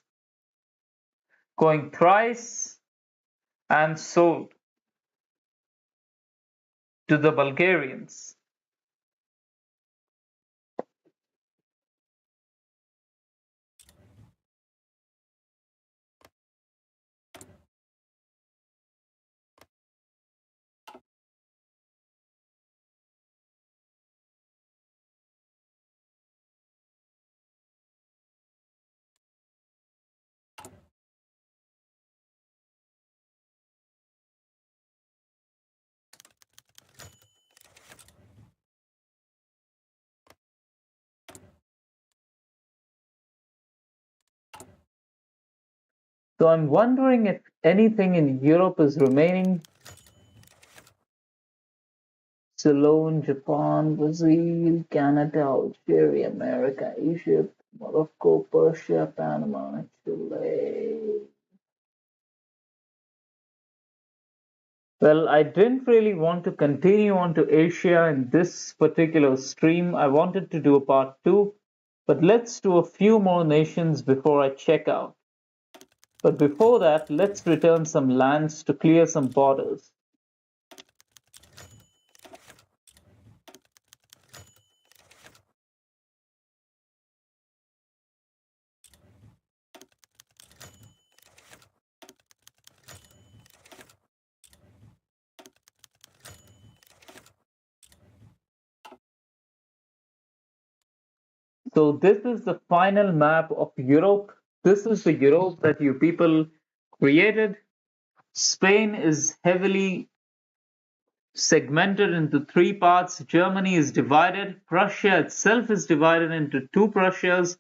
going thrice, and sold to the Bulgarians. So I'm wondering if anything in Europe is remaining. Ceylon, Japan, Brazil, Canada, Algeria, America, Egypt, Morocco, Persia, Panama, Chile. Well, I didn't really want to continue on to Asia in this particular stream. I wanted to do a part two, but let's do a few more nations before I check out. But before that, let's return some lands to clear some borders. So this is the final map of Europe. This is the Europe that you people created. Spain is heavily segmented into three parts. Germany is divided. Prussia itself is divided into two Prussias.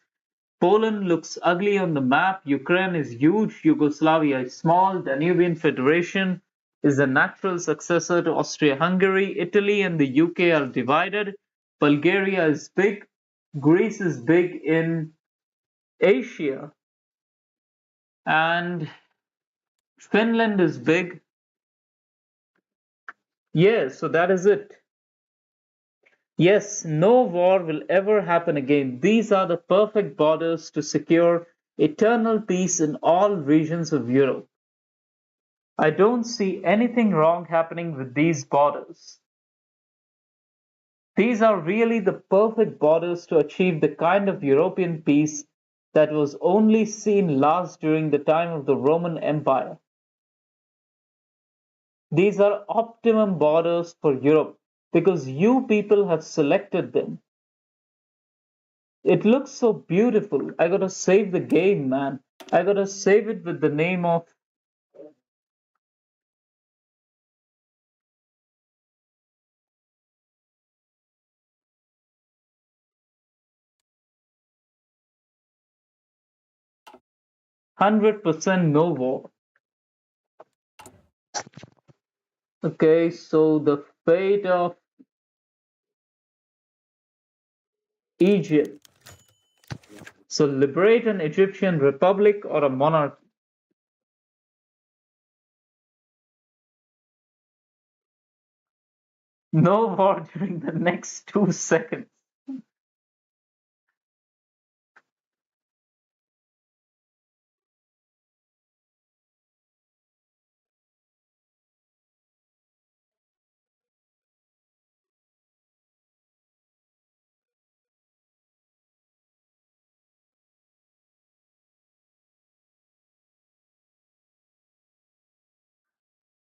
Poland looks ugly on the map. Ukraine is huge. Yugoslavia is small. Danubian Federation is a natural successor to Austria-Hungary. Italy and the UK are divided. Bulgaria is big. Greece is big in Asia. And Finland is big. Yes, so that is it. Yes, no war will ever happen again. These are the perfect borders to secure eternal peace in all regions of Europe. I don't see anything wrong happening with these borders. These are really the perfect borders to achieve the kind of European peace that was only seen last during the time of the Roman Empire. These are optimum borders for Europe because you people have selected them. It looks so beautiful. I gotta save the game, man. I gotta save it with the name of 100% no war. Okay, so the fate of Egypt. So liberate an Egyptian republic or a monarchy. No war during the next 2 seconds.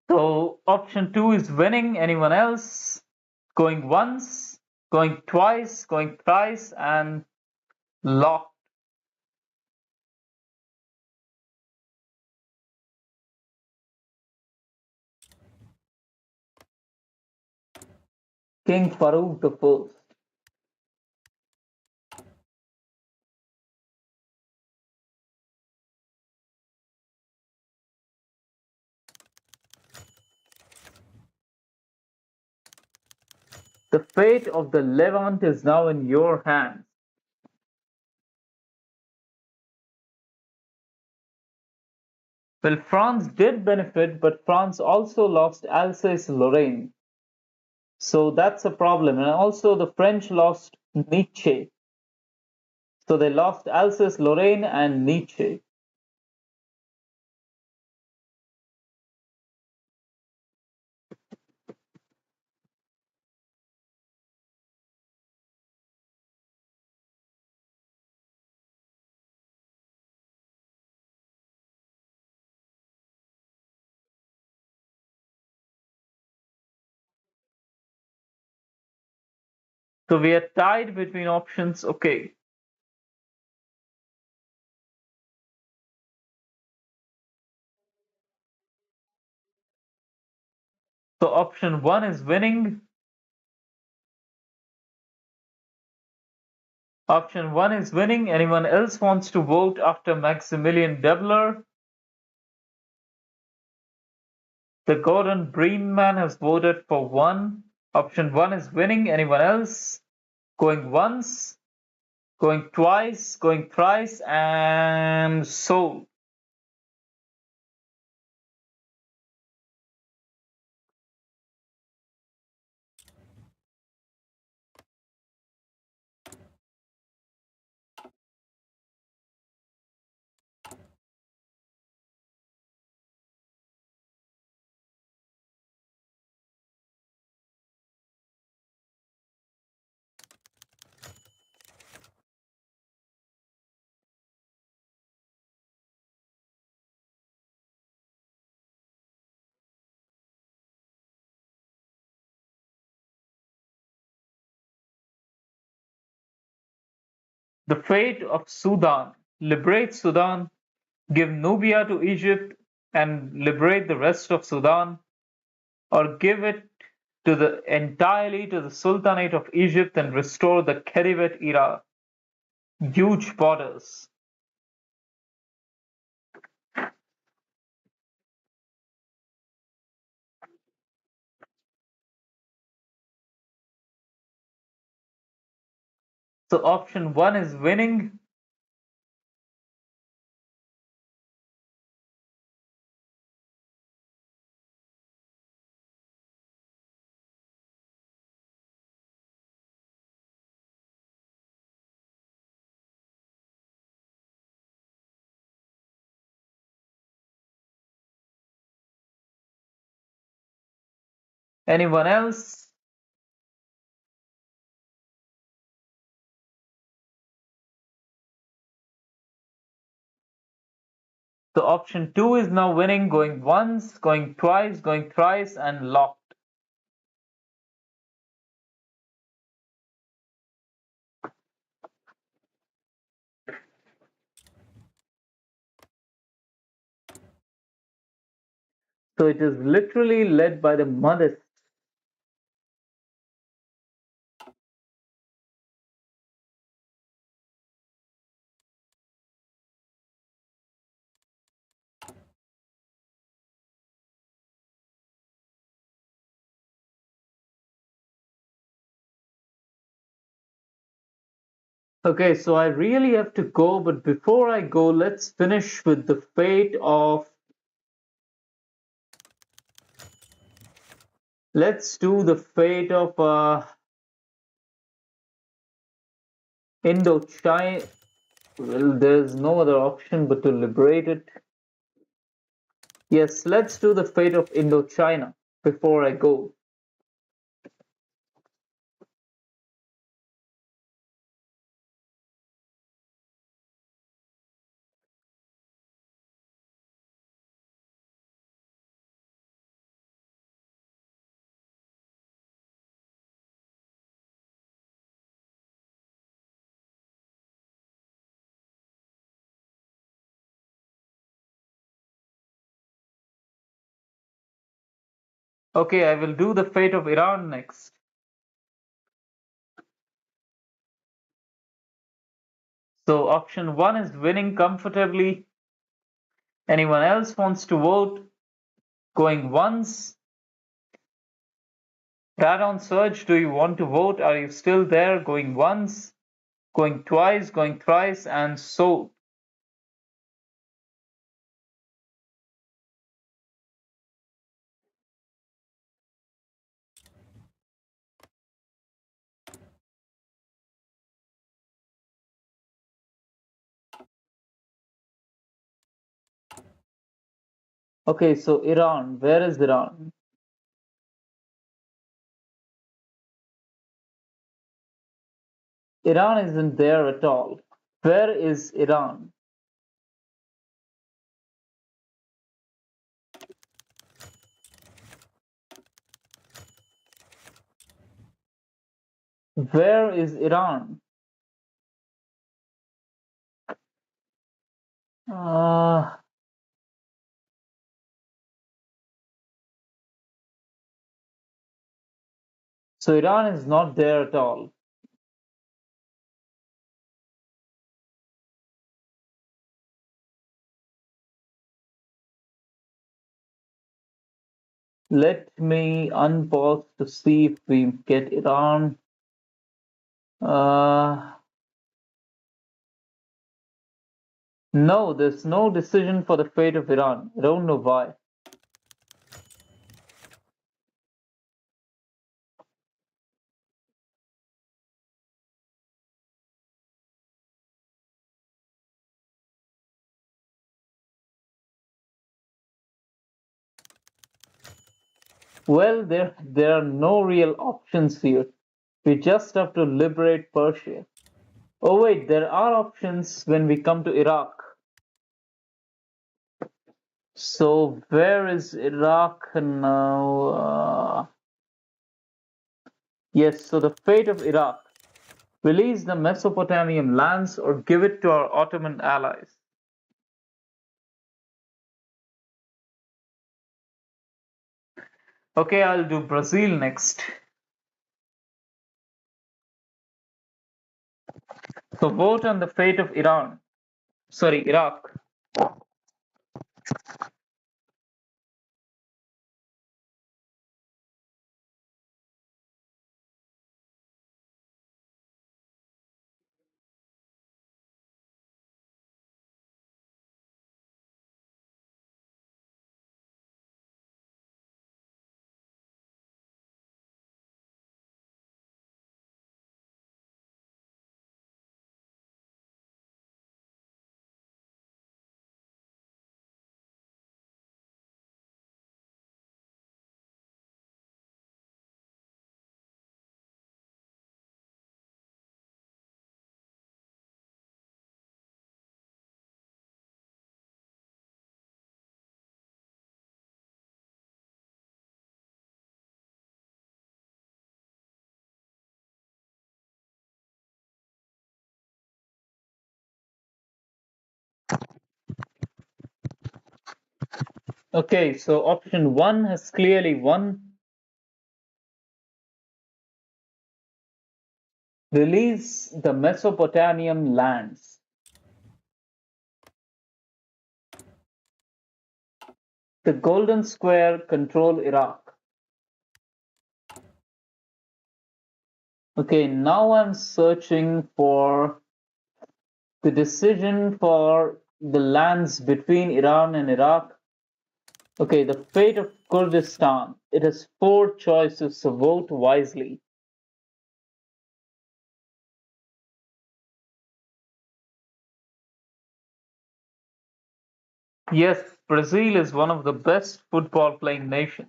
So option two is winning. Anyone else? Going once, going twice, going thrice, and locked. King Farouk the First. The fate of the Levant is now in your hands. Well, France did benefit, but France also lost Alsace-Lorraine. So that's a problem. And also the French lost Nietzsche. So they lost Alsace-Lorraine and Nietzsche. So we are tied between options. Okay. So option one is winning. Option one is winning. Anyone else wants to vote after Maximilian Debler? The Gordon Breen man has voted for 1. Option 1 is winning. Anyone else? Going once, going twice, going thrice, and sold. The fate of Sudan. Liberate Sudan, give Nubia to Egypt, and liberate the rest of Sudan, or give it to the entirely to the Sultanate of Egypt and restore the Khedivate era. Huge borders. So option 1 is winning. Anyone else? So option 2 is now winning, going once, going twice, going thrice, and locked. So it is literally led by the Madhists. Okay, so I really have to go, but before I go, let's finish with the fate of. Let's do the fate of Indochina. Well, there's no other option but to liberate it. Yes, let's do the fate of Indochina before I go. Okay, I will do the fate of Iran next. So option 1 is winning comfortably. Anyone else wants to vote? Going once? Radon Surge, do you want to vote? Are you still there? Going once, going twice, going thrice, and so. Okay, so Iran, where is Iran? Iran isn't there at all. Where is Iran? Where is Iran? Uh, so Iran is not there at all. Let me unpause to see if we get Iran. Uh, no, there's no decision for the fate of Iran. I don't know why. Well, there are no real options here. We just have to liberate Persia. Oh wait, there are options when we come to Iraq. So where is Iraq now? Yes, so the fate of Iraq. Release the Mesopotamian lands or give it to our Ottoman allies. Okay, I'll do Brazil next. So vote on the fate of Iran. Sorry, Iraq. Okay, so option one has clearly won. Release the Mesopotamian lands. The Golden Square control Iraq. Okay, now I'm searching for the decision for the lands between Iran and Iraq. Okay, the fate of Kurdistan. It has four choices, so vote wisely. Yes, Brazil is one of the best football playing nations.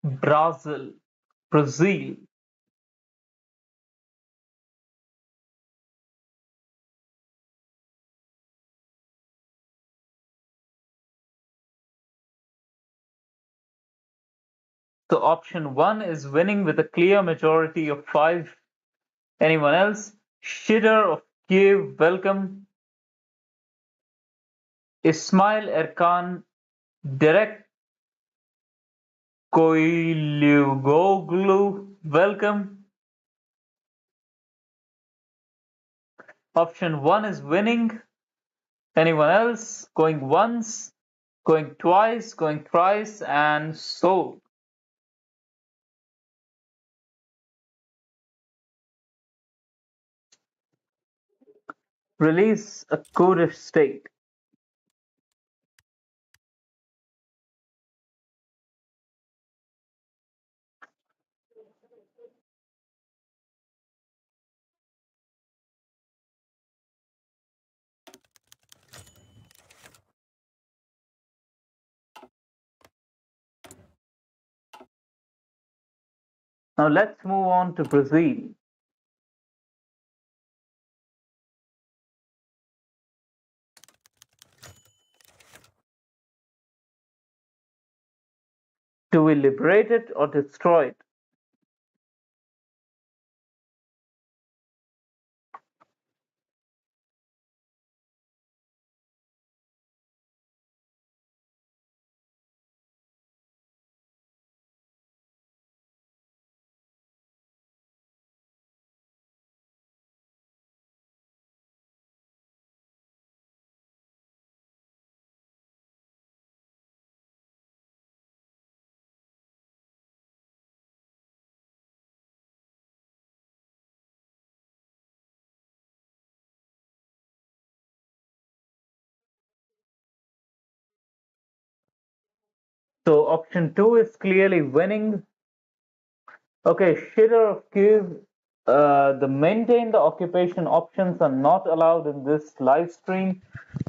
Brazil. Brazil. So option one is winning with a clear majority of 5. Anyone else? Shitter of Kiev, welcome. Ismail Erkan, Derek Koilugoglu, welcome. Option one is winning. Anyone else? Going once, going twice, going thrice, and sold. Release a Kurdish state. Now let's move on to Brazil. Do we liberate it or destroy it? So option two is clearly winning. Okay, Shitter of Kiev, the maintain the occupation options are not allowed in this live stream.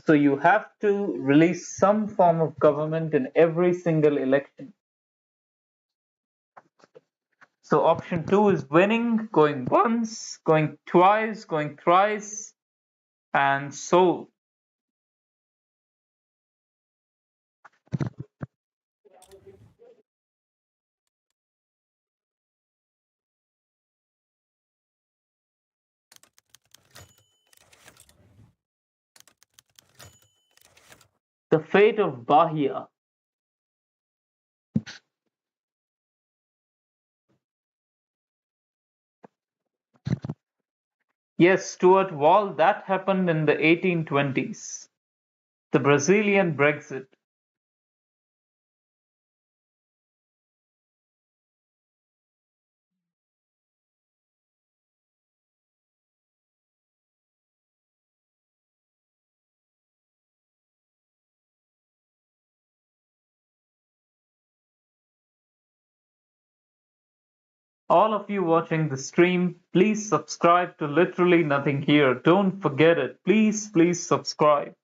So you have to release some form of government in every single election. So option two is winning, going once, going twice, going thrice, and so the fate of Bahia. Yes, Stuart Wall, that happened in the 1820s. The Brazilian Brexit. All of you watching the stream, please subscribe to Literally Nothing Here. Don't forget it. Please subscribe.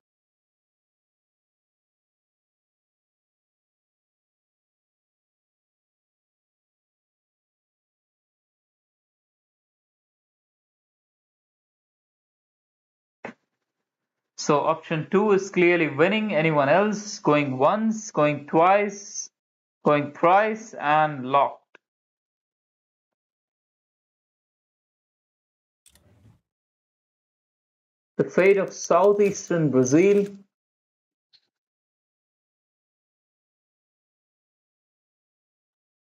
So option two is clearly winning. Anyone else? Going once, going twice, going thrice, and locked. The fate of southeastern Brazil.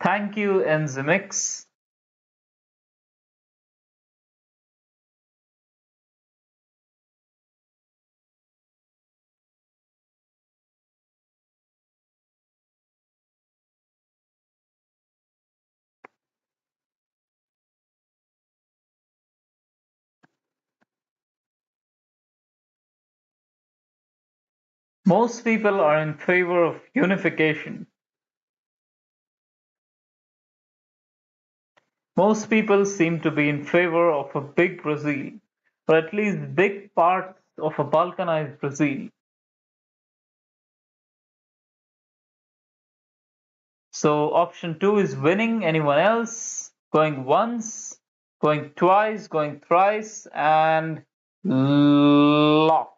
Thank you, Enzymix. Most people are in favor of unification. Most people seem to be in favor of a big Brazil, or at least big parts of a balkanized Brazil. So option two is winning. Anyone else? Going once, going twice, going thrice, and locked.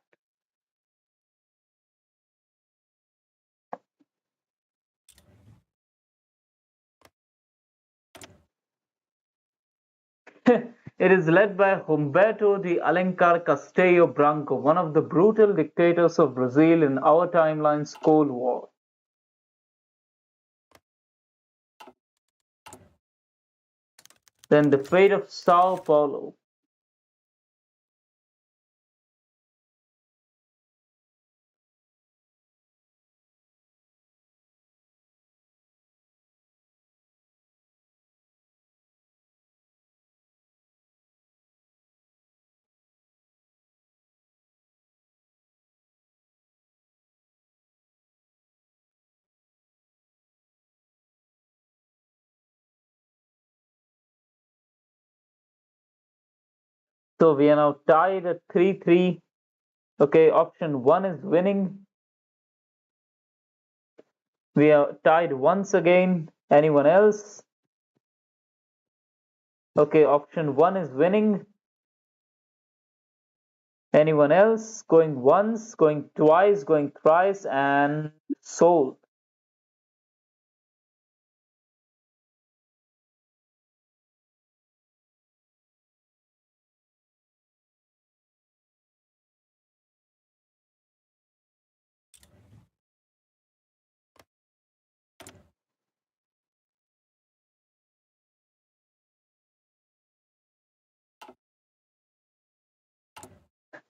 It is led by Humberto de Alencar Castello Branco, one of the brutal dictators of Brazil in our timeline's Cold War. Then the fate of Sao Paulo. So we are now tied at 3-3. Okay, option one is winning. We are tied once again. Anyone else? Okay, option one is winning. Anyone else? Going once, going twice, going thrice, and sold.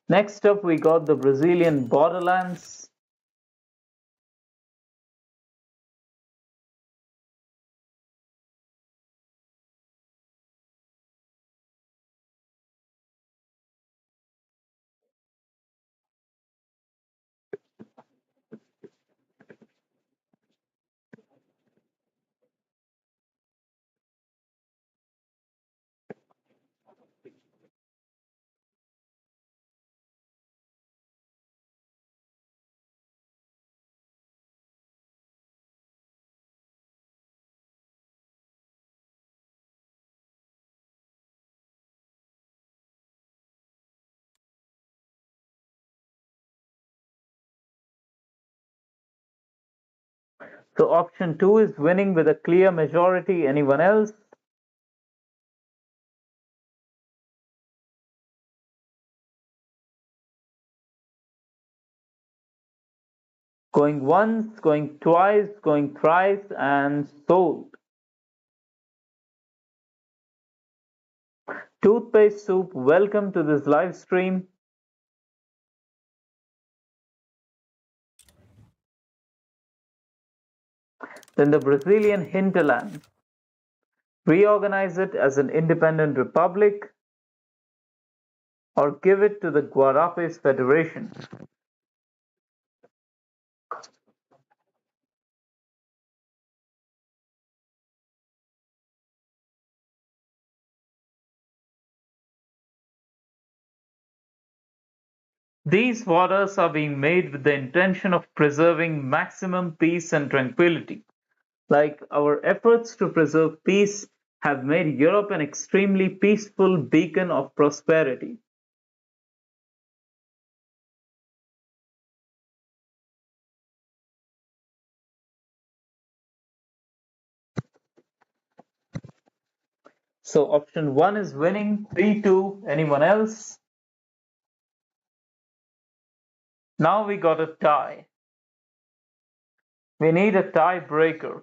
Next up, we got the Brazilian borderlands. So option 2 is winning with a clear majority. Anyone else? Going once, going twice, going thrice, and sold. Toothpaste Soup, welcome to this live stream. Then the Brazilian hinterland. Reorganize it as an independent republic or give it to the Guarapes Federation. These waters are being made with the intention of preserving maximum peace and tranquility. Like our efforts to preserve peace have made Europe an extremely peaceful beacon of prosperity. So option 1 is winning, 3-2. Anyone else? Now we got a tie. We need a tiebreaker.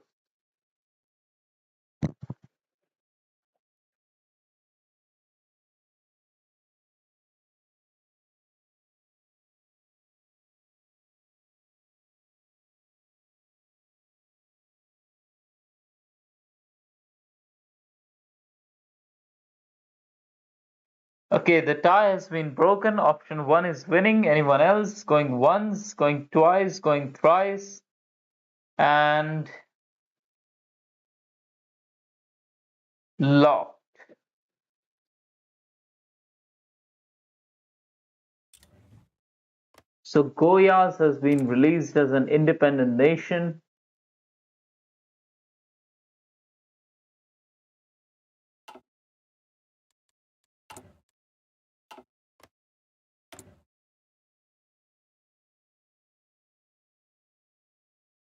Okay, the tie has been broken. Option 1 is winning. Anyone else? Going once, going twice, going thrice, and locked. So Goiás has been released as an independent nation.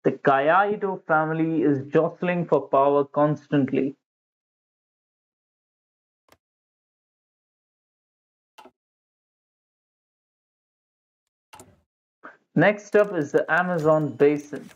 The Gallardo family is jostling for power constantly. Next up is the Amazon basin.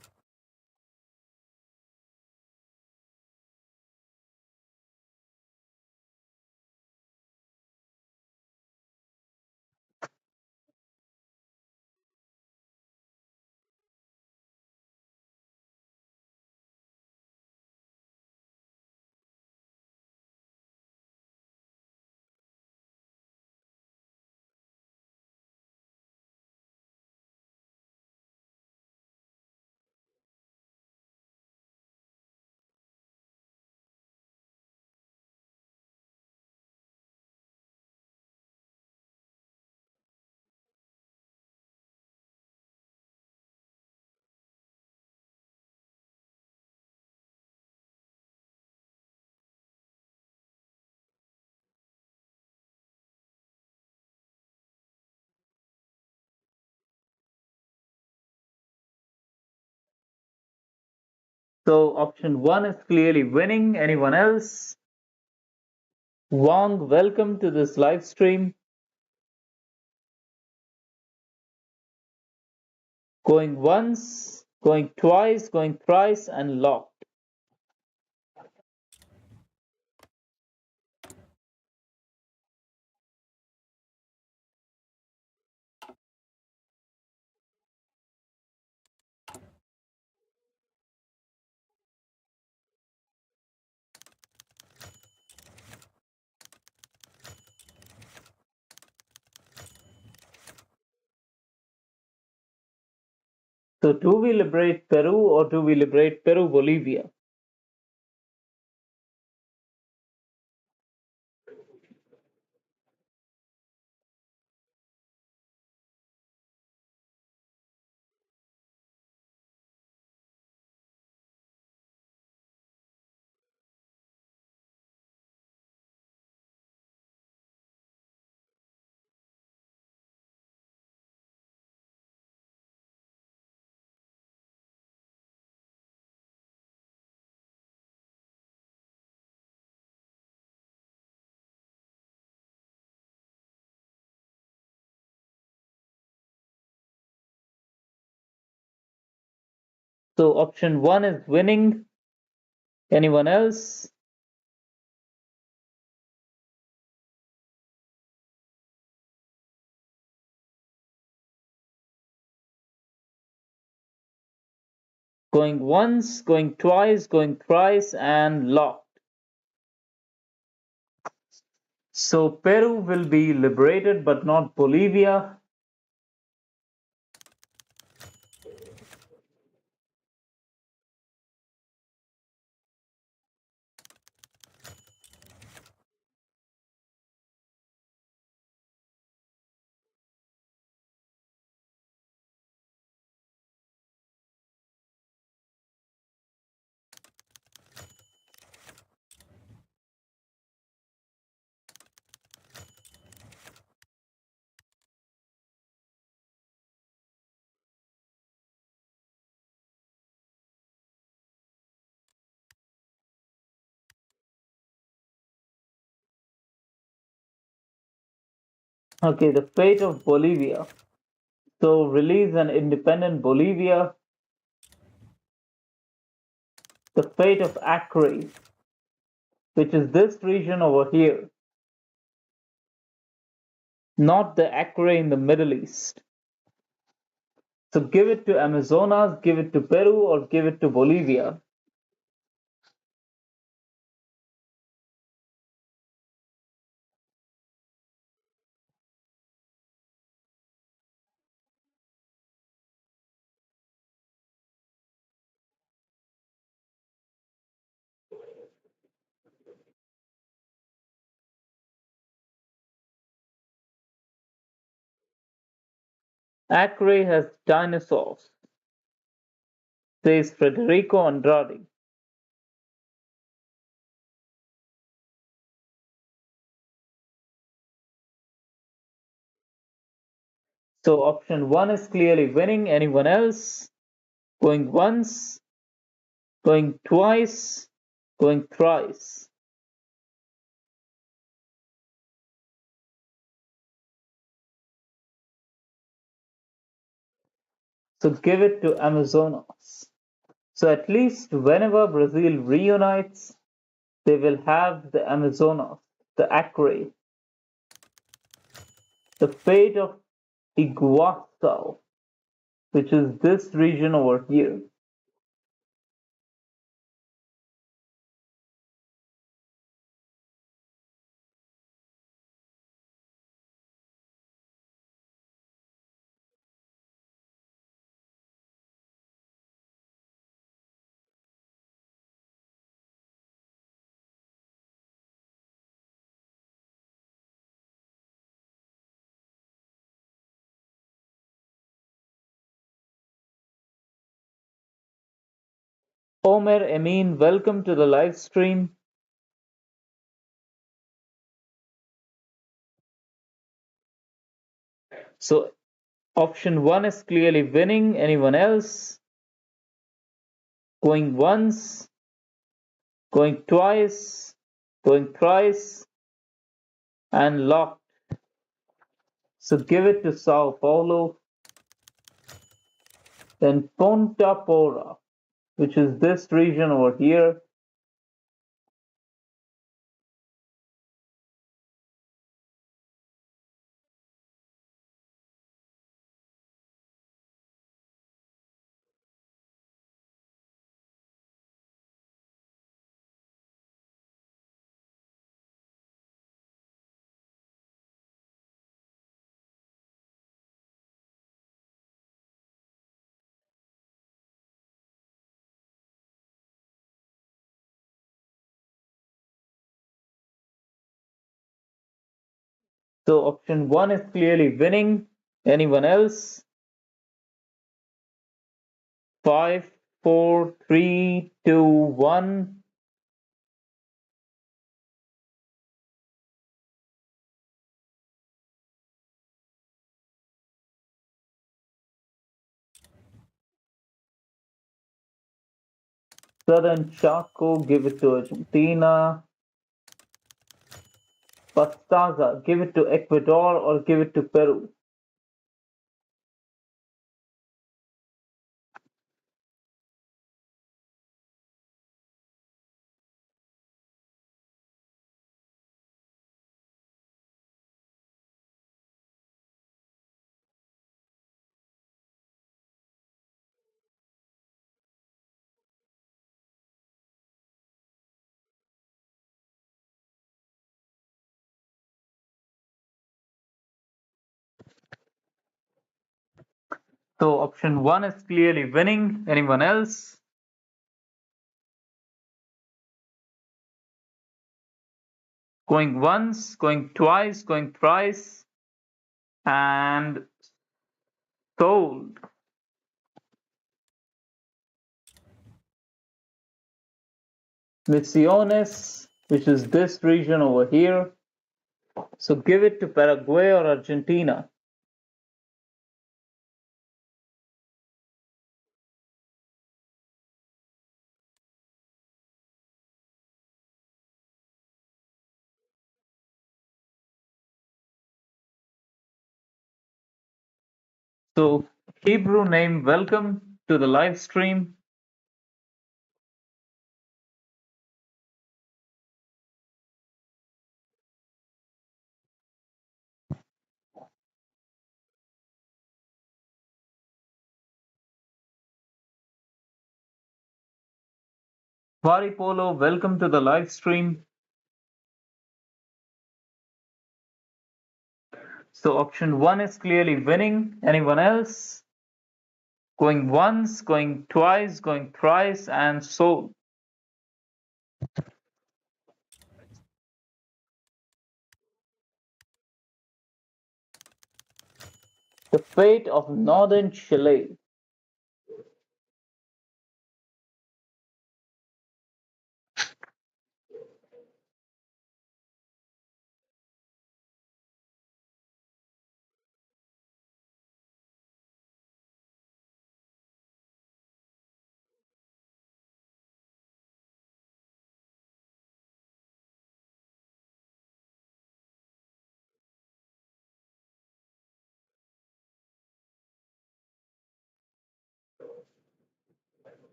So option 1 is clearly winning. Anyone else? Wong, welcome to this live stream. Going once, going twice, going thrice, and locked. So do we liberate Peru or do we liberate Peru-Bolivia? So option 1 is winning. Anyone else? Going once, going twice, going thrice, and locked. So Peru will be liberated, but not Bolivia. Okay, the fate of Bolivia. So release an independent Bolivia. The fate of Acre, which is this region over here, not the Acre in the Middle East. So give it to Amazonas, give it to Peru, or give it to Bolivia. Acre has dinosaurs, says Federico Andrade. So option 1 is clearly winning. Anyone else? Going once, going twice, going thrice. So give it to Amazonas. So at least whenever Brazil reunites, they will have the Amazonas, the Acre, the fate of Iguaçu, which is this region over here. Omer Emin, welcome to the live stream. So option 1 is clearly winning. Anyone else? Going once, going twice, going thrice, and locked. So give it to Sao Paulo. Then Ponta Porra, which is this region over here. So option 1 is clearly winning. Anyone else? 5, 4, 3, 2, 1. Southern Chaco, give it to Argentina. Pastaza, give it to Ecuador or give it to Peru. So option 1 is clearly winning. Anyone else? Going once, going twice, going thrice, and sold. Misiones, which is this region over here. So give it to Paraguay or Argentina. So Hebrew name, welcome to the live stream. Varipolo, welcome to the live stream. So option 1 is clearly winning. Anyone else? Going once, going twice, going thrice, and sold. The fate of northern Chile.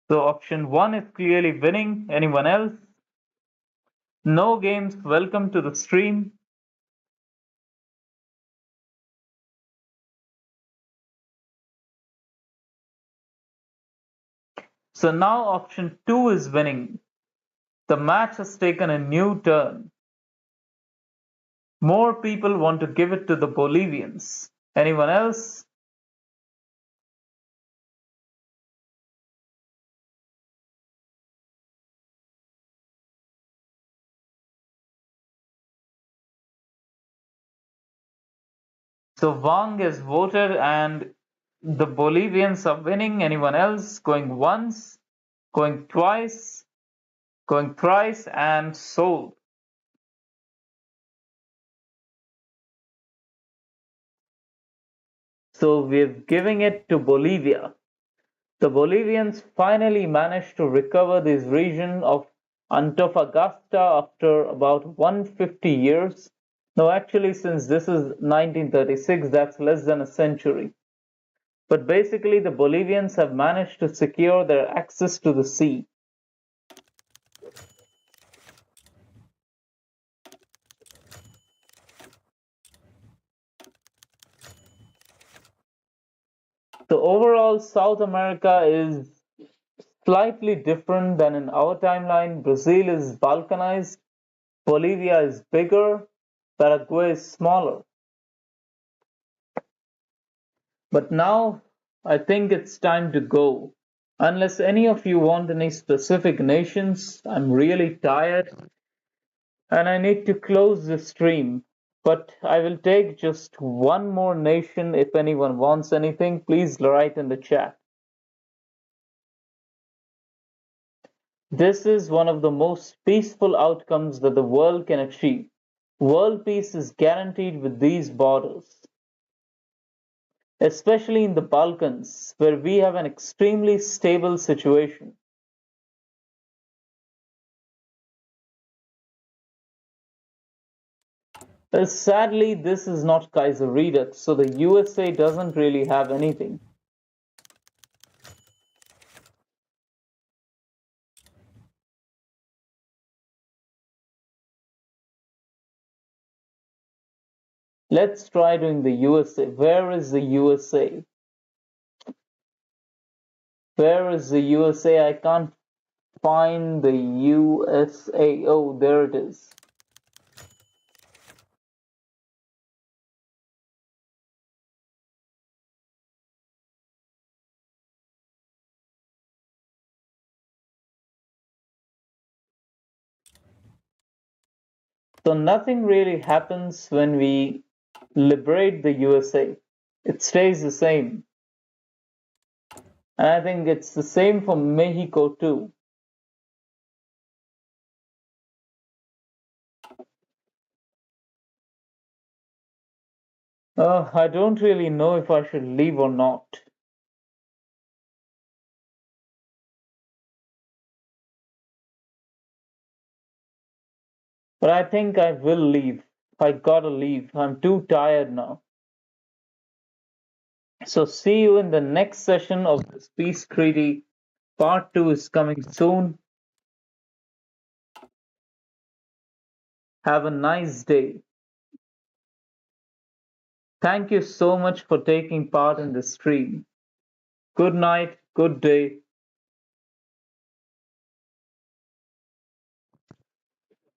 So option 1 is clearly winning. Anyone else? No games, welcome to the stream. So now option 2 is winning. The match has taken a new turn. More people want to give it to the Bolivians. Anyone else? So Wang has voted and the Bolivians are winning. Anyone else? Going once, going twice, going thrice, and sold. So we're giving it to Bolivia. The Bolivians finally managed to recover this region of Antofagasta after about 150 years. No, actually, since this is 1936, that's less than a century. But basically, the Bolivians have managed to secure their access to the sea. So overall, South America is slightly different than in our timeline. Brazil is Balkanized, Bolivia is bigger, Paraguay is smaller. But now I think it's time to go. Unless any of you want any specific nations, I'm really tired and I need to close the stream. But I will take just one more nation. If anyone wants anything, please write in the chat. This is one of the most peaceful outcomes that the world can achieve. World peace is guaranteed with these borders, especially in the Balkans, where we have an extremely stable situation. Sadly, this is not Kaiserreich, so the USA doesn't really have anything. Let's try doing the USA. Where is the USA? Where is the USA? I can't find the USA. Oh, there it is. So nothing really happens when we liberate the USA. It stays the same. And I think it's the same for Mexico too. I don't really know if I should leave or not. But I think I will leave. I gotta leave. I'm too tired now. So see you in the next session of this peace treaty. Part 2 is coming soon. Have a nice day. Thank you so much for taking part in this stream. Good night, good day.